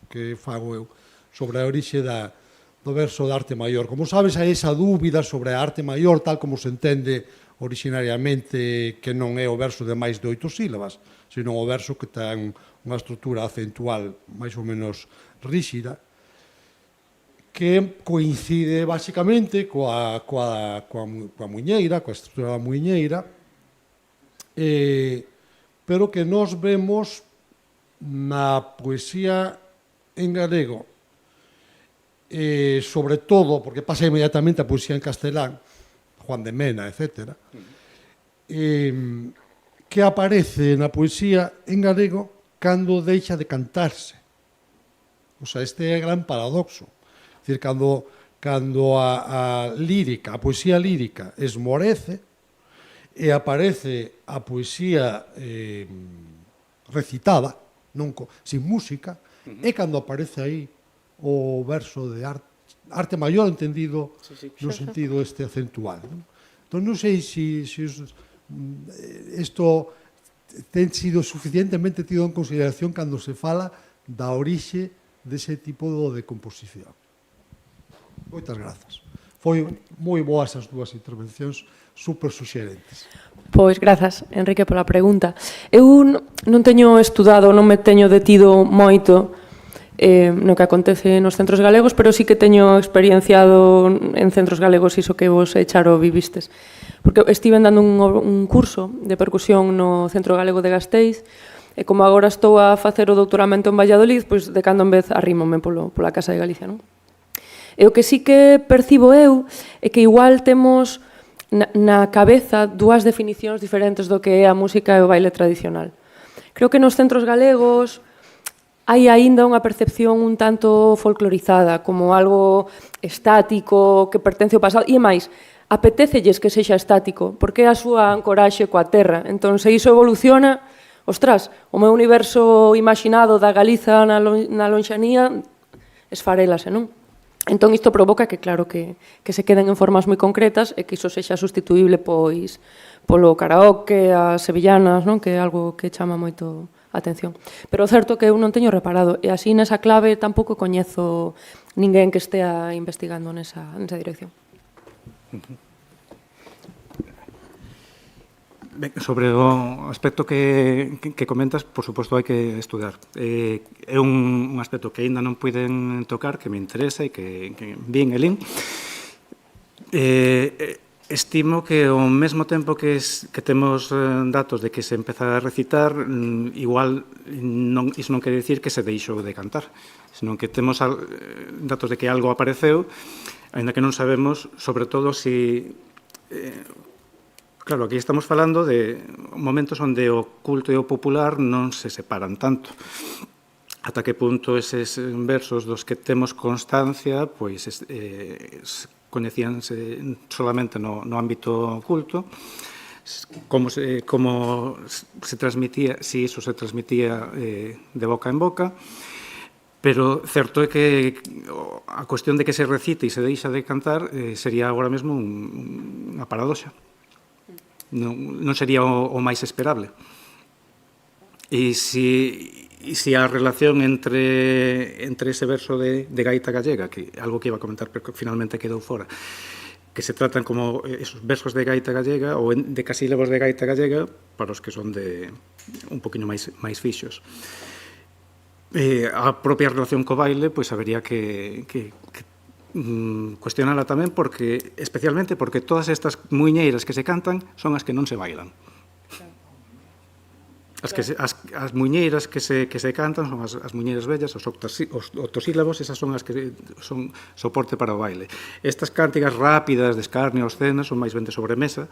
que fago eu, sobre a orixe do verso da arte maior. Como sabes, hai esa dúbida sobre a arte maior, tal como se entende originariamente, que non é o verso de máis de 8 sílabas, senón o verso que ten unha estrutura acentual máis ou menos ríxida, que coincide basicamente coa muiñeira, coa estrutura da muiñeira, pero que nos vemos na poesía en galego, sobre todo, porque pasa inmediatamente a poesía en castelán, Juan de Mena, etc., que aparece na poesía en galego cando deixa de cantarse. O sea, este é o gran paradoxo. É dicir, cando cando a lírica, a poesía lírica esmorece e aparece a poesía recitada, sin música, é cando aparece aí o verso de arte maior entendido no sentido este acentual. Entón, non sei se isto ten sido suficientemente tido en consideración cando se fala da orixe dese tipo de composición. Moitas grazas. Foi moi boas as dúas intervencións, super suxerentes. Pois, grazas, Enrique, pola pregunta. Eu non teño estudado, non me teño detido moito no que acontece nos centros galegos, pero sí que teño experienciado en centros galegos iso que vos, Charo, vivistes. Porque estive dando un curso de percusión no Centro Galego de Gasteiz, e como agora estou a facer o doutoramento en Valladolid, pois de cando en vez arrímome pola Casa de Galicia, non? E o que sí que percibo eu é que igual temos na cabeza dúas definicións diferentes do que é a música e o baile tradicional. Creo que nos centros galegos hai aínda unha percepción un tanto folclorizada, como algo estático, que pertence ao pasado, e máis, apetécelles que sexa estático, porque é a súa ancoraxe coa terra. Entón, se iso evoluciona, ostras, o meu universo imaginado da Galiza na lonxanía esfarélase, non? Entón, isto provoca que, claro, que se queden en formas moi concretas e que iso sexa sustituíble, pois, polo karaoke, as sevillanas, non? Que é algo que chama moito a atención. Pero o certo que eu non teño reparado, e así nesa clave tampouco coñezo ninguén que estea investigando nesa dirección. Ben, sobre o aspecto que comentas, por suposto, hai que estudar. É un aspecto que aínda non puiden tocar, que me interesa e que vin e lin. Estimo que ao mesmo tempo que temos datos de que se empeza a recitar, igual iso non quere dicir que se deixou de cantar, senón que temos datos de que algo apareceu, ainda que non sabemos, sobre todo, si... Claro, aquí estamos falando de momentos onde o culto e o popular non se separan tanto. Ata que punto eses versos dos que temos constancia, pois coñecíanse solamente no ámbito culto, como se transmitía, si iso se transmitía de boca en boca, pero certo é que a cuestión de que se recite e se deixa de cantar sería agora mesmo unha paradoxa. Non sería o máis esperable. E se a relación entre ese verso de gaita gallega, que algo que iba a comentar pero que finalmente quedou fora, que se tratan como esos versos de gaita gallega ou de casílabos de gaita gallega para os que son de un poquinho máis fixos. A propia relación co baile, pois habería que cuestionala tamén, especialmente porque todas estas muiñeiras que se cantan son as que non se bailan. As muiñeiras que se cantan son as muiñeiras vellas, os octosílabos, esas son as que son soporte para o baile. Estas cántigas rápidas de escarnio, obscenas, son máis ben de sobremesa,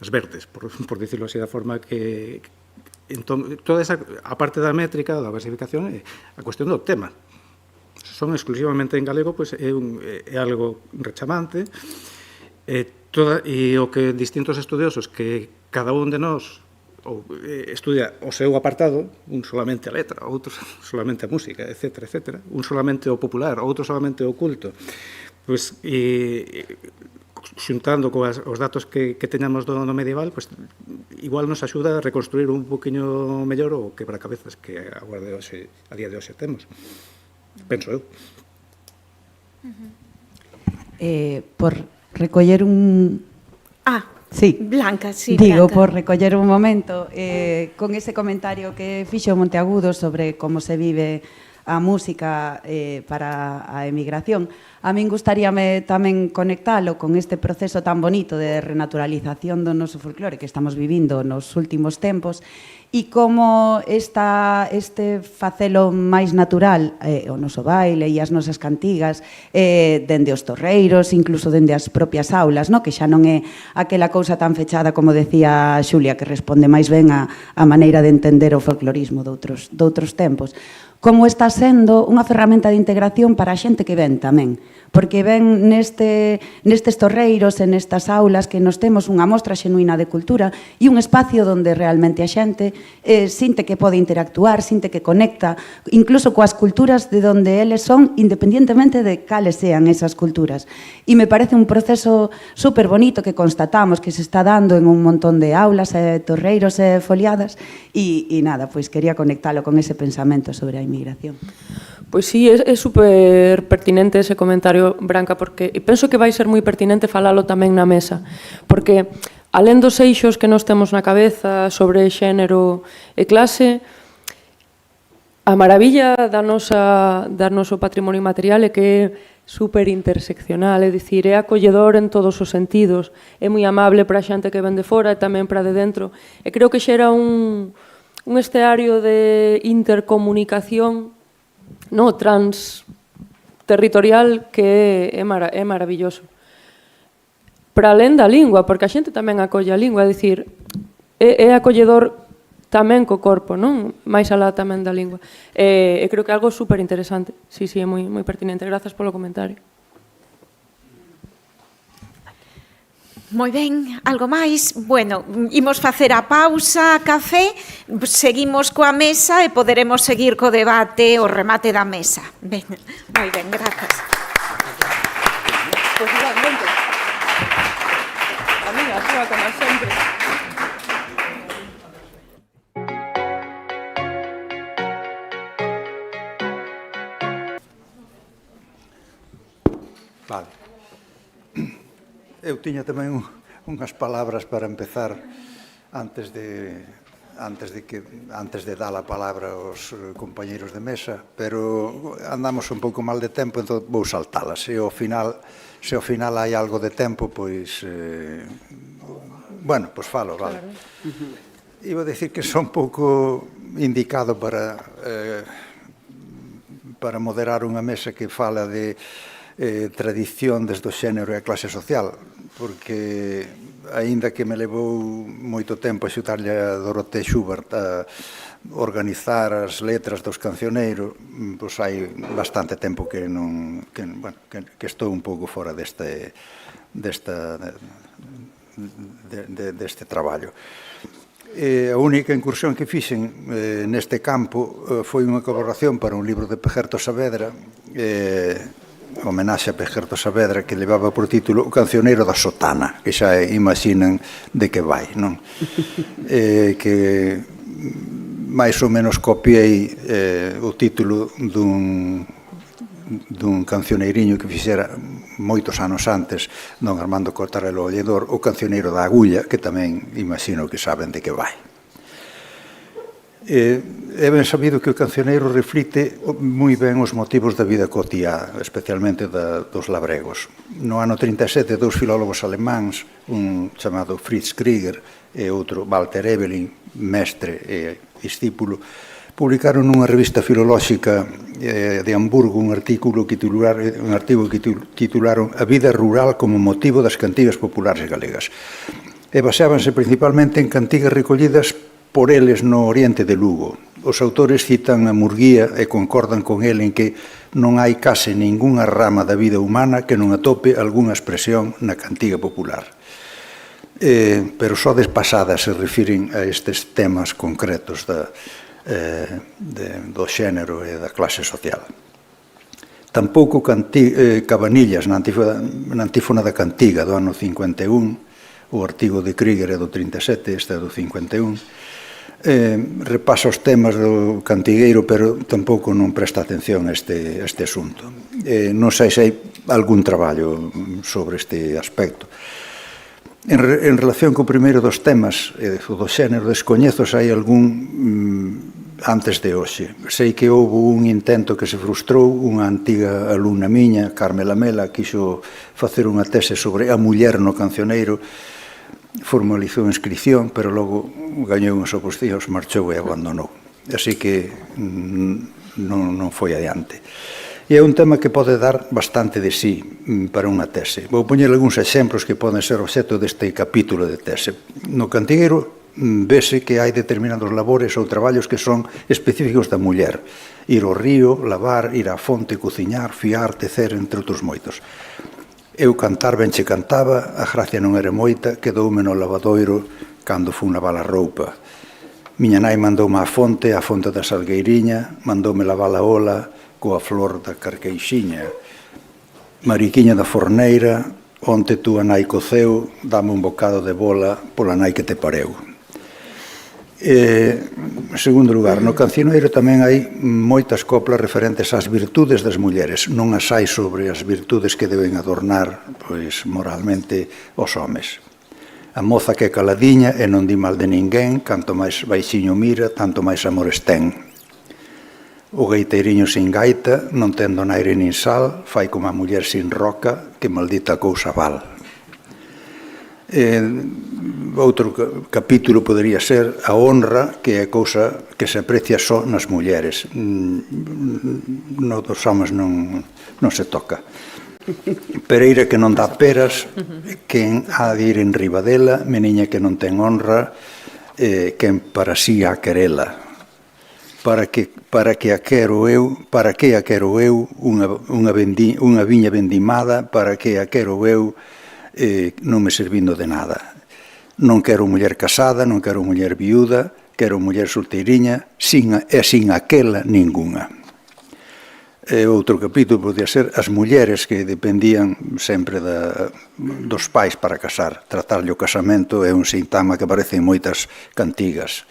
as verdes, por dicirlo así, da forma que... Entón, toda esa, a parte da métrica, da versificación, é a cuestión do tema. Son exclusivamente en galego, pois é algo rechamante, e o que distintos estudiosos que cada un de nós estudia o seu apartado, un solamente a letra, outro solamente a música, etc., etc., un solamente o popular, outro solamente o culto, pois xuntando os datos que teñamos do medieval, pois igual nos axuda a reconstruir un poquinho mellor o quebracabezas que a día de hoxe temos. Penso eu. Por recoller un... sí. Blanca, sí. Digo, Blanca. por recoller un momento, con ese comentario que fixo Monteagudo sobre como se vive a música para a emigración, a min gustaríame tamén conectalo con este proceso tan bonito de renaturalización do noso folclore que estamos vivindo nos últimos tempos e como este facelo máis natural, o noso baile e as nosas cantigas, dende os torreiros, incluso dende as propias aulas, que xa non é aquela cousa tan fechada como decía Xulia, que responde máis ben a maneira de entender o folclorismo doutros tempos. como está sendo unha ferramenta de integración para a xente que ven tamén, porque ven nestes torreiros e nestas aulas que nos temos unha mostra xenuína de cultura e un espacio onde realmente a xente sinte que pode interactuar, sinte que conecta, incluso coas culturas de onde eles son, independientemente de cales sean esas culturas. E me parece un proceso super bonito que constatamos que se está dando en un montón de aulas, torreiros e foliadas, e nada, pois quería conectalo con ese pensamento sobre a inmigración. Pois sí, é super pertinente ese comentario, Branca, porque penso que vai ser moi pertinente falalo tamén na mesa, porque alén dos eixos que nos temos na cabeza sobre xénero e clase, a maravilla do noso patrimonio material é que é super interseccional, é dicir, é acolledor en todos os sentidos, é moi amable para a xente que ven de fora e tamén para de dentro, e creo que xera un esteario de intercomunicación transterritorial que é maravilloso. Para alén da lingua, porque a xente tamén acolle a lingua, é dicir, é acolledor tamén co corpo, non? Mais alá tamén da lingua. E creo que é algo super interesante. Sí, é moi pertinente. Grazas polo comentario. Moi ben, algo máis? Bueno, imos facer a pausa, café, seguimos coa mesa e poderemos seguir co debate, o remate da mesa. Ben, moi ben, grazas. Pois igualmente. A miña, súa, como sempre. Vale. Eu tiña tamén unhas palabras para empezar antes de dar a palabra aos compañeiros de mesa, pero andamos un pouco mal de tempo, entón vou saltalas. Se ao final hai algo de tempo, pois bueno, pois falo, vale. Iba a dicir que son un pouco indicado para moderar unha mesa que fala de tradición desde o xénero e a clase social, porque aínda que me levou moito tempo a xutarlle a Dorothée Schubert a organizar as letras dos cancioneiros, pois hai bastante tempo que estou un pouco fora deste traballo. A única incursión que fixen neste campo foi unha colaboración para un libro de Pejerto Saavedra, homenaxe a Pejerto Saavedra, que levaba por título O cancioneiro da sotana, que xa imaginan de que vai, non? Que máis ou menos copiei o título dun cancioneiriño que fixera moitos anos antes don Armando Cortarelo Olledor, O cancioneiro da agulla, que tamén imagino que saben de que vai. É ben sabido que o cancioneiro reflite moi ben os motivos da vida cotiá, especialmente dos labregos. No ano 37, dous filólogos alemáns, un chamado Fritz Krieger e outro Walter Evelyn, mestre e discípulo, publicaron nunha revista filolóxica de Hamburgo un artigo que titularon A vida rural como motivo das cantigas populares galegas. E baseábanse principalmente en cantigas recollidas por eles no oriente de Lugo. Os autores citan a Murguía e concordan con el en que non hai case ningunha rama da vida humana que non atope algunha expresión na cantiga popular. Pero só despasadas se refiren a estes temas concretos do xénero e da clase social. Tampouco Cabanillas, na antífona da cantiga do ano 51, o artigo de Krieger é do 37, este é do 51, repasa os temas do cantigueiro, pero tampouco non presta atención a este asunto. Non sei se hai algún traballo sobre este aspecto. En relación co primeiro dos temas, do xénero, descoñezo se hai algún antes de hoxe. Sei que houve un intento que se frustrou, unha antiga alumna miña, Carmela Mela, quixo facer unha tese sobre a muller no cancioneiro, formalizou a inscripción, pero logo gañou uns oposicións, marchou e abandonou. Así que non foi adiante. E é un tema que pode dar bastante de sí para unha tese. Vou poñer algúns exemplos que poden ser obxecto deste capítulo de tese. No cantigueiro vese que hai determinados labores ou traballos que son específicos da muller. Ir ao río, lavar, ir á fonte, cociñar, fiar, tecer, entre outros moitos. Eu cantar ben che cantaba, a gracia non era moita, quedoume no lavadoiro cando fun lavar a roupa. Miña nai mandoume á fonte da Salgueiriña, mandoume lavar a ola coa flor da Carqueixiña. Mariquiña da Forneira, onte túa nai coceu, dame un bocado de bola pola nai que te pareu. En segundo lugar, no cancioneiro tamén hai moitas coplas referentes ás virtudes das mulleres. Non as hai sobre as virtudes que deben adornar, pois, moralmente os homes. A moza que é caladiña e non di mal de ninguén, canto máis baixiño mira, tanto máis amores ten. O gaiteiriño sin gaita, non ten donaire nin sal, fai como a muller sin roca, que maldita cousa val. Outro capítulo podería ser a honra, que é cousa que se aprecia só nas mulleres. No dos homes non se toca. Pereira que non dá peras, quen ha de ir en riba dela, meniña que non ten honra, quen para si a querela. Para que a quero eu, unha viña vendimada, para que a quero eu, non me servindo de nada. Non quero muller casada, non quero muller viúda, quero muller solteiriña, sin aquela ningunha. Outro capítulo podía ser as mulleres que dependían sempre dos pais para casar. Tratarlle o casamento é un sintoma que aparece en moitas cantigas.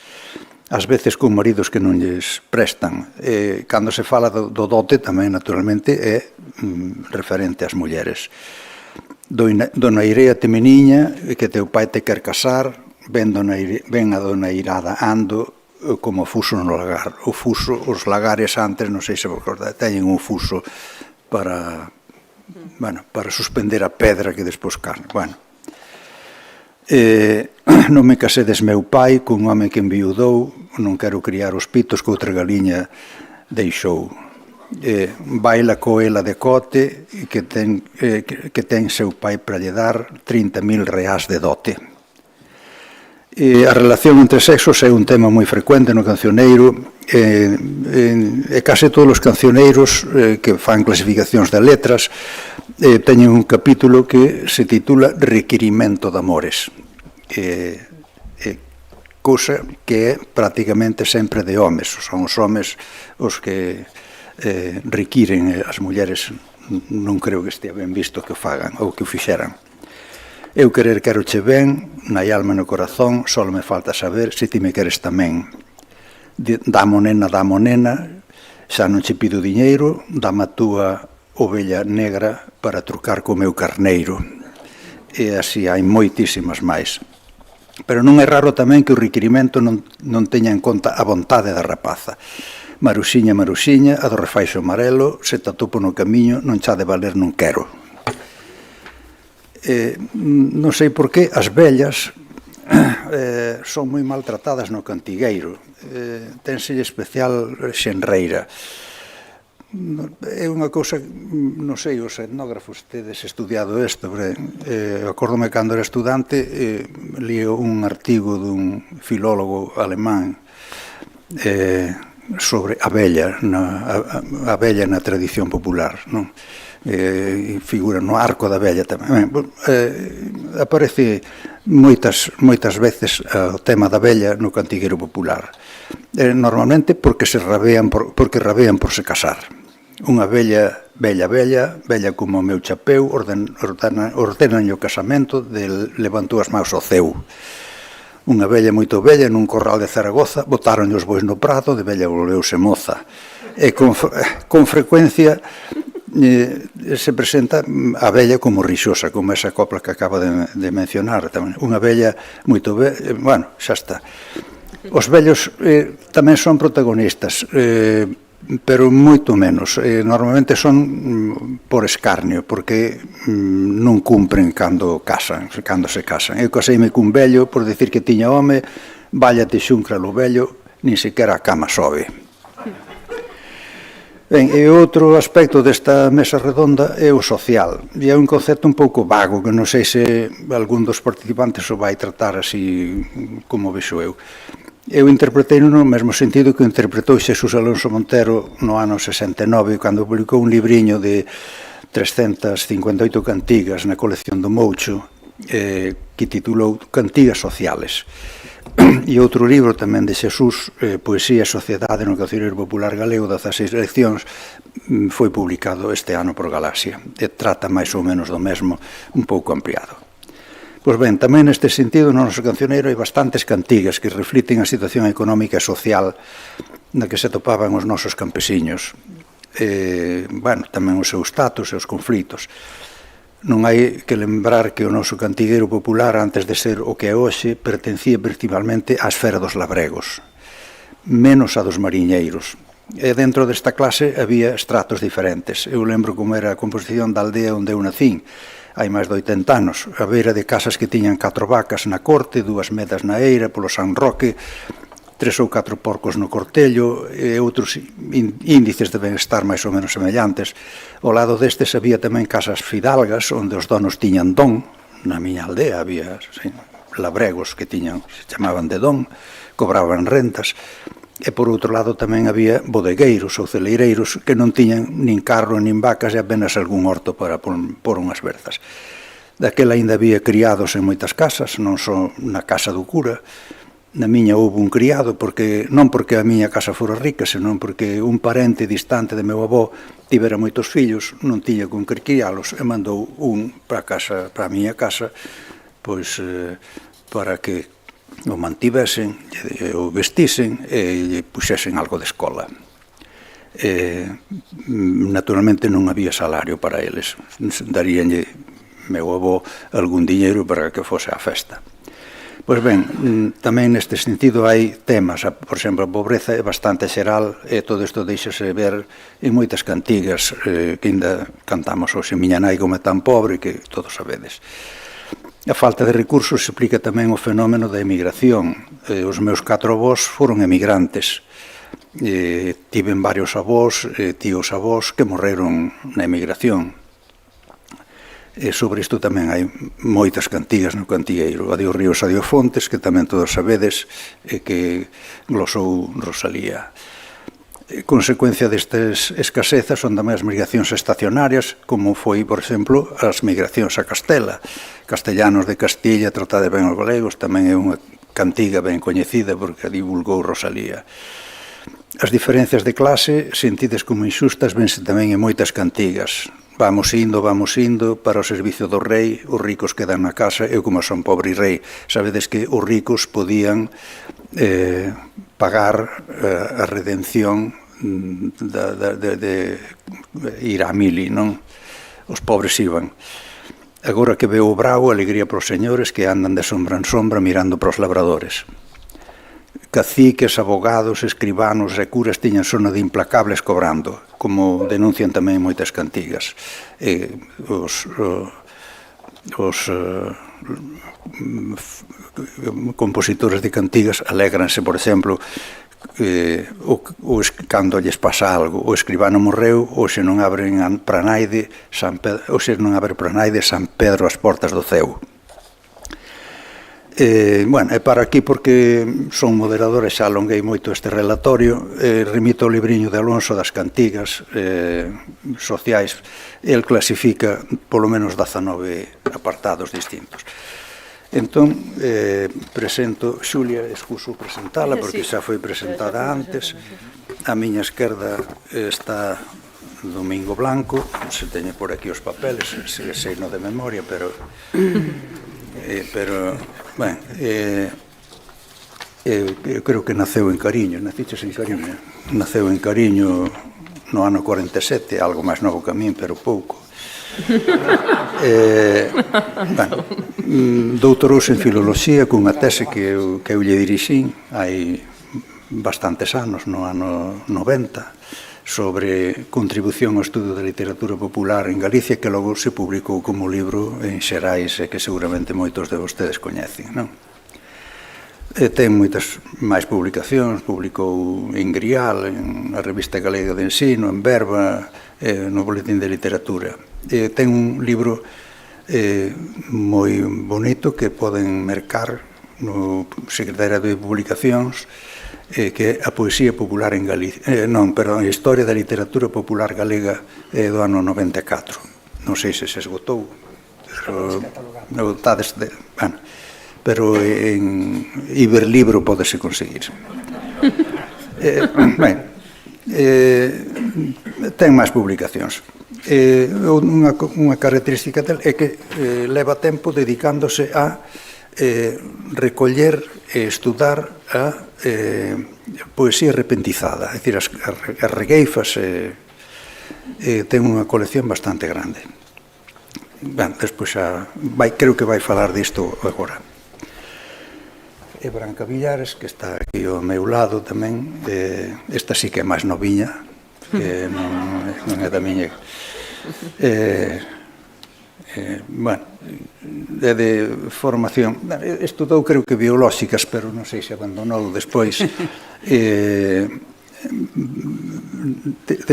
Ás veces con maridos que non lles prestan. Cando se fala do dote tamén, naturalmente, é referente ás mulleres. Donairéate meniña, que teu pai te quer casar, ven a donairada ando, como fuso no lagar. O fuso, os lagares antes, non sei se vos acordade, teñen un fuso para suspender a pedra que despois carne. Non me casedes meu pai cun home que enviudou, non quero criar os pitos que outra galiña deixou. Baila coela de cote que ten seu pai para lle dar 30.000 reás de dote. A relación entre sexos é un tema moi frecuente no cancioneiro, e case todos os cancioneiros que fan clasificacións de letras teñen un capítulo que se titula Requirimento de amores, cousa que é prácticamente sempre de homes. Son os homes os que requiren, as mulleres non creo que estea ben visto que o fagan ou que o fixeran. Eu querer quero che ben, na alma e no corazón, só me falta saber se ti me queres tamén. Damo nena, xa non che pido diñeiro, dame a túa ovella negra para trucar co meu carneiro. E así hai moitísimas máis. Pero non é raro tamén que o requirimento non teña en conta a vontade da rapaza. Maruxiña, a do refaixo amarelo, se te atopo no camiño, non xa de valer non quero. Non sei por que as vellas son moi maltratadas no cantigueiro. Tenselle especial xenreira. É unha cousa, non sei, os etnógrafos tedes estudiado isto, acórdome cando era estudante, lío un artigo dun filólogo alemán sobre a vella na tradición popular, non? Figura no arco da vella tamén. Aparece moitas veces o tema da vella no cantigueiro popular, normalmente porque rabean por se casar. Unha vella como o meu chapeu, ordenanlle o casamento, levantou as maus ao ceu. Unha vella moito vella nun corral de Zaragoza, botaron os bois no prado, de vella volveuse moza. E con frecuencia se presenta a vella como rixosa, como esa copla que acaba de mencionar tamén. Unha vella moito vella, bueno, xa está. Os vellos tamén son protagonistas, pero moito menos. Normalmente son por escarnio, porque non cumpren cando se casan. Eu caseime cun vello por dicir que tiña home, vállate xuncra lo vello, nin sequera a cama sobe. Ben, e outro aspecto desta mesa redonda é o social, e é un concepto un pouco vago, que non sei se algún dos participantes o vai tratar así como vexo eu. Eu interpretei no mesmo sentido que interpretou Xesús Alonso Montero no ano 69, cando publicou un libriño de 358 cantigas na colección do Moucho, que titulou Cantigas Sociales. E outro libro tamén de Xesús, Poesía e Sociedade no Cancioneiro Popular Galego, 16 leccións, foi publicado este ano por Galaxia, e trata máis ou menos do mesmo, un pouco ampliado. Pois ben, tamén neste sentido, no noso cancioneiro hai bastantes cantigas que refliten a situación económica e social na que se topaban os nosos campesiños. Tamén o seu status e os conflitos. Non hai que lembrar que o noso cantigueiro popular, antes de ser o que é hoxe, pertencía principalmente á esfera dos labregos, menos a dos mariñeiros. E dentro desta clase había estratos diferentes. Eu lembro como era a composición da aldea onde eu nacín, hai máis de 80 anos, a beira de casas que tiñan 4 vacas na corte, 2 medas na eira, polo San Roque, 3 ou 4 porcos no cortello e outros índices de benestar máis ou menos semellantes. Ao lado destes había tamén casas fidalgas onde os donos tiñan don. Na miña aldea había labregos que tiñan, se chamaban de don, cobraban rentas. E por outro lado tamén había bodegueiros ou celeireiros que non tiñan nin carro nin vacas e apenas algún horto para pôr unhas berzas. Daquela ainda había criados en moitas casas, non só na casa do cura. Na miña houve un criado, non porque a miña casa fora rica, senón porque un parente distante de meu avó tivera moitos fillos, non tiña con que criálos e mandou un para a miña casa, pois para que o mantivesen, o vestisen e lle puxesen algo de escola. Naturalmente non había salario para eles, daríanlle meu avó algún diñeiro para que fose á festa. Pois ben, tamén neste sentido hai temas, por exemplo, a pobreza é bastante xeral e todo isto deixase ver en moitas cantigas que ainda cantamos hoxe, Miña nai como é tan pobre, que todos sabedes. A falta de recursos explica tamén o fenómeno da emigración. Os meus 4 avós foron emigrantes. Tiven varios avós, tíos avós que morreron na emigración. E sobre isto tamén hai moitas cantigas no cantigueiro. A de Os ríos, a de Fontes, que tamén todos sabedes, e que glosou Rosalía. Consecuencia destas escasezas son tamén as migracións estacionarias, como foi, por exemplo, as migracións a Castela. Castellanos de Castilla, tratade ben os galegos, tamén é unha cantiga ben coñecida porque a divulgou Rosalía. As diferencias de clase, sentidas como inxustas, vense tamén en moitas cantigas. Vamos indo, para o servicio do rei, os ricos quedan na casa, eu como son pobre rei. Sabedes que os ricos podían pagar a redención de ir á mili, non? Os pobres iban. Agora que veo o bravo, alegría para os señores que andan de sombra en sombra mirando para os labradores. Caciques, abogados, escribanos e curas tiñan sona de implacables cobrando, como denuncian tamén moitas cantigas. Os compositores de cantigas alegranse, por exemplo, cando lles pasa algo, o escribano morreu, ou se non abre pranaide San Pedro as portas do ceo. E para aquí, porque son moderador e xa alonguei moito este relatorio, remito ao libriño de Alonso das cantigas sociais. El clasifica polo menos 19 apartados distintos. Entón, presento Xulia, excuso presentala porque xa foi presentada antes. A miña esquerda está Domingo Blanco, se teñe por aquí os papeles, se sei no de memoria, pero eu creo que naceu en Cariño. Naciches en Cariño? Naceu en Cariño no ano 47, algo máis novo que a min, pero pouco. Doutorouse en Filoloxía cunha tese que eu lle dirixín hai bastantes anos, no ano 90, sobre contribución ao estudo da literatura popular en Galicia, que logo se publicou como libro en Xerais e que seguramente moitos de vostedes coñecen, non? Ten moitas máis publicacións, publicou en Grial, na Revista Galega de Ensino, en Verba, no Boletín de Literatura. Ten un libro moi bonito que poden mercar no Secretariado de Publicacións, que é a poesía popular en Galicia, a historia da literatura popular galega do ano 94. Non sei se esgotou, pero en Iberlibro podese conseguir. Ten máis publicacións. Unha característica del é que leva tempo dedicándose a recoller e estudar a poesía repentizada, é dicir, as regueifas. Ten unha colección bastante grande. Despois creo que vai falar disto agora. E Branca Villares, que está aquí ao meu lado tamén, esta sí que é máis noviña, que non é da miña. Bueno, é de formación, estudou creo que biolóxicas, pero non sei se abandonou despois. De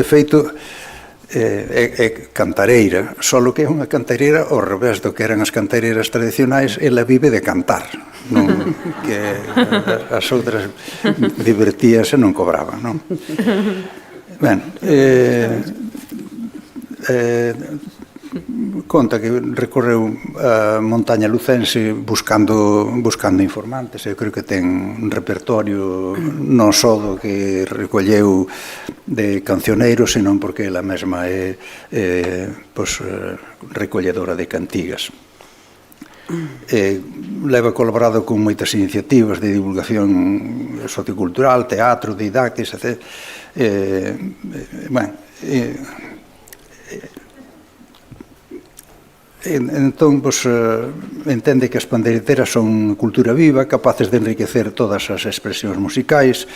feito, é cantareira, só que é unha cantareira ao revés do que eran as cantareiras tradicionais. Ela vive de cantar, que as outras divertíase e non cobraban, non? Ben, conta que recorreu a montaña lucense buscando informantes. Eu creo que ten un repertorio non só do que recolleu de cancioneiros, senón porque ela mesma é recolledora de cantigas. Leva colaborado con moitas iniciativas de divulgación sociocultural, teatro, didactis, etc. Entón, entende que as pandeireteras son cultura viva, capaces de enriquecer todas as expresións musicais,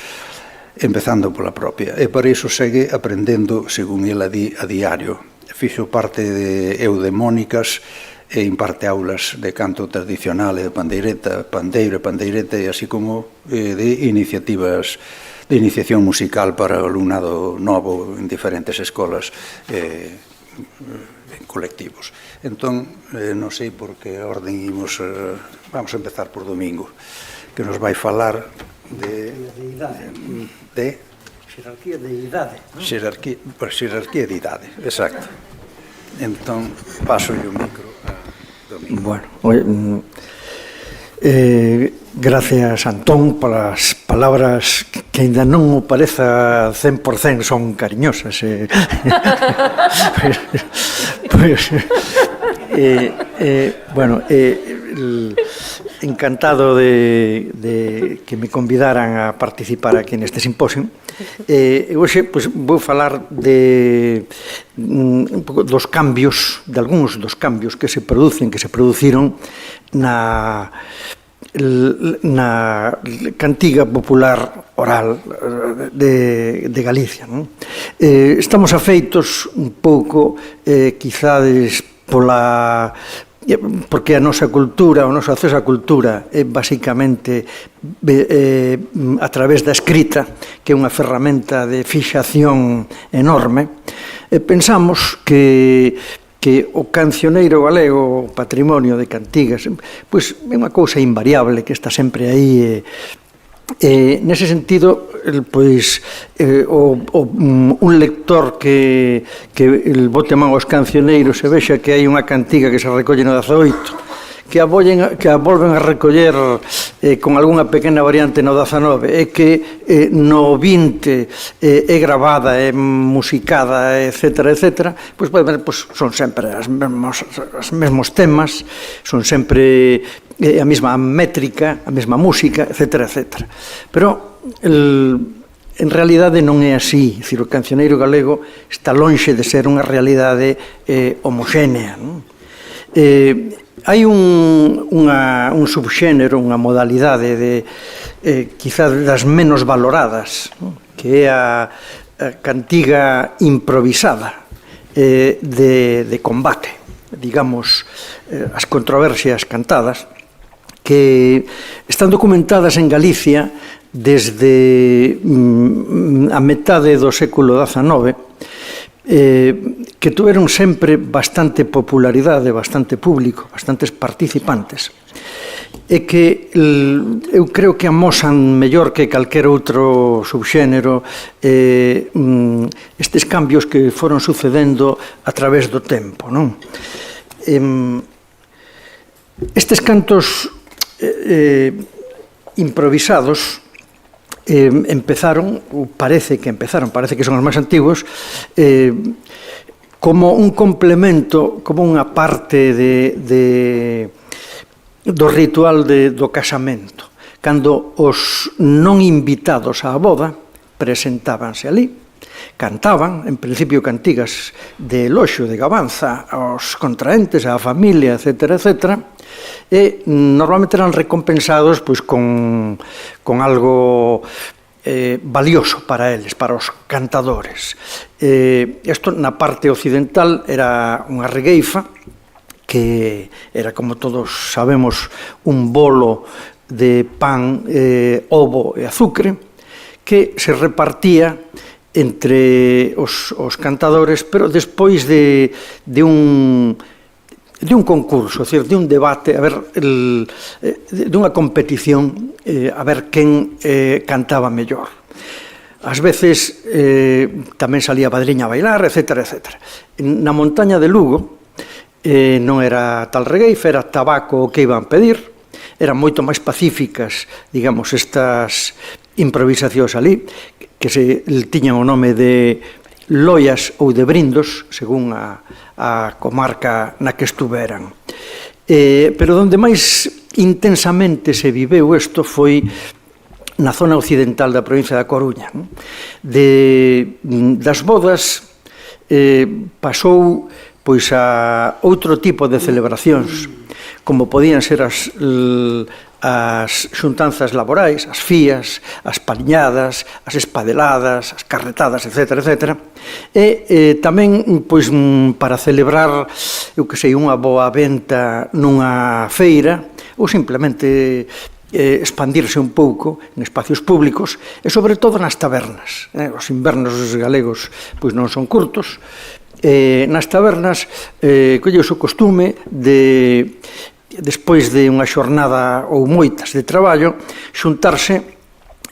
empezando pola propia. E para iso segue aprendendo, según ela di, a diario. Fixo parte de eudemónicas e imparte aulas de canto tradicional e de pandeireta, pandeiro e pandeireta, e así como de iniciativas de iniciación musical para o alumnado novo en diferentes escolas colectivos. Entón, non sei por que orden imos, vamos a empezar por Domingo, que nos vai falar de xerarquía de idade. Xerarquía de idade, exacto. Entón, paso o micro a Domingo. Bueno, gracias, Antón, polas palabras que ainda non me pareza 100% son cariñosas. Bueno, encantado de que me convidaran a participar aquí neste simposio. Hoxe vou falar un pouco dos cambios, de algúns dos cambios que se produciron na cantiga popular oral de Galicia. Estamos afeitos un pouco, quizades, porque a nosa cultura, o noso acceso á cultura é basicamente a través da escrita, que é unha ferramenta de fixación enorme. Pensamos que o cancioneiro galego, o patrimonio de cantigas, pois é unha cousa invariable que está sempre aí. Nese sentido, pois un lector que bote a man aos cancioneiros e vexa que hai unha cantiga que se recolle no 18, que a volven a recoller con algunha pequena variante no 19, e que no 20 é gravada, é musicada, etc., pois son sempre os mesmos temas, son sempre a mesma métrica, a mesma música, etc. Pero en realidade non é así. O cancioneiro galego está lonxe de ser unha realidade homoxénea. Hai un subxénero, unha modalidade quizás das menos valoradas, que é a cantiga improvisada de combate, digamos, as controversias cantadas, que están documentadas en Galicia desde a metade do século XIX, que tuveron sempre bastante popularidade, bastante público, bastantes participantes, e que eu creo que amosan mellor que calquer outro subxénero estes cambios que foron sucedendo a través do tempo, non? Estes cantos improvisados empezaron, parece que son os máis antigos, como un complemento, como unha parte do ritual do casamento. Cando os non invitados á boda presentábanse ali, cantaban, en principio cantigas de eloxio, de gabanza aos contraentes, á familia, etc., etc., e normalmente eran recompensados pois con algo valioso para eles, para os cantadores. Isto na parte occidental era unha regueifa, que era, como todos sabemos, un bolo de pan, ovo e azucre, que se repartía entre os cantadores, pero despois de un concurso, de un debate, de unha competición, a ver quen cantaba mellor. Ás veces tamén salía a padriña a bailar, etc., etc. Na montaña de Lugo non era tal regueifa, era tabaco o que iban pedir, eran moito máis pacíficas, digamos, estas improvisacións ali, que se tiñan o nome de loias ou de brindos, según a comarca na que estuveran. Pero onde máis intensamente se viveu isto foi na zona occidental da provincia da Coruña. Das bodas pasou pois a outro tipo de celebracións, como podían ser as xuntanzas laborais, as fías, as paliñadas, as espadeladas, as carretadas, etc., etc. E tamén, pois, para celebrar, eu que sei, unha boa venta nunha feira, ou simplemente expandirse un pouco en espacios públicos, e sobre todo nas tabernas. Os invernos galegos pois non son curtos. Nas tabernas colleuse o costume de, despois de unha xornada ou moitas de traballo, xuntarse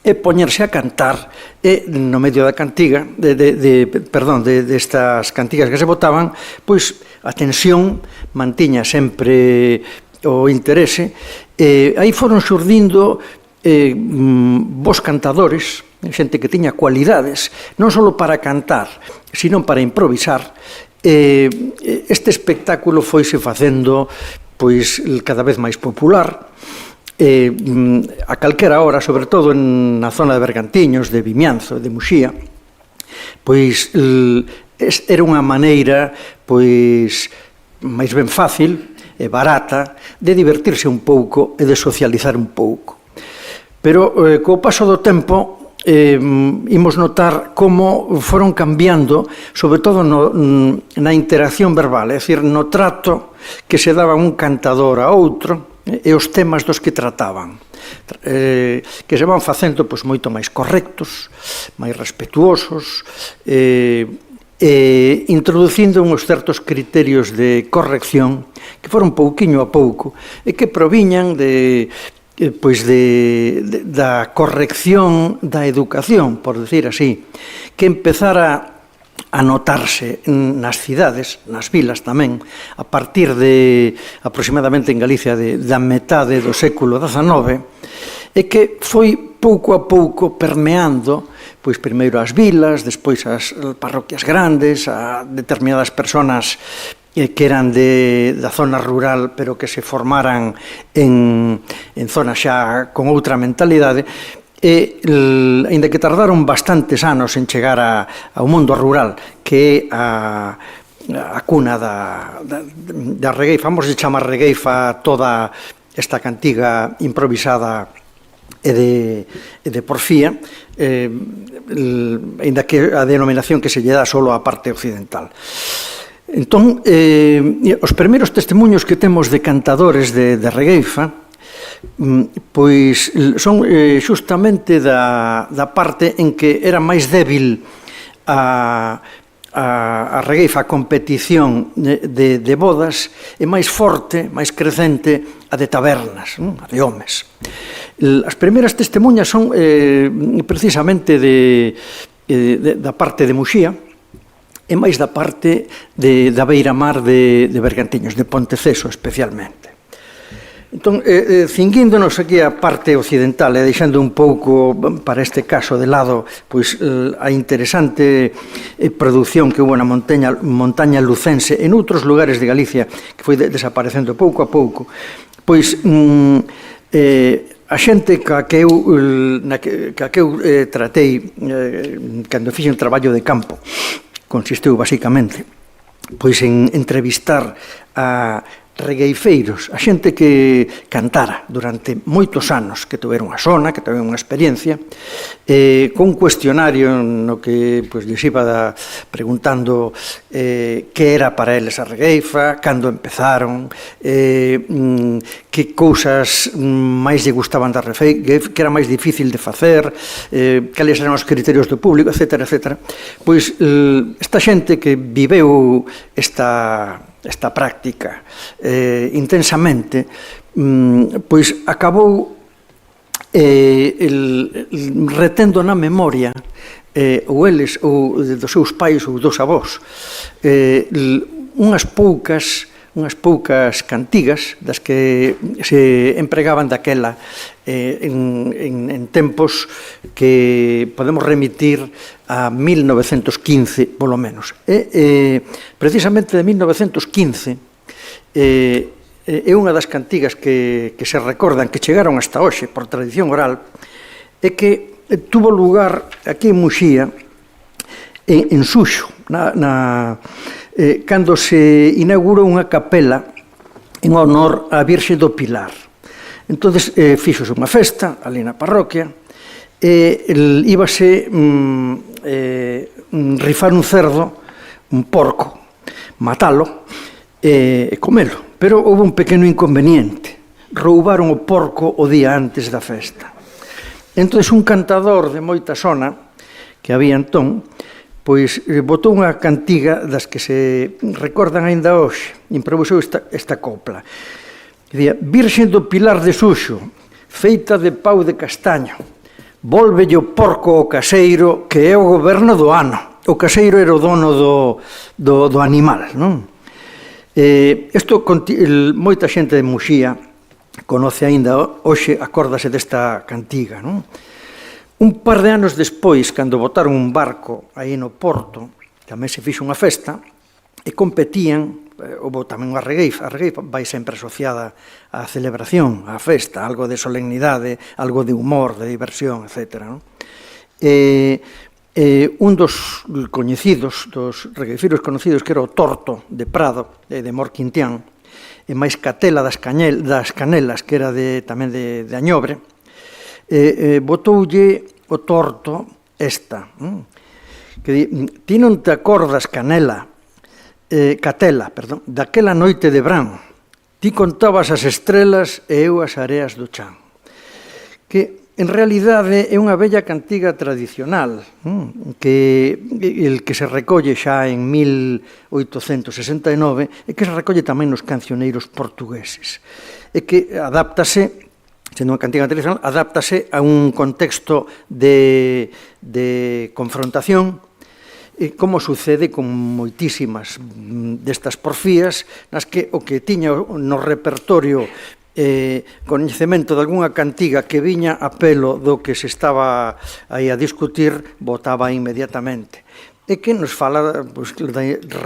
e poñerse a cantar, e no medio da cantiga, destas cantigas que se botaban, pois a tensión mantiña sempre o interese, e aí foron xurdindo bons cantadores, xente que tiña cualidades, non só para cantar, sino para improvisar. Este espectáculo foise facendo pois cada vez máis popular, a calquera hora, sobre todo na zona de Bergantiños, de Vimianzo, de Muxía, pois era unha maneira pois máis ben fácil e barata de divertirse un pouco e de socializar un pouco. Pero co paso do tempo imos notar como foron cambiando, sobre todo na interacción verbal, é dicir, no trato que se daba un cantador a outro e os temas dos que trataban, que se van facendo pois moito máis correctos, máis respetuosos, introducindo uns certos criterios de corrección que foron pouquiño a pouco e que proviñan da corrección da educación, por decir así, que empezara a notarse nas cidades, nas vilas tamén, a partir de aproximadamente en Galicia da metade do século XIX, e que foi pouco a pouco permeando, pois primeiro as vilas, despois as parroquias grandes, a determinadas persoas que eran da zona rural, pero que se formaran en zonas xa con outra mentalidade, e, aínda que tardaron bastantes anos en chegar ao mundo rural, que é a cuna da regueifa, vamos a chamar regueifa toda esta cantiga improvisada e de porfía, aínda que a denominación que se lle dá solo á parte occidental. Entón, os primeiros testemunhos que temos de cantadores de regueifa pois son xustamente da parte en que era máis débil a regueifa, a competición de bodas, e máis forte, máis crecente a de tabernas, a de homes. As primeiras testemunhas son precisamente da parte de Muxía, e máis da parte da beira-mar de Bergantiños, de Ponteceso especialmente. Entón, cinguíndonos aquí a parte occidental e deixando un pouco, para este caso, de lado pois a interesante produción que hubo na montaña lucense e noutros lugares de Galicia que foi desaparecendo pouco a pouco, pois a xente que eu tratei cando fixen traballo de campo consistiu basicamente pois en entrevistar a regueifeiros, a xente que cantara durante moitos anos, que tuveron unha sona, que tuveron unha experiencia, con un cuestionario no que lles iba preguntando que era para eles a regueifa, cando empezaron, que cousas máis lle gustaban da regueifa, que era máis difícil de facer, cales eran os criterios do público, etc. Pois esta xente que viveu esta práctica intensamente, pois acabou retendo na memoria ou eles ou dos seus pais ou dos avós unhas poucas cantigas das que se empregaban daquela en tempos que podemos remitir a 1915, polo menos. Precisamente de 1915 é unha das cantigas que se recordan, que chegaron hasta hoxe por tradición oral, é que tuvo lugar aquí en Muxía, en Suxo, cando se inaugurou unha capela en honor á Virxe do Pilar. Entón, fixose unha festa ali na parroquia, e íbase rifar un cerdo, un porco, matalo e comelo. Pero houve un pequeno inconveniente. Roubaron o porco o día antes da festa. Entón, un cantador de moita sona que había entón, pois botou unha cantiga das que se recordan aínda hoxe, improvisou esta copla. Dicía: Virxe do Pilar de Suxo, feita de pau de castaño, volvelle o porco ao caseiro, que é o goberno do ano. O caseiro era o dono do animal, non? Isto, moita xente de Muxía conoce aínda hoxe, acórdase desta cantiga, non? Un par de anos despois, cando botaron un barco aí no porto, tamén se fixo unha festa, e competían, houve tamén unha regueifa. A regueifa vai sempre asociada á celebración, á festa, algo de solemnidade, algo de humor, de diversión, etc. Un dos coñecidos, dos regueifeiros conocidos, que era o Torto de Prado, de Mor Quintián, e máis Catela das Canelas, que era tamén de Añobre, botoulle o Torto esta, que di: ti non te acordas, Catela, daquela noite de Brán, ti contabas as estrelas e eu as areas do chan. Que en realidade é unha bella cantiga tradicional que se recolle xa en 1869 e que se recolle tamén nos cancioneiros portugueses, e que adáptase, sendo unha cantiga tradicional, adáptase a un contexto de confrontación, como sucede con moitísimas destas porfías, nas que o que tiña no repertorio coñecemento de algunha cantiga que viña a pelo do que se estaba aí a discutir, votaba inmediatamente. E que nos fala da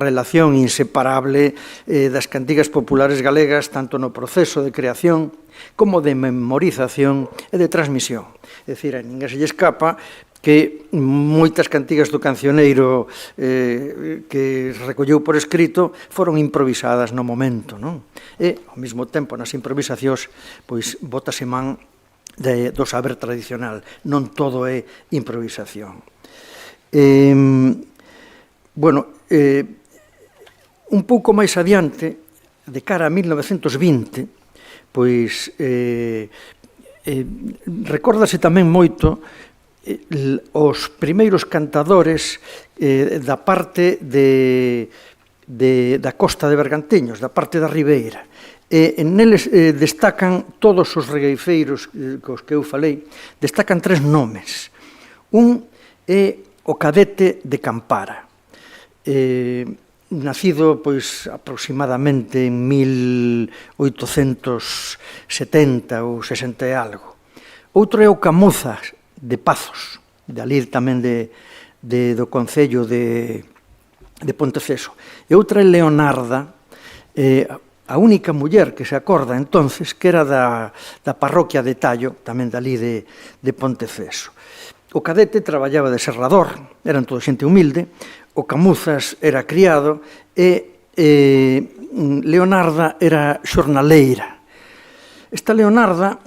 relación inseparable das cantigas populares galegas, tanto no proceso de creación como de memorización e de transmisión. É dicir, a ninguén se lle escapa que moitas cantigas do cancioneiro que recolleu por escrito foron improvisadas no momento, non? E, ao mesmo tempo, nas improvisacións, pois, bótase man do saber tradicional. Non todo é improvisación. Bueno, un pouco máis adiante, de cara a 1920, pois recórdase tamén moito os primeiros cantadores da parte da costa de Bergantiños, da parte da Ribeira. Neles destacan todos os regueifeiros cos que eu falei, destacan 3 nomes. Un é o Cadete de Campara, nacido pois aproximadamente en 1870 ou 60 e algo. Outro é o Camuzas de Pazos, de ali tamén do concello de Ponteceso. E outra é Leonarda, a única muller que se acorda entonces que era da parroquia de Tallo, tamén dali de Ponteceso. O Cadete traballaba de serrador, eran toda xente humilde, o Camuzas era criado e Leonarda era xornaleira. Esta Leonarda,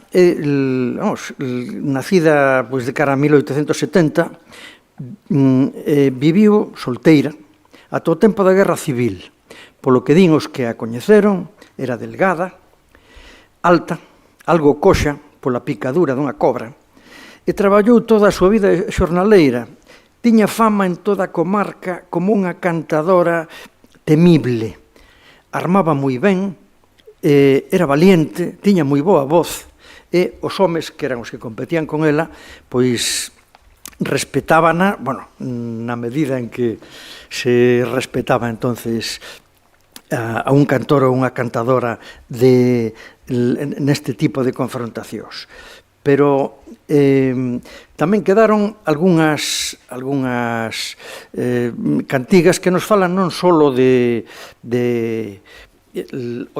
nacida de cara a 1870, viviu solteira ata o tempo da Guerra Civil. Polo que din os que a coñeceron, era delgada, alta, algo coxa pola picadura dunha cobra, e traballou toda a súa vida xornaleira. Tiña fama en toda a comarca como unha cantadora temible. Armaba moi ben, era valiente, tiña moi boa voz, e os homes, que eran os que competían con ela, pois respetábana, na medida en que se respetaba entonces a un cantor ou unha cantadora neste tipo de confrontacións. Pero tamén quedaron algunhas cantigas que nos falan non só o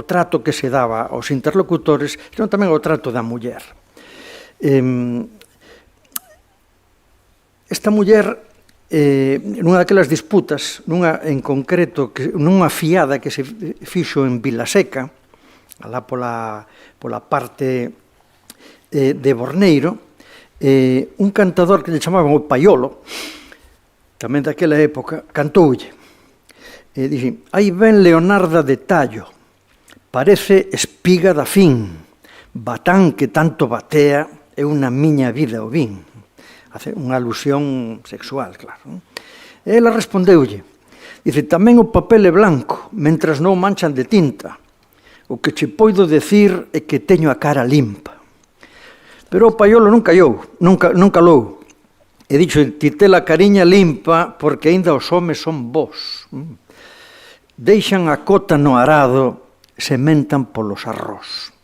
trato que se daba aos interlocutores, senón tamén o trato da muller. Esta muller, nunha daquelas disputas, en concreto, nunha fiada que se fixo en Vilaseca, alá pola parte de Borneiro, un cantador que lle chamaban o Paiolo, tamén daquela época, cantoulle. Dixe, aí ven Leonarda de Tallo, parece espiga da fin, batán que tanto batea é unha miña vida o vin. Hace unha alusión sexual, claro. E ela respondeulle, dice, tamén o papel é blanco, mentras non manchan de tinta. O que che poido decir é que teño a cara limpa. Pero o Paiolo non calou. E dixo, ti te la cariña limpa porque aínda os homes son vos. Deixan a cota no arado, sementan polos arroz.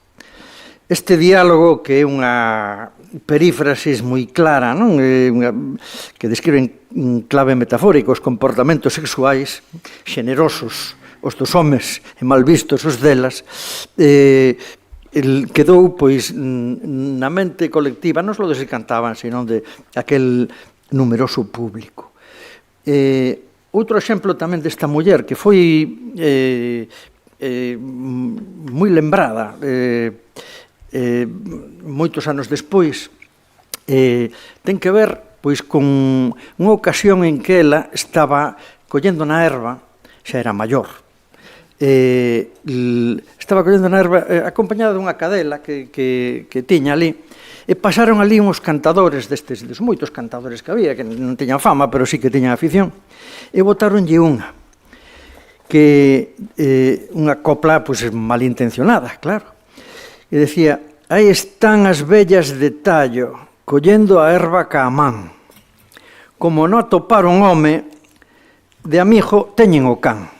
Este diálogo, que é unha perífrasis moi clara, non? Que describe en clave metafórica os comportamentos sexuais xenerosos os dos homes e mal vistos os delas, quedou pois na mente colectiva non só de se cantaban, senón de aquel numeroso público. Outro exemplo tamén desta muller que foi moi lembrada moitos anos despois, ten que ver pois con unha ocasión en que ela estaba collendo na erva, xa era maior, estaba collendo na erva acompañada dunha cadela que tiña ali, e pasaron ali uns cantadores destes, moitos cantadores que había, que non teñan fama, pero sí que teñan afición, e botaronlle unha copla pois malintencionada, claro, e decía, aí están as vellas de Tallo, collendo a erva ca man, como non atopar un home, de amigo teñen o can.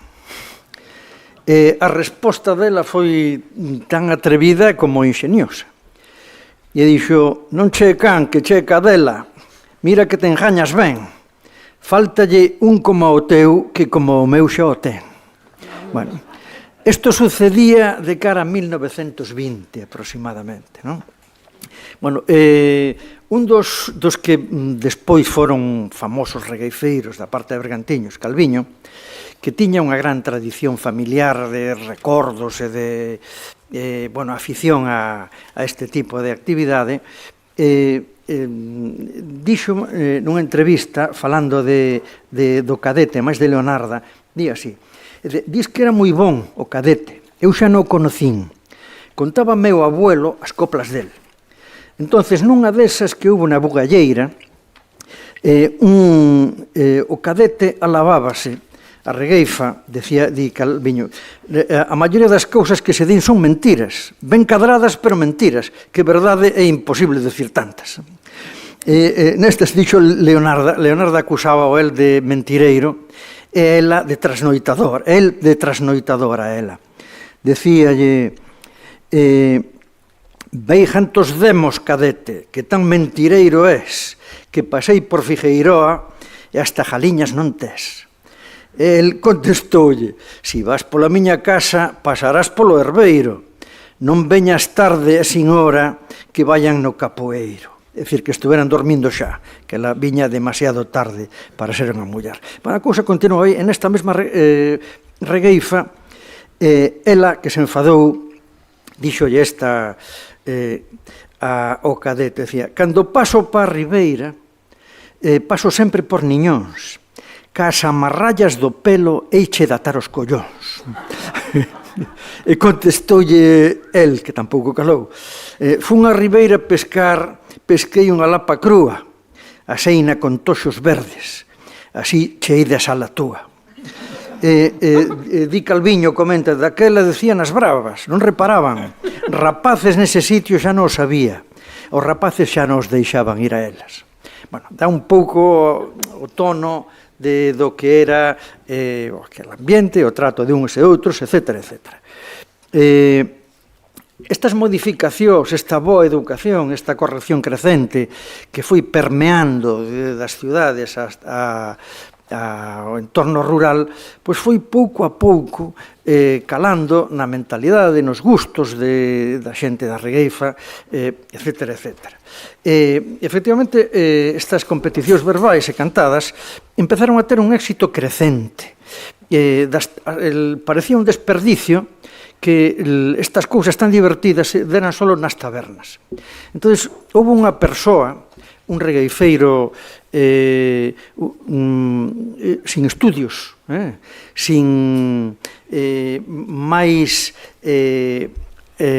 A resposta dela foi tan atrevida como ingeniosa. E dixo, non che can, que che cadela, mira que te engañas ben, fáltalle un como o teu, que como o meu xa o ten. Bueno, isto sucedía de cara a 1920 aproximadamente, non? Bueno, un dos que despois foron famosos regueifeiros da parte de Bergantiños, Calviño, que tiña unha gran tradición familiar de recordos e de afición a este tipo de actividade, dixo nunha entrevista, falando do Cadete, máis de Leonarda, di así, dis que era moi bon o Cadete, eu xa non o conocín, contaba meu abuelo as coplas del. Entonces, nunha desas que houve na bugalleira, o cadete alabábase, a regueifa, di Calviño, a maioría das cousas que se din son mentiras, ben cadradas, pero mentiras, que verdade é imposible decir tantas. Nestes dixo Leonardo acusaba o el de mentireiro, e ela de trasnoitador, el de trasnoitadora, ela. Decíalle, vei jantos demos, cadete, que tan mentireiro és, que pasei por Figueiroa e hasta jaliñas non tes. El contestoulle, si vas pola miña casa, pasarás polo herbeiro. Non veñas tarde e sin hora que vayan no capoeiro. É dicir, que estuveran dormindo xa, que ela viña demasiado tarde para ser unha muller. Bueno, a cousa continua aí, en esta mesma regueifa, ela que se enfadou, díxolle esta ao cadete, decía, cando paso pa Ribeira, paso sempre por Niñóns, cas amarrallas do pelo eiche de atar os collóns. E contestoulle el, que tampouco calou, fun a Ribeira pescar, pesquei unha lapa crúa, aseina con toxos verdes, así chei de sal a túa. Di Calviño, comenta, daquela decían as bravas, non reparaban, rapaces nese sitio xa non os sabía, os rapaces xa non os deixaban ir a elas. Bueno, dá un pouco o tono do que era aquel ambiente, o trato de uns e outros, etc. Estas modificacións, esta boa educación, esta corrección crecente que foi permeando das cidades ao entorno rural, pois foi pouco a pouco calando na mentalidade, nos gustos da xente da regueifa, etc. Efectivamente, estas competicións verbais e cantadas empezaron a ter un éxito crecente. Parecía un desperdicio que estas cousas tan divertidas deran solo nas tabernas. Entón, houve unha persoa, un regueifeiro sin estudios, sin máis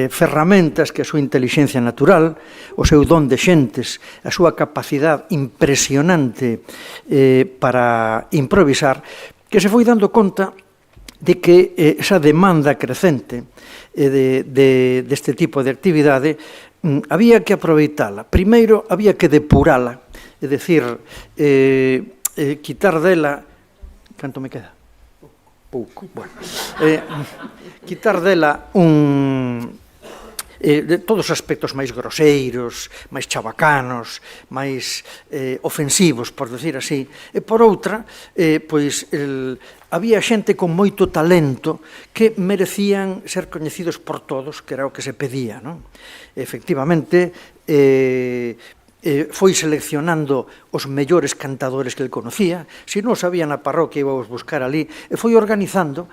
ferramentas que a súa intelixencia natural, o seu don de xentes, a súa capacidade impresionante para improvisar, que se foi dando conta de que esa demanda crecente deste tipo de actividade había que aproveitala. Primeiro, había que depurala, é dicir, quitar dela... Canto me queda? Pouco. Bueno. Quitar dela de todos os aspectos máis groseiros, máis chabacanos, máis ofensivos, por decir así. E por outra, pois, había xente con moito talento que merecían ser coñecidos por todos, que era o que se pedía, non? Efectivamente, foi seleccionando os mellores cantadores que el conocía, se non sabía na parroquia íbamos buscar ali, e foi organizando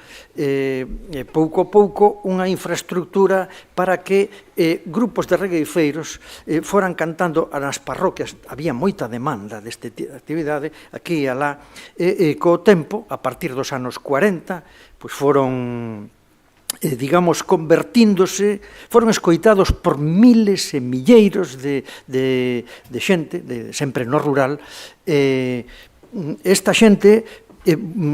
pouco a pouco unha infraestructura para que grupos de regueifeiros foran cantando nas parroquias. Había moita demanda desta actividade aquí e alá, e co tempo, a partir dos anos 40, pois foron digamos, convertíndose, foron escoitados por miles e milleiros de xente, sempre no rural. Esta xente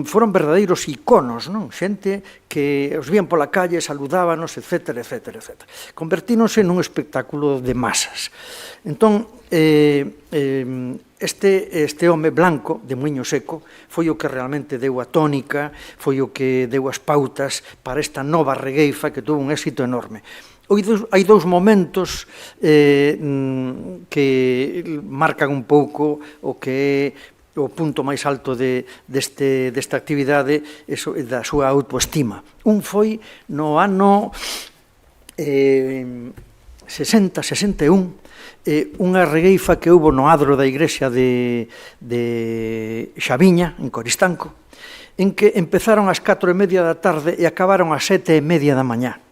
foron verdadeiros iconos, non? Xente que os vían pola calle, saludábanos, etc. Convertíronse nun espectáculo de masas. Entón, este home blanco de Muiño Seco foi o que realmente deu a tónica, foi o que deu as pautas para esta nova regueifa que tuvo un éxito enorme. Hai dous momentos que marcan un pouco o que é o punto máis alto desta actividade, da súa autoestima. Un foi no ano 60-61, unha regueifa que houve no adro da igrexa de Xaviña, en Coristanco, en que empezaron ás 4:30 da tarde e acabaron ás 7:30 da mañá.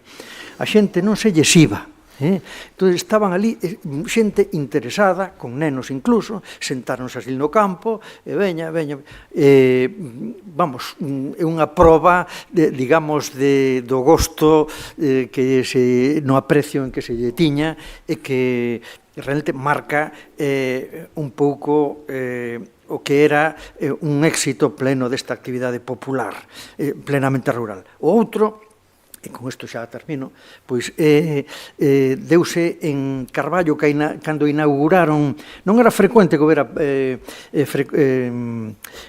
A xente non se lles iba, Entón, estaban ali xente interesada, con nenos incluso, sentáronse así no campo, e veña, vamos, é unha proba, digamos, do gosto no aprecio en que se lle tiña e que realmente marca un pouco o que era un éxito pleno desta actividade popular, plenamente rural. O outro, e con isto xa termino, pois deuse en Carballo cando inauguraron, non era frecuente que houbera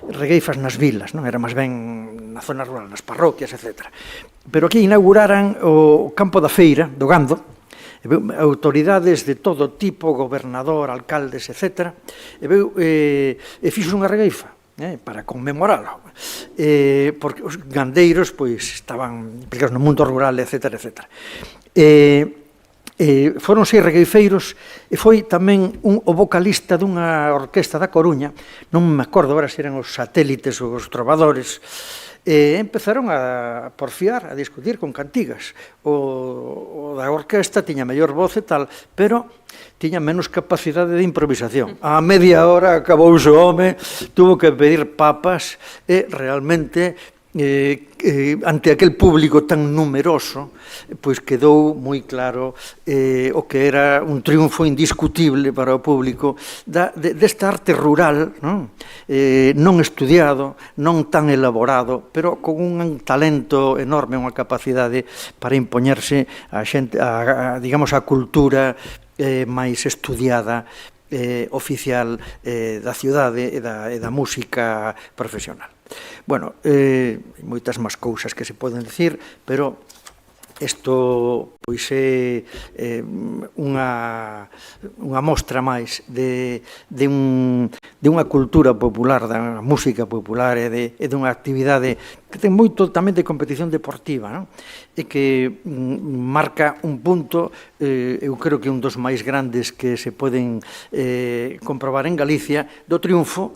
regueifas nas vilas, non era máis ben na zona rural, nas parroquias, etc. Pero aquí inauguraran o campo da feira, do Gando, autoridades de todo tipo, gobernador, alcaldes, etc. E fixo unha regueifa para conmemoralo, porque os gandeiros estaban implicados no mundo rural, etc. Foron 6 regueifeiros e foi tamén o vocalista dunha orquesta da Coruña, non me acordo agora se eran os Satélites ou os Trovadores, e empezaron a porfiar, a discutir con cantigas. O da orquesta tiña mellor voz e tal, pero tiña menos capacidade de improvisación. A media hora acabouse o home, tuvo que pedir papas e realmente ante aquel público tan numeroso, pois quedou moi claro o que era un triunfo indiscutible para o público desta arte rural, non estudiado, non tan elaborado, pero con un talento enorme, unha capacidade para impoñerse a xente, digamos, a cultura máis estudiada, oficial da cidade e da música profesional. Bueno, moitas máis cousas que se poden dicir, pero isto pois é unha mostra máis de unha cultura popular, da música popular e dunha actividade que ten moito tamén de competición deportiva, non? E que marca un punto, eu creo que un dos máis grandes que se poden comprobar en Galicia, do triunfo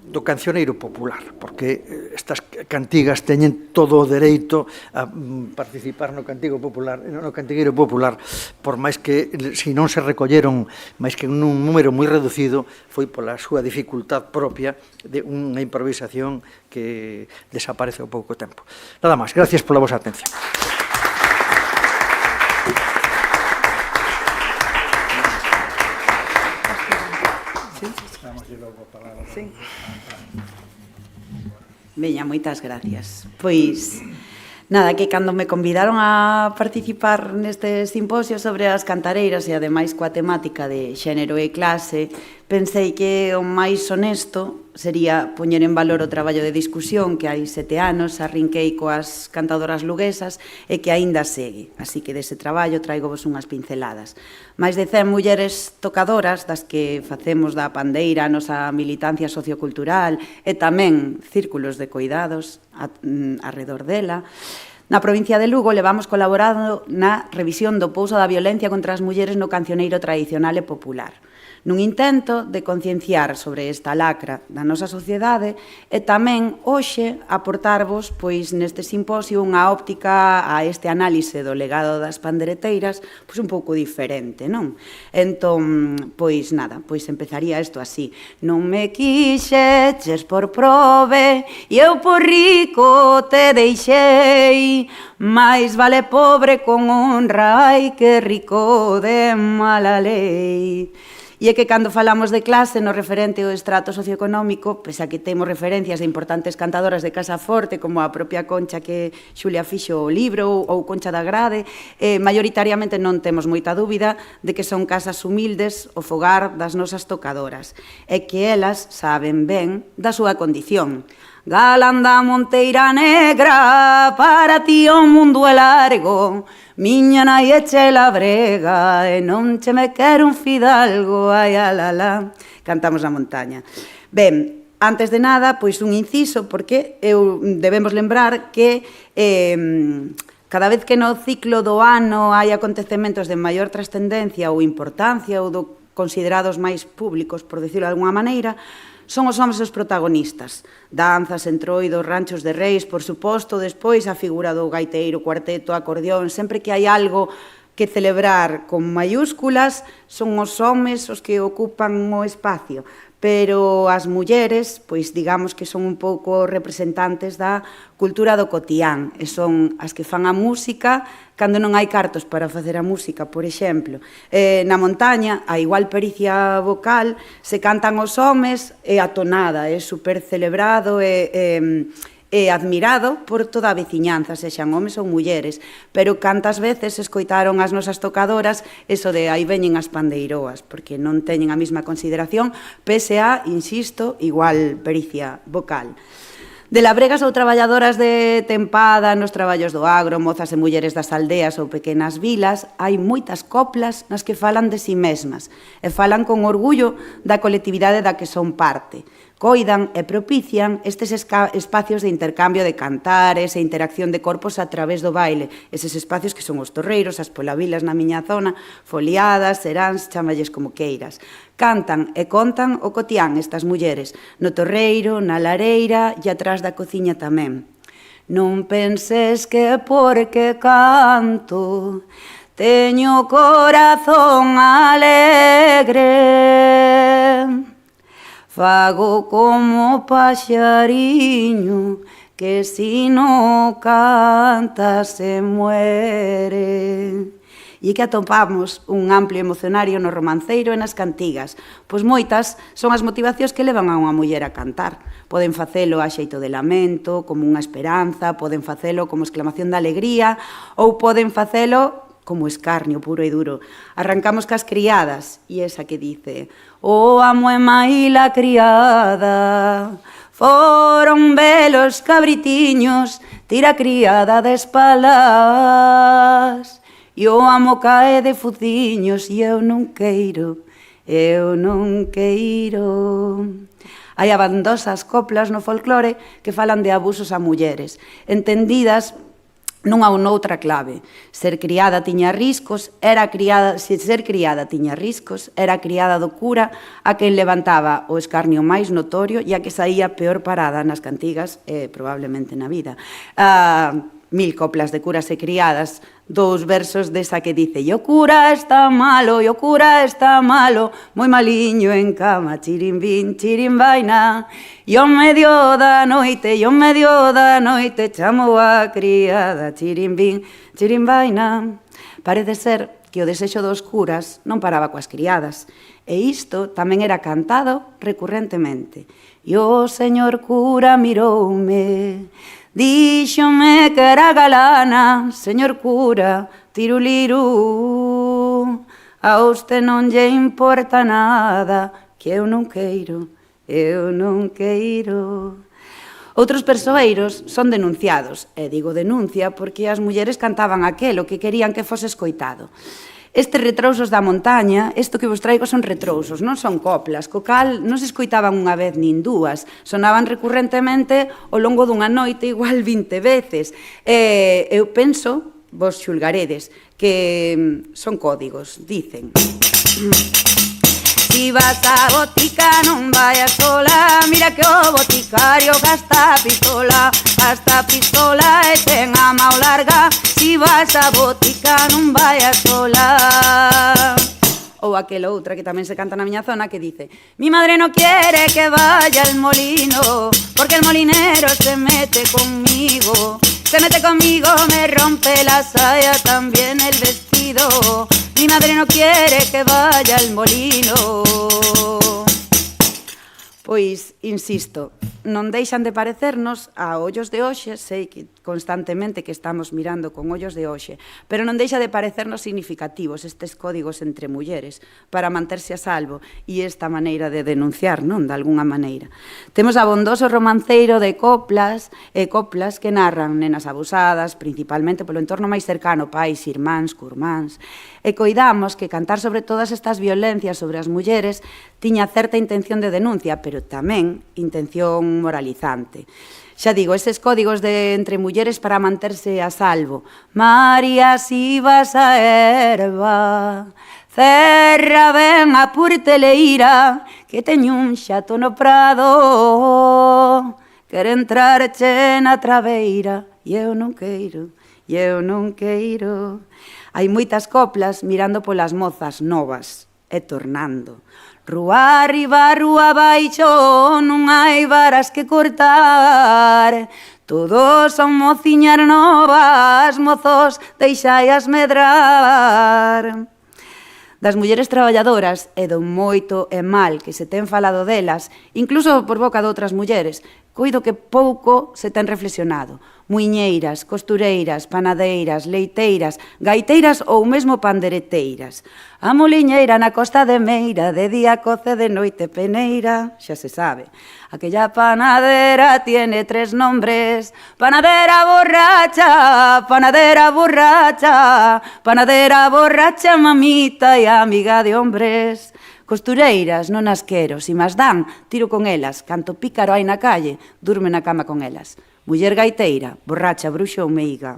do cancioneiro popular, porque estas cantigas teñen todo o dereito a participar no cantigo popular, no cantigueiro popular, por máis que, se non se recolleron máis que nun número moi reducido, foi pola súa dificultad propia de unha improvisación que desaparece ao pouco tempo. Nada máis, gracias pola vosa atención. Sí. Veña, moitas gracias. Pois, nada, que cando me convidaron a participar neste simposio sobre as cantareiras e ademais coa temática de xénero e clase, pensei que o máis honesto sería poñer en valor o traballo de discusión que hai 7 anos arrinquei coas cantadoras luguesas e que aínda segue. Así que dese traballo traigovos unhas pinceladas. Máis de 100 mulleres tocadoras, das que facemos da pandeira a nosa militancia sociocultural e tamén círculos de coidados arredor dela. Na provincia de Lugo levamos colaborado na revisión do pouso da violencia contra as mulleres no cancioneiro tradicional e popular, nun intento de concienciar sobre esta lacra da nosa sociedade e tamén hoxe aportarvos pois neste simposio unha óptica a este análise do legado das pandereteiras pois un pouco diferente, non? Entón, pois nada, pois empezaría isto así: non me quixeches por prove e eu por rico te deixei, máis vale pobre con honra, ai que rico de mala lei. E é que cando falamos de clase no referente ao estrato socioeconómico, pois aquí temos referencias de importantes cantadoras de Casa Forte, como a propia Concha que Xulia fixo o libro, ou Concha da Grade, maioritariamente non temos moita dúbida de que son casas humildes o fogar das nosas tocadoras, e que elas saben ben da súa condición. Galán da Monteira Negra, para ti o mundo é largo, miña nai eche la brega e non che me quero un fidalgo, ai alala. Cantamos a montaña. Ben, antes de nada, pois un inciso, porque debemos lembrar que cada vez que no ciclo do ano hai acontecementos de maior trascendencia ou importancia ou considerados máis públicos, por decirlo de alguna maneira, son os homes os protagonistas. Danzas, entroidos, ranchos de reis, por suposto, despois a figura do gaiteiro, cuarteto, acordeón, sempre que hai algo que celebrar con maiúsculas, son os homes os que ocupan o espacio. Pero as mulleres, pois digamos que son un pouco representantes da cultura do cotián, e son as que fan a música cando non hai cartos para facer a música, por exemplo. Na montaña, a igual pericia vocal, se cantan os homes e a tonada, é super celebrado e admirado por toda a veciñanza, sexan homes ou mulleres, pero cantas veces escoitaron as nosas tocadoras eso de aí veñen as pandeiroas, porque non teñen a mesma consideración, pese a, insisto, igual pericia vocal. De labregas ou traballadoras de tempada nos traballos do agro, mozas e mulleres das aldeas ou pequenas vilas, hai moitas coplas nas que falan de si mesmas e falan con orgullo da colectividade da que son parte. Coidan e propician estes espacios de intercambio de cantares e interacción de corpos a través do baile, eses espacios que son os torreiros, as polavilas na miña zona, foliadas, seráns, chamalles como queiras. Cantan e contan o cotián estas mulleres, no torreiro, na lareira e atrás da cociña tamén. Non penses que porque canto teño corazón alegre, fago como paxariño que si no canta se muere. E que atopamos un amplio emocionario no romanceiro e nas cantigas, pois moitas son as motivacións que levan a unha muller a cantar. Poden facelo a xeito de lamento, como unha esperanza, poden facelo como exclamación de alegría, ou poden facelo como escarnio puro e duro. Arrancamos cas criadas, e esa que dice: o amo e maila criada, foron belos cabritiños, tira criada de espalas, e o amo cae de fuciños, e eu non queiro, eu non queiro. Hai abandosas coplas no folclore que falan de abusos a mulleres, entendidas nunha ou noutra clave. Ser criada tiña riscos, se ser criada tiña riscos, era criada do cura a quen levantaba o escarnio máis notorio e a que saía peor parada nas cantigas e probablemente na vida. 1000 coplas de curas e criadas, 2 versos desa que dice: "Yo cura está malo, yo cura está malo, moi maliño en cama, chirimbín, chirimbaina. Yo medio da noite, chamo a criada, chirimbín, chirimbaina." Parece ser que o desexo dos curas non paraba coas criadas, e isto tamén era cantado recurrentemente. "E o señor cura miroume, díxome que era galana, señor cura, tiruliru, a usted non lle importa nada, que eu non queiro, eu non queiro." Outros persoeiros son denunciados, e digo denuncia porque as mulleres cantaban aquelo que querían que fose escoitado. Estes retrousos da montaña, isto que vos traigo son retrousos, non son coplas, co cal non se escoitaban unha vez nin dúas, sonaban recurrentemente ao longo dunha noite igual 20 veces. Eu penso, vos xulgaredes, que son códigos, dicen: si vas a botica non vayas sola, mira que o boticario gasta pistola e ten a mao larga. Si vas a botica non vayas sola. Ou aquela outra que tamén se canta na miña zona que dice: mi madre no quiere que vaya al molino, porque el molinero se mete conmigo, me rompe la saya, también el vestido. Mi madre no quiere que vaya al molino. Pois, insisto, non deixan de parecernos a ollos de hoxe, sei que constantemente que estamos mirando con ollos de hoxe, pero non deixa de parecernos significativos estes códigos entre mulleres para manterse a salvo e esta maneira de denunciar, non, de alguna maneira. Temos abondoso romanceiro de coplas e coplas que narran nenas abusadas, principalmente polo entorno máis cercano, pais, irmáns, curmáns, e coidamos que cantar sobre todas estas violencias sobre as mulleres tiña certa intención de denuncia, pero tamén intención moralizante. Xa digo, eses códigos de entre mulleres para manterse a salvo. María, si vas a erva, cerra ben a purteleira, que teño un xato no prado. Quero entrarche na trabeira e eu non queiro, e eu non queiro. Hai moitas coplas mirando polas mozas novas e tornando. Rúa arriba, rúa baixo, non hai varas que cortar. Todos son mociñas novas, mozos, deixaias medrar. Das mulleres traballadoras e do moito e mal que se ten falado delas, incluso por boca de outras mulleres, coido que pouco se ten reflexionado. Muiñeiras, costureiras, panadeiras, leiteiras, gaiteiras ou mesmo pandereteiras. A moliñeira na costa de Meira, de día coce, de noite peneira, xa se sabe. Aquella panadera tiene 3 nombres: panadera borracha, panadera borracha, panadera borracha, mamita e amiga de hombres. Costureiras, non as quero, si mas dan, tiro con elas, canto pícaro hai na calle, durme na cama con elas. Muller gaiteira, borracha, bruxa ou meiga.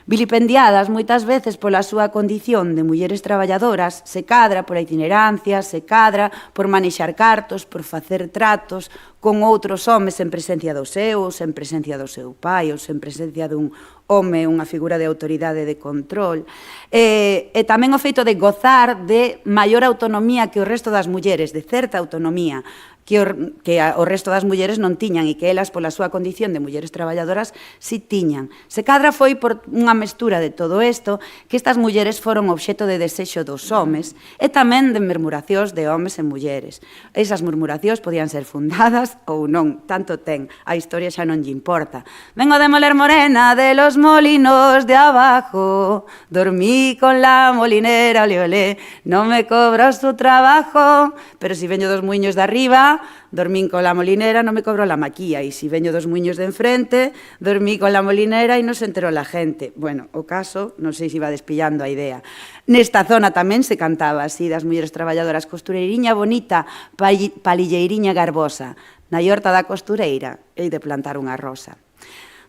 Vilipendiadas moitas veces pola súa condición de mulleres traballadoras, se cadra pola itinerancia, se cadra por manexar cartos, por facer tratos con outros homes en presencia do seu, ou en presencia do seu pai, ou en presencia dun home, unha figura de autoridade de control. E tamén o feito de gozar de maior autonomía que o resto das mulleres, de certa autonomía, que o resto das mulleres non tiñan e que elas, pola súa condición de mulleres traballadoras, si tiñan. Se cadra foi por unha mestura de todo isto que estas mulleres foron obxeto de desexo dos homes e tamén de murmuracións de homes e mulleres. Esas murmuracións podían ser fundadas ou non, tanto ten, a historia xa non lle importa. Vengo de moler morena de los molinos de abajo, dormí con la molinera, ole, ole, non me cobra su trabajo, pero si veño dos muiños de arriba, dormín con la molinera, non me cobro la maquilla, e si veño dos muiños de enfrente, dormí con la molinera e non se enterou la gente. Bueno, o caso, non sei se iba despillando a idea. Nesta zona tamén se cantaba así das mulleres traballadoras: costureiriña bonita, palilleiriña garbosa, na horta da costureira hei de plantar unha rosa.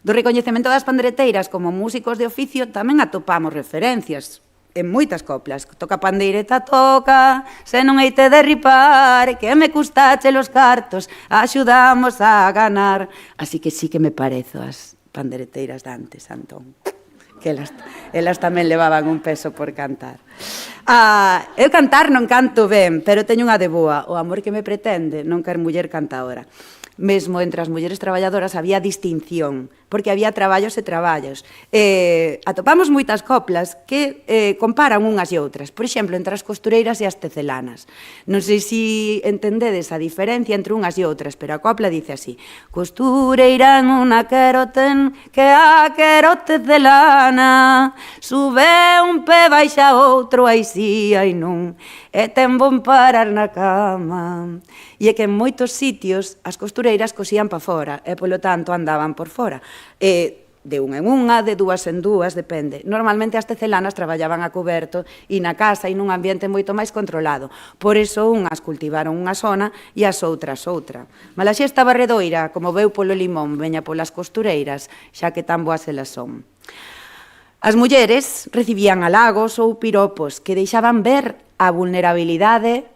Do recoñecemento das pandereteiras como músicos de oficio tamén atopamos referencias en moitas coplas. Toca pandeireta, toca, se non hei te derripar, que me custache los cartos, axudamos a ganar. Así que sí que me parezo as pandereteiras de antes, Antón, que elas tamén levaban un peso por cantar. Eu cantar non canto ben, pero teño unha de boa: o amor que me pretende non quer muller cantaora. Mesmo entre as mulleres traballadoras había distinción, porque había traballos e traballos. Atopamos moitas coplas que comparan unhas e outras. Por exemplo, entre as costureiras e as tecelanas. Non sei se entendedes a diferencia entre unhas e outras, pero a copla dice así: costureira en unha quero ten, que a quero tecelana, sube un pé, baixa outro, aí si, aí non, e ten bon parar na cama. E é que en moitos sitios as costureiras cosían pa fora e, polo tanto, andaban por fora. De unha en unha, de dúas en dúas, depende. Normalmente as tecelanas traballaban a coberto e na casa e nun ambiente moito máis controlado. Por iso unhas cultivaron unha zona e as outras outra. Malaxía esta barredoira, como veu polo limón, veña polas costureiras, xa que tan boas elas son. As mulleres recibían halagos ou piropos que deixaban ver a vulnerabilidade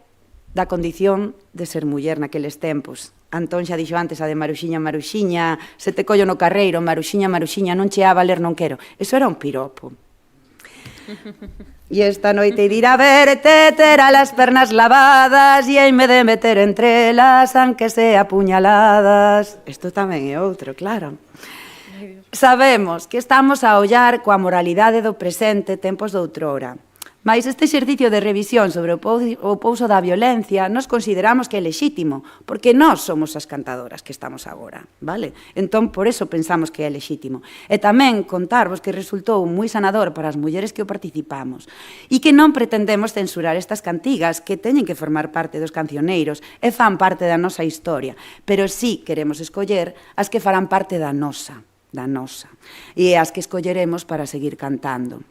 da condición de ser muller naqueles tempos. Antón xa dixo antes a de Maruxiña, Maruxiña, se te collo no carreiro, Maruxiña, Maruxiña, non che a valer, non quero. Eso era un piropo. E esta noite irá verte, terá las pernas lavadas e heime de meter entre elas, aunque sea puñaladas. Isto tamén é outro, claro. Sabemos que estamos a ollar coa moralidade do presente tempos doutrora. Mais este exercicio de revisión sobre o pouso da violencia nos consideramos que é lexítimo, porque nós somos as cantadoras que estamos agora, vale? Entón, por eso pensamos que é lexítimo. E tamén contarvos que resultou moi sanador para as mulleres que o participamos e que non pretendemos censurar estas cantigas que teñen que formar parte dos cancioneiros e fan parte da nosa historia, pero sí queremos escoller as que farán parte da nosa, e as que escolleremos para seguir cantando.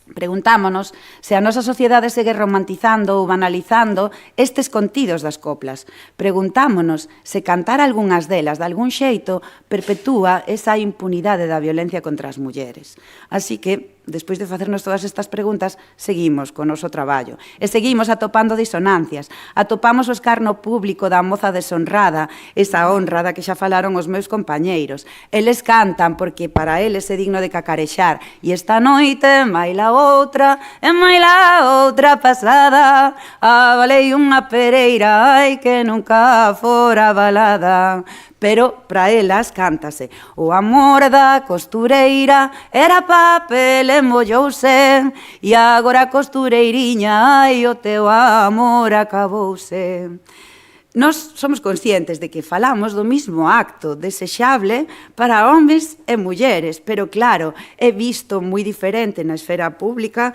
Preguntámonos se a nosa sociedade segue romantizando ou banalizando estes contidos das coplas. Preguntámonos se cantar algunhas delas de algún xeito perpetúa esa impunidade da violencia contra as mulleres. Así que despois de facernos todas estas preguntas, seguimos co noso traballo. E seguimos atopando disonancias. Atopamos o escarno público da moza deshonrada, esa honra da que xa falaron os meus compañeiros. Eles cantan porque para eles é digno de cacarexar. E esta noite, maila outra pasada, abalei unha pereira, ai que nunca fora balada. Pero para elas cántase: o amor da costureira era papel e mollouse, e agora costureiriña, ai o teu amor acabouse. Nós somos conscientes de que falamos do mismo acto desexable para homes e mulleres, pero claro, é visto moi diferente na esfera pública,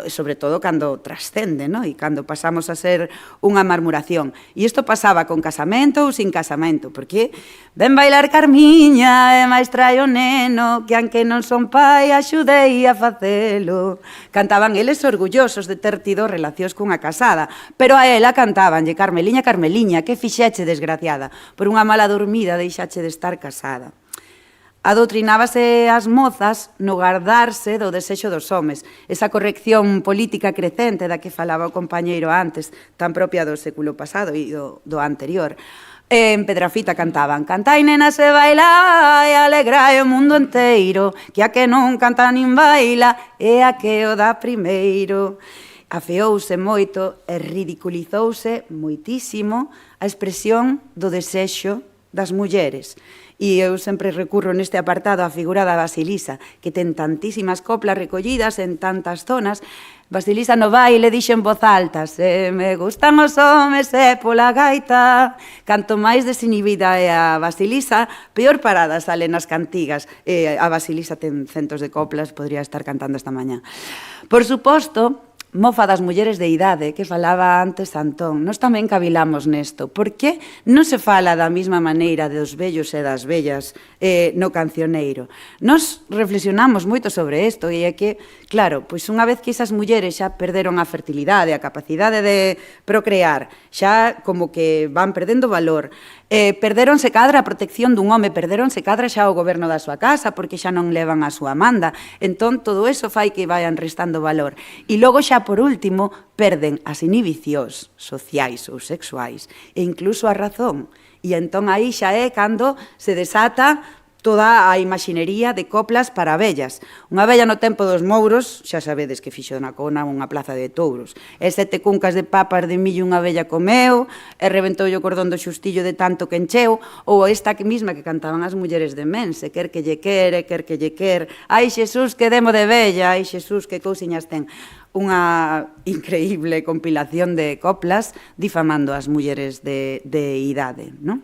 sobre todo cando trascende, e cando pasamos a ser unha marmuración. E isto pasaba con casamento ou sin casamento, porque ven bailar Carmiña e máis trai o neno, que anque non son pai axudei a facelo. Cantaban eles orgullosos de ter tido relacións cunha casada, pero a ela cantabanlle: Carmeliña, Carmeliña, que fixeche, desgraciada, por unha mala dormida deixache de estar casada. Adoutrinábase as mozas no guardarse do desexo dos homes, esa corrección política crecente da que falaba o compañeiro antes, tan propia do século pasado e do anterior. En Pedrafita cantaban: cantai nena se baila e alegrai o mundo enteiro, que a que non canta nin baila é a que o dá primeiro. Afeouse moito e ridiculizouse moitísimo a expresión do desexo das mulleres. E eu sempre recurro neste apartado á figura da Basilisa, que ten tantísimas coplas recollidas en tantas zonas. Basilisa no baile dixe en voz alta: se me gustan os homes e pola gaita. Canto máis desinhibida é a Basilisa, peor parada sale nas cantigas. A Basilisa ten centos de coplas, podría estar cantando esta mañá. Por suposto, mofa das mulleres de idade, que falaba antes Antón, nós tamén cavilamos nesto. Por que non se fala da mesma maneira dos vellos e das vellas no cancioneiro? Nós reflexionamos moito sobre isto, e é que, claro, pois unha vez que esas mulleres xa perderon a fertilidade, a capacidade de procrear, xa como que van perdendo valor, perderonse cadra a protección dun home, perderonse cadra xa o goberno da súa casa, porque xa non levan a súa manda. Entón, todo eso fai que vayan restando valor. E logo xa, por último, perden as inhibicións sociais ou sexuais, e incluso a razón. E entón aí xa é cando se desata toda a imaxinería de coplas para vellas. Unha vella no tempo dos mouros, xa sabedes que fixo na Cona unha plaza de touros. E 7 cuncas de papas de millo unha vella comeu, e reventou o cordón do xustillo de tanto que encheu, ou esta que mesma que cantaban as mulleres de Mense: quer que lle quere, quer que lle quer, ai Xesús que demo de vella, ai Xesús que cousiñas ten. Unha increíble compilación de coplas difamando as mulleres de idade, non?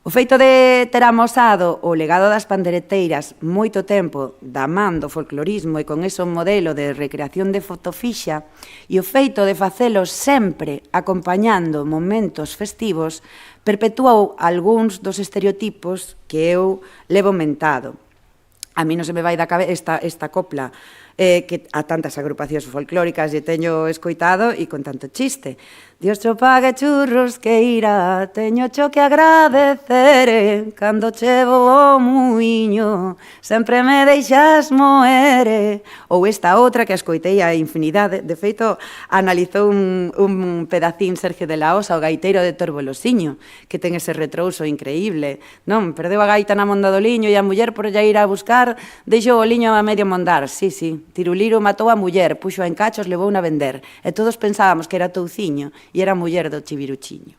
O feito de ter amosado o legado das pandereteiras moito tempo da man do folclorismo e con ese modelo de recreación de fotofixa, e o feito de facelo sempre acompañando momentos festivos, perpetuou algúns dos estereotipos que eu levo mentado. A mí non se me vai da cabeza esta copla que a tantas agrupacións folclóricas lle teño escoitado e con tanto chiste. Dios cho pague churros que irá, teño cho que agradecer, cando chevo o muiño, sempre me deixas moere. Ou esta outra que escoitei a infinidade, de feito, analizou un pedacín Sergio de la Osa, o gaiteiro de Torbolosiño, que ten ese retrouso increíble. Non, perdeu a gaita na monda do liño e a muller por lla ir a buscar, deixou o liño a medio mondar. Sí, Tiruliro matou a muller, puxo en cachos, levou a vender, e todos pensábamos que era touciño, e era muller do chiviruchiño.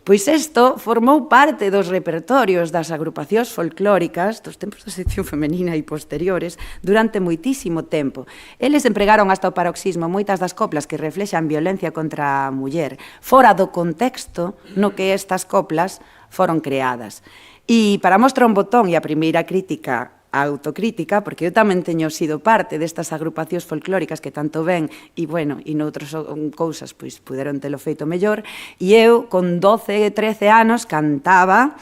Pois isto formou parte dos repertorios das agrupacións folclóricas dos tempos da sección femenina e posteriores durante moitísimo tempo. Eles empregaron hasta o paroxismo moitas das coplas que reflexan violencia contra a muller, fora do contexto no que estas coplas foron creadas. E para mostrar un botón e a primeira crítica a autocrítica, porque eu tamén teño sido parte destas agrupacións folclóricas que tanto ven e, bueno, e noutras cousas, pois, puderon telo feito mellor, e eu, con 12, 13 anos, cantaba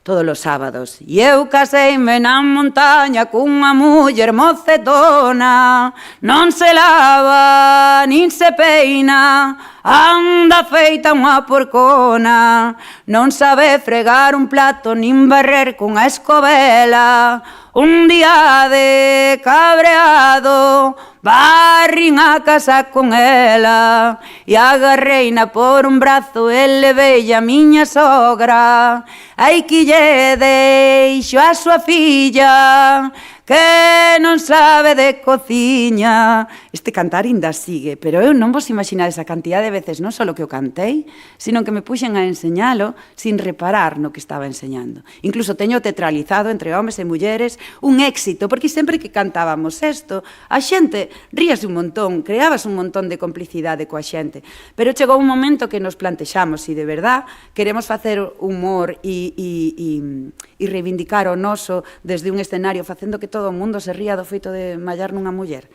todos os sábados. E eu caseime na montaña cunha muller mocetona, non se lava, nin se peina, anda feita unha porcona, non sabe fregar un plato nin barrer cunha escobela, un día de cabreado, barrín a casa con ela e agarreina por un brazo e levei a miña sogra. Ai que lle deixo a súa filla que non sabe de cociña. Este cantar ainda sigue, pero eu non vos imaginades a cantidad de veces non só que o cantei, sino que me puxen a enseñalo sin reparar no que estaba enseñando. Incluso teño teatralizado entre homes e mulleres un éxito, porque sempre que cantábamos isto, a xente ríase un montón, creabas un montón de complicidade coa xente, pero chegou un momento que nos plantexamos se de verdad queremos facer humor e reivindicar o noso desde un escenario facendo que todo o mundo se ría do feito de mallar nunha muller.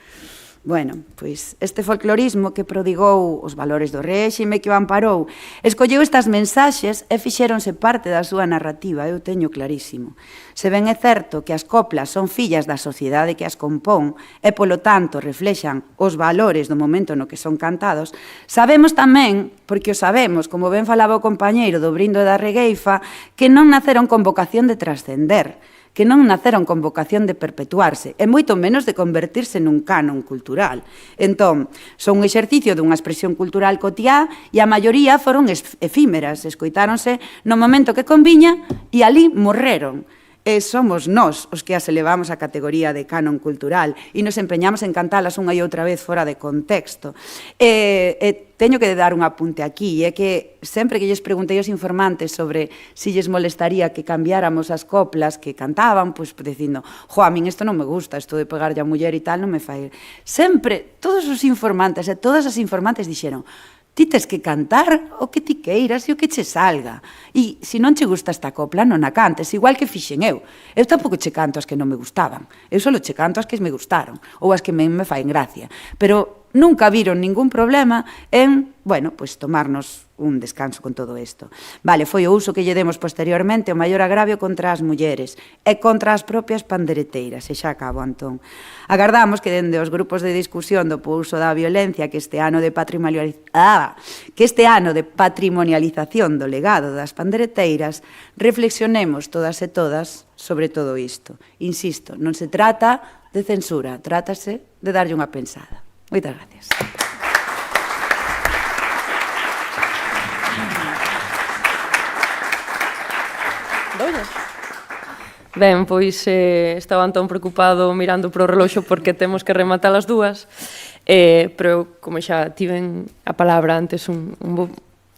Bueno, pois este folclorismo que prodigou os valores do réxime que o amparou, escolleu estas mensaxes e fixéronse parte da súa narrativa, eu teño clarísimo. Se ben é certo que as coplas son fillas da sociedade que as compón e, polo tanto, reflexan os valores do momento no que son cantados, sabemos tamén, porque o sabemos, como ben falaba o compañeiro do Brindo e da Regueifa, que non naceron con vocación de trascender, que non naceron con vocación de perpetuarse, e moito menos de convertirse nun canon cultural. Entón, son un exercicio dunha expresión cultural cotiá e a maioría foron efímeras, escoitáronse no momento que conviña e ali morreron. E somos nós os que as elevamos a categoría de canon cultural e nos empeñamos en cantalas unha e outra vez fora de contexto. Teño que dar un apunte aquí, é que sempre que lles preguntei aos informantes sobre si lles molestaría que cambiáramos as coplas que cantaban, pois dicindo, a min isto non me gusta, isto de pegarlle a muller e tal non me fai. Sempre, todos os informantes e todas as informantes dixeron, ti tes que cantar o que ti queiras e o que che salga. E se non che gusta esta copla, non a cantes, igual que fixen eu. Eu tampouco che canto as que non me gustaban. Eu só che canto as que me gustaron, ou as que me faen gracia. Pero nunca viron ningún problema en, bueno, pois tomarnos un descanso con todo isto. Vale, foi o uso que lle demos posteriormente o maior agravio contra as mulleres e contra as propias pandereteiras. E xa acabo, Antón. Agardamos que dende os grupos de discusión do uso da violencia que este ano de patrimonialización do legado das pandereteiras reflexionemos todas e todas sobre todo isto. Insisto, non se trata de censura, trátase de darlle unha pensada. Moitas gracias. Ben, pois estaba Antón preocupado mirando pro reloxo porque temos que rematar as dúas, pero como xa tiven a palabra antes un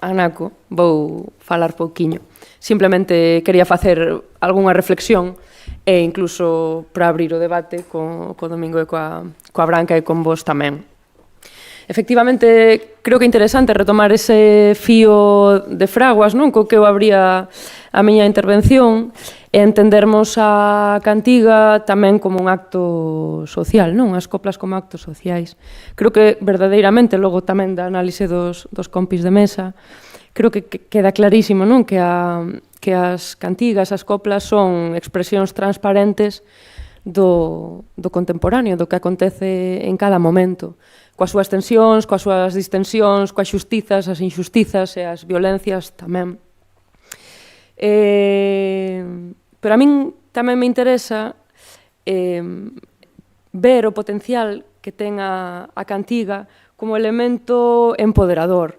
anaco, vou falar pouquiño. Simplemente quería facer algunha reflexión e incluso para abrir o debate co Domingo e coa Branca e con vos tamén. Efectivamente, creo que é interesante retomar ese fío de fraguas, non, co que eu abría a miña intervención e entendermos a cantiga tamén como un acto social, non? As coplas como actos sociais. Creo que verdadeiramente, logo tamén da análise dos compis de mesa, creo que queda clarísimo, non? Que as cantigas, as coplas son expresións transparentes do contemporáneo, do que acontece en cada momento, coas súas tensións, coas súas distensións, coas xustizas, as injustizas e as violencias tamén. Pero a min tamén me interesa ver o potencial que ten a cantiga como elemento empoderador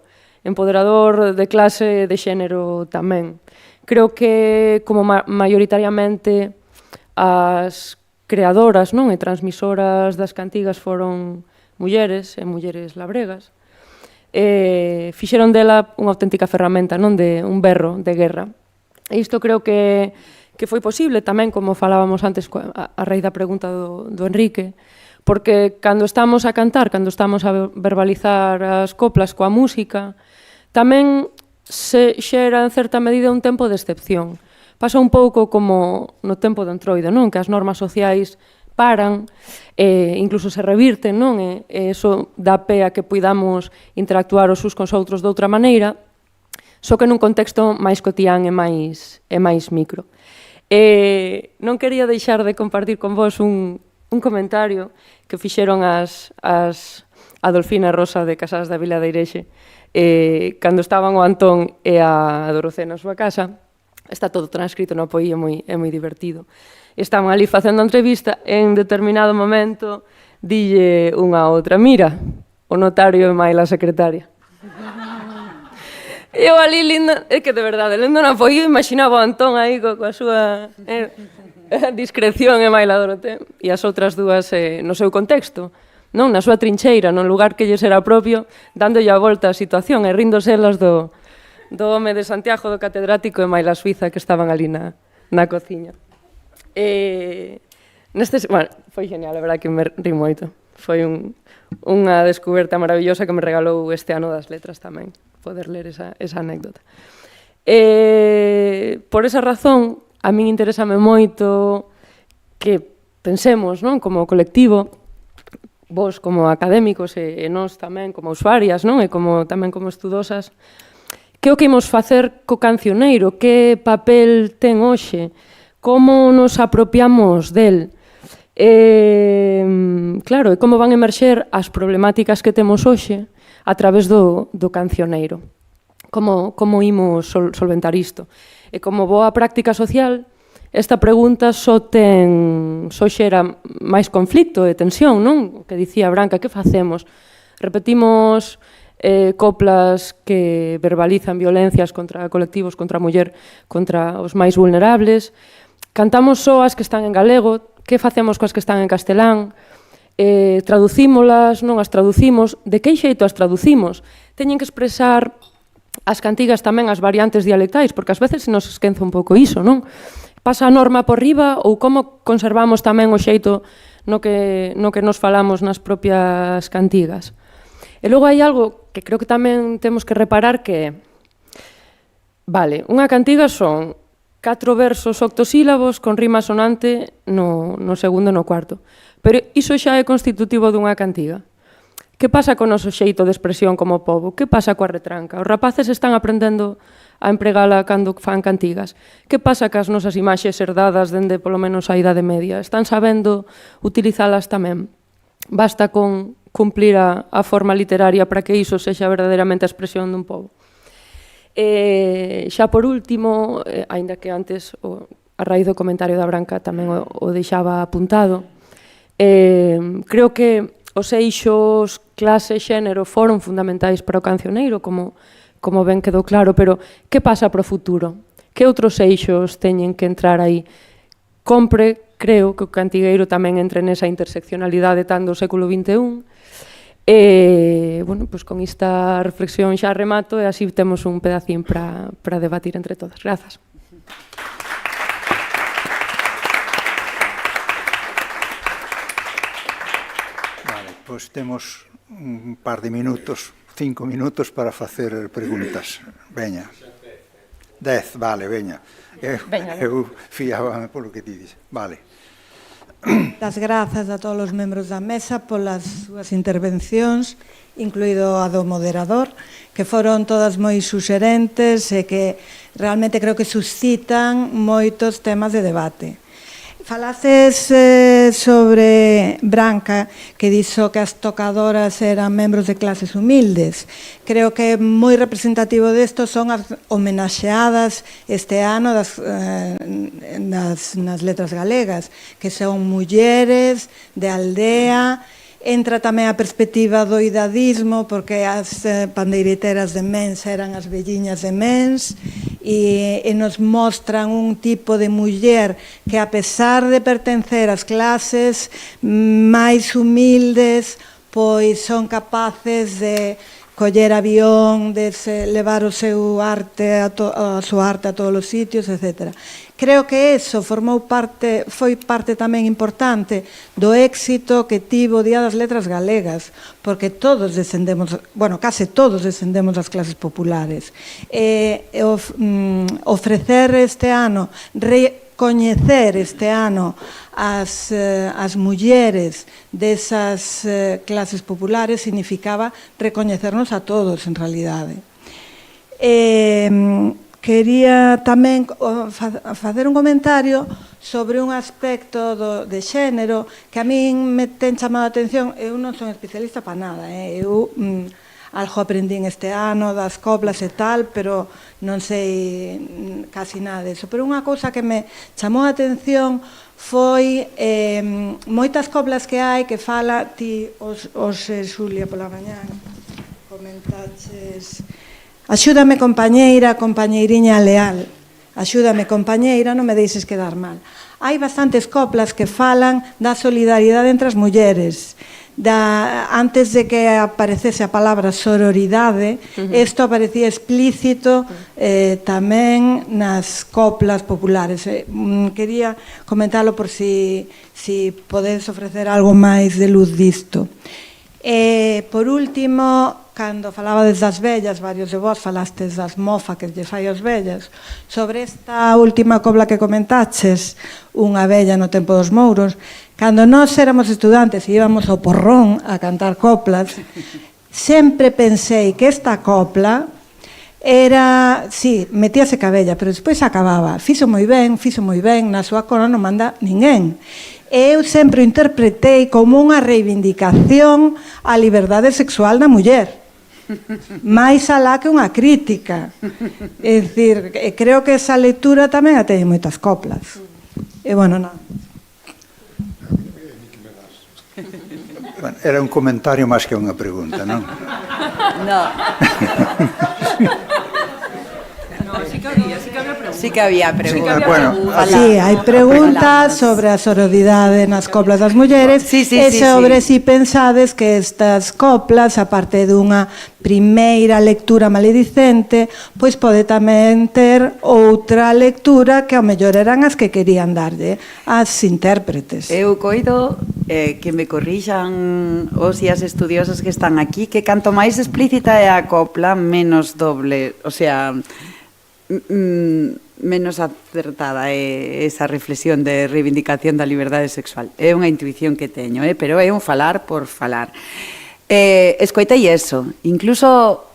de clase, de xénero tamén. Creo que como maioritariamente as creadoras, non, e transmisoras das cantigas foron mulleres e mulleres labregas, fixeron dela unha auténtica ferramenta, non, de un berro de guerra. E isto creo que foi posible tamén, como falábamos antes a raíz da pregunta do Enrique, porque cando estamos a cantar, cando estamos a verbalizar as coplas coa música, tamén se xera en certa medida un tempo de excepción. Pasa un pouco como no tempo do Entroido, non? Que as normas sociais paran, incluso se revirten, non? E iso dá pé a que puidamos interactuar os uns cos outros de outra maneira, só que nun contexto máis cotián e máis micro. Non quería deixar de compartir con vos un comentario que fixeron as Adolfina e Rosa de Casadas da Vila de Irexe cando estaban o Antón e a Dorocé na súa casa, Está todo transcrito no apoio, é moi divertido. Estaban ali facendo a entrevista, en determinado momento dille unha a outra, mira, o notario é Maila a secretaria. Eu ali, linda, é que de verdade, lendo no apoio, imaginaba o Antón aí coa súa discreción e Maila Dorote, e as outras dúas no seu contexto, non na súa trincheira, no lugar que lles era propio, dándolle a volta á situación e ríndose elas do home de Santiago, do catedrático e Maila Suiza que estaban ali na cociña. Bueno, foi genial, a verdade que me rí moito. Foi unha descoberta maravillosa que me regalou este ano das letras tamén, poder ler esa anécdota. Por esa razón, a min interésame moito que pensemos, non, como colectivo, vos como académicos e nós tamén como usuarias, non, e tamén como estudosas, que o que imos facer co cancioneiro, que papel ten hoxe, como nos apropiamos del. Claro, e como van emerxer as problemáticas que temos hoxe a través do cancioneiro. Como imos solventar isto. E como boa práctica social, esta pregunta só xera máis conflicto e tensión, non? Que dicía Branca, que facemos? Repetimos coplas que verbalizan violencias contra colectivos, contra a muller, contra os máis vulnerables. Cantamos só as que están en galego, que facemos coas que están en castelán? Traducímolas, non as traducimos? De que xeito as traducimos? Teñen que expresar as cantigas tamén as variantes dialectais, porque ás veces se nos esquenza un pouco iso, non? Pasa a norma por riba ou como conservamos tamén o xeito no que nos falamos nas propias cantigas? E logo hai algo que creo que tamén temos que reparar que vale, unha cantiga son 4 versos octosílabos con rima sonante no segundo e no cuarto. Pero iso xa é constitutivo dunha cantiga. Que pasa co noso xeito de expresión como pobo? Que pasa coa retranca? Os rapaces están aprendendo a empregala cando fan cantigas. Que pasa cas nosas imaxes herdadas dende polo menos a Idade Media? Están sabendo utilizalas tamén? Basta con cumplir a forma literaria para que iso sexa verdadeiramente a expresión dun pobo. Xa por último, aínda que antes a raíz do comentario da Branca tamén o deixaba apuntado, creo que os eixos clase e xénero foron fundamentais para o cancioneiro, como ben quedou claro, pero que pasa para o futuro? Que outros eixos teñen que entrar aí? Compre, creo, que o cantigueiro tamén entre nesa interseccionalidade tan do século XXI. Bueno, pois con esta reflexión xa remato e así temos un pedacín para debatir entre todas. Grazas. Vale, pois temos un par de minutos, 5 minutos para facer preguntas. Veña. 10, vale, veña. Eu fiábame polo que ti dices. Vale. Das grazas a todos os membros da mesa polas súas intervencións, incluído a do moderador, que foron todas moi suxerentes e que realmente creo que suscitan moitos temas de debate. Falaces sobre Branca, que dixo que as tocadoras eran membros de clases humildes. Creo que moi representativo desto son as homenaxeadas este ano nas letras galegas, que son mulleres de aldea. Entra tamén a perspectiva do idadismo, porque as pandeiriteras de Mens eran as velliñas de Mens, e nos mostran un tipo de muller que, a pesar de pertencer ás clases máis humildes, pois son capaces de coller avión, de levar o seu arte, a súa arte a todos os sitios, etc. Creo que eso foi parte tamén importante do éxito que tivo o Día das Letras Galegas, porque todos descendemos, bueno, case todos descendemos das clases populares. Ofrecer este ano, recoñecer este ano as mulleres desas clases populares significaba recoñecernos a todos, en realidade. Quería tamén facer un comentario sobre un aspecto de xénero que a min me ten chamado a atención. Eu non son especialista para nada, a algo aprendín este ano das coplas e tal, pero non sei casi nada disso. Pero unha cousa que me chamou a atención foi moitas coplas que hai que fala ti, Xulia, pola mañá comentaches axúdame compañeira, compañeiriña leal, axúdame compañeira, non me deixes quedar mal. Hai bastantes coplas que falan da solidaridade entre as mulleres. Antes de que aparecese a palabra sororidade, isto aparecía explícito tamén nas coplas populares. Quería comentarlo por si podedes ofrecer algo máis de luz disto. Por último, cando falabades das vellas, varios de vós falastes das mofa que lle fai aos vellas. Sobre esta última copla que comentaches, unha vella no tempo dos mouros, cando nós éramos estudantes e íbamos ao porrón a cantar coplas, sempre pensei que esta copla era, sí, metíase cabella, pero despois acababa. Fixo moi ben, na súa cona non manda ninguén. Eu sempre o interpretei como unha reivindicación á liberdade sexual da muller. máis alá que unha crítica. É dicir, creo que esa lectura tamén a teñen moitas coplas. E, bueno, nada. Era un comentario máis que unha pregunta, non? No. Sí que había preguntas. Sí, hai preguntas sobre a sororidade nas coplas das mulleres e sobre si pensades que estas coplas, aparte dunha primeira lectura maledicente, pois pode tamén ter outra lectura que ao mellor eran as que querían darlle as intérpretes. Eu coido que me corrixan os e as estudiosas que están aquí, que canto máis explícita é a copla, menos doble, o sea, menos acertada é esa reflexión de reivindicación da liberdade sexual. É unha intuición que teño, pero é un falar por falar. Escoitei eso, incluso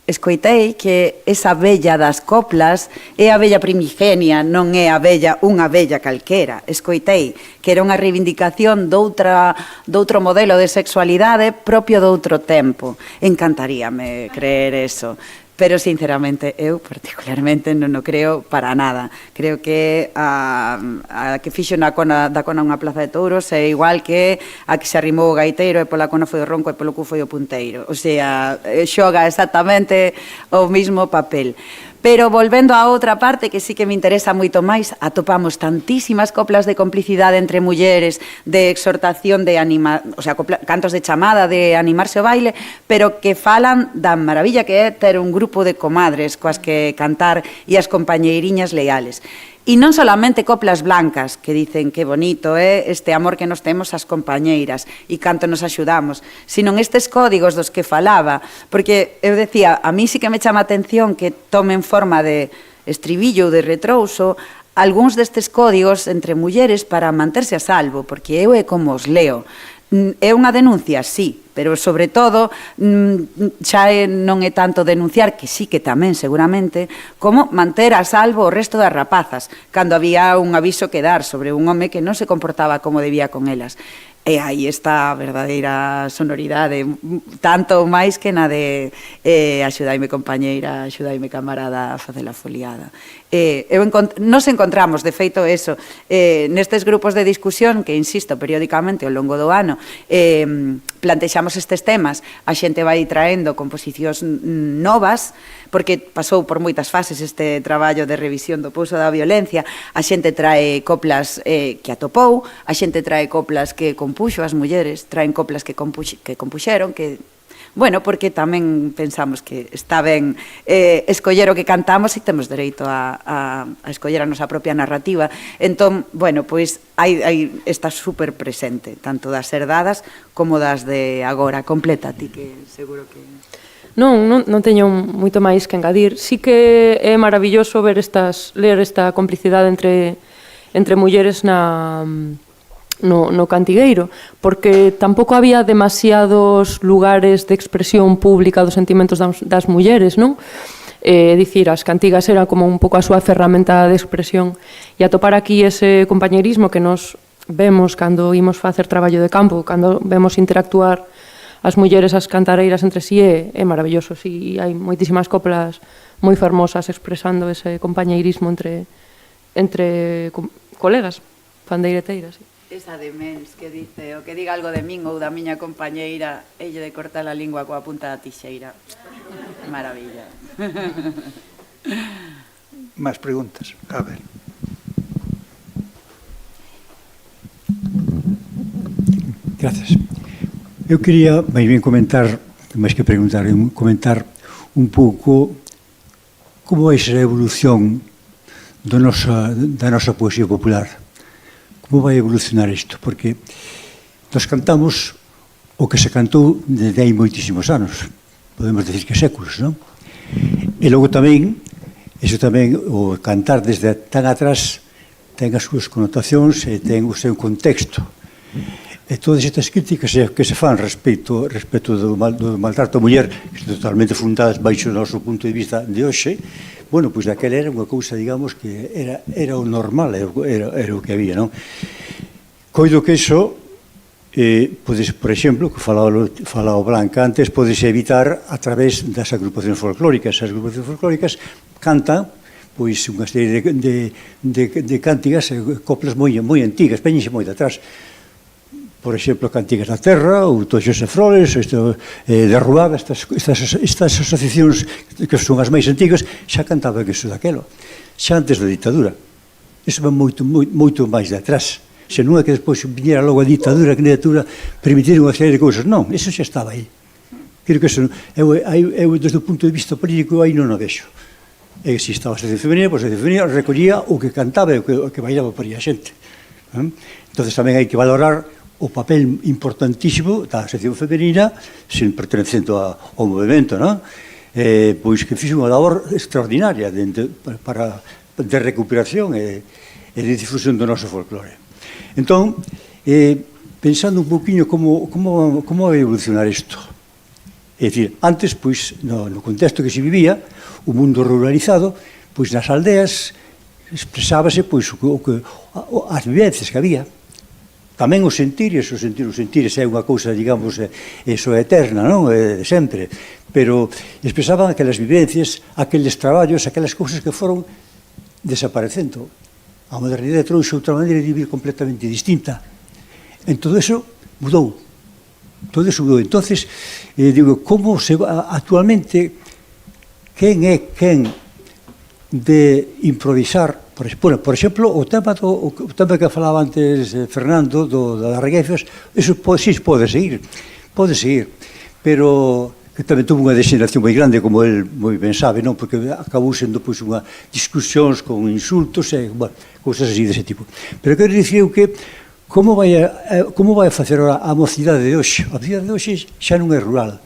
escoitei que esa vella das coplas é a vella primigenia, non é a vella, unha vella calquera. Escoitei que era unha reivindicación doutro modelo de sexualidade propio doutro tempo. Encantaríame creer eso. Pero, sinceramente, eu particularmente non o creo para nada. Creo que a que fixo da cona unha plaza de touros é igual que a que se arrimou o gaiteiro e pola cona foi o ronco e polo cu foi o punteiro. O sea, xoga exactamente o mismo papel. Pero, volvendo a outra parte, que sí que me interesa moito máis, atopamos tantísimas coplas de complicidade entre mulleres, de exhortación, o sea, cantos de chamada, de animarse ao baile, pero que falan da maravilla que é ter un grupo de comadres coas que cantar e as compañeiriñas leales. E non solamente coplas blancas, que dicen que bonito é este amor que nos temos as compañeiras e canto nos axudamos, sino estes códigos dos que falaba, porque eu decía, a mí sí que me chama a atención que tomen forma de estribillo ou de retrouso algúns destes códigos entre mulleres para manterse a salvo, porque eu é como os leo. É unha denuncia, sí, pero sobre todo xa non é tanto denunciar, que sí que tamén seguramente, como manter a salvo o resto das rapazas, cando había un aviso que dar sobre un home que non se comportaba como debía con elas. E aí está a verdadeira sonoridade, tanto máis que na de axudaime compañeira, axudaime camarada a facer a foliada. Nos encontramos, de feito, eso, nestes grupos de discusión que, insisto, periódicamente ao longo do ano plantexamos estes temas, a xente vai traendo composicións novas, porque pasou por moitas fases este traballo de revisión do pouso da violencia, a xente trae coplas que atopou, a xente trae coplas que compuxo as mulleres, traen coplas que compuxeron, que bueno, porque tamén pensamos que está ben escoller o que cantamos e temos dereito a escoller a nosa propia narrativa. Entón, bueno, pois está super presente, tanto das herdadas como das de agora. Completa, ti que seguro que... Non teño moito máis que engadir. Sí que é maravilloso ler esta complicidade entre mulleres no cantigueiro, porque tampouco había demasiados lugares de expresión pública dos sentimentos das mulleres, non? Dicir, as cantigas era como un pouco a súa ferramenta de expresión, e atopar aquí ese compañerismo que nos vemos cando imos facer traballo de campo, cando vemos interactuar as mulleres, as cantareiras entre sí, é maravilloso. E hai moitísimas coplas moi fermosas expresando ese compañeirismo entre colegas, pandeireteiras. Esa de Mens que dice, o que diga algo de min ou da miña compañeira, elle de cortar a lingua coa punta da tixeira. Maravilla. Máis preguntas? A ver. Gracias. Eu quería, máis ben, comentar, máis que preguntar, comentar un pouco como vai ser a evolución da nosa poesía popular. Como vai evolucionar isto? Porque nós cantamos o que se cantou desde hai moitísimos anos. Podemos decir que séculos, non? E logo tamén, o cantar desde tan atrás ten as súas connotacións e ten o seu contexto. E todas estas críticas que se fan respecto do maltrato a muller, que son totalmente fundadas baixo o noso punto de vista de hoxe, bueno, pois daquela era unha cousa, digamos, que era o normal, era o que había, non? Coido que iso, por exemplo, que falaba Blanca antes, podese evitar a través das agrupacións folclóricas. As agrupacións folclóricas cantan pois unha serie de cántigas, coplas moi antigas, peñense moi de atrás. Por exemplo, Cantigas da Terra, ou Toxos e Flores, Derrubada, estas asociacións que son as máis antigas, xa cantaban iso daquelo, xa antes da ditadura. Iso va moito máis de atrás. Se non é que despois viñera logo a ditadura, que na ditadura permitir unha serie de cousas. Non, iso xa estaba aí. Creo que eso, eu desde o punto de vista político, aí non o vexo. E se estaba a Asociación Femenina, pois a Asociación Femenina recollía o que cantaba e o que bailaba por aí a xente. Entón, tamén hai que valorar o papel importantísimo da Asociación Femenina, sin pertenecendo ao movimento, non? Pois que fixe unha labor extraordinaria de recuperación e de difusión do noso folclore. Entón, pensando un poquinho como vai evolucionar isto. É dicir, antes, pois, no contexto que se vivía, o mundo ruralizado, pois nas aldeas expresábase pois as vivencias que había. Tamén os sentires é unha cousa, digamos, eso é eterna, non? De sempre. Pero expresaban aquelas vivencias, aqueles traballos, aquelas cousas que foron desaparecendo. A modernidade trouxe outra maneira de vivir completamente distinta. En todo eso mudou. Todo eso mudou. Entonces, digo, como se va actualmente, quen é quen de improvisar? Por exemplo, o tema que falaba antes Fernando, das regueifas, eso sí pode seguir, pero que tamén tuvo unha degeneración moi grande, como el moi ben sabe, non? Porque acabou sendo unha discusións con insultos e cousas así dese tipo. Pero quero dicir que como vai a facer a mocidade de hoxe? A mocidade de hoxe xa non é rural.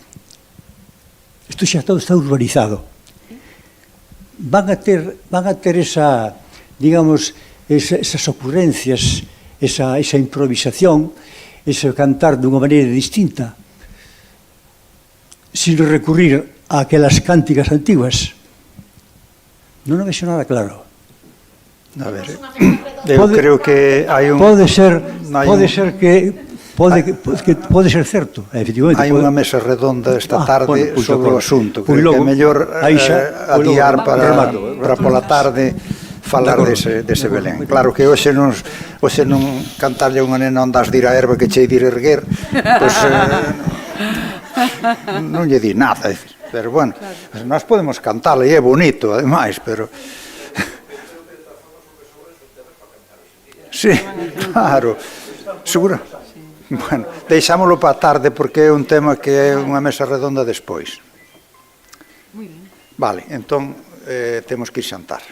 Isto xa está urbanizado. Van a ter esa, digamos, esas ocurrencias, esa improvisación, ese cantar dunha maneira distinta, sin recurrir a aquelas cánticas antiguas. Non o vexo nada claro. A ver, eu creo que hai un... Pode ser certo, efectivamente. Hai unha mesa redonda esta tarde sobre o asunto. Creo que é mellor adiar para pola tarde falar dese Belén. Claro que hoxe non cantarlle a unha nena onde has de ir a erva que chei de ir erguer, pois non lle di nada. Pero, bueno, nós podemos cantarle e é bonito, ademais, pero... Sí, claro. Seguro? Bueno, deixámoslo para a tarde porque é un tema que é unha mesa redonda despois. Vale, entón temos que ir xantar.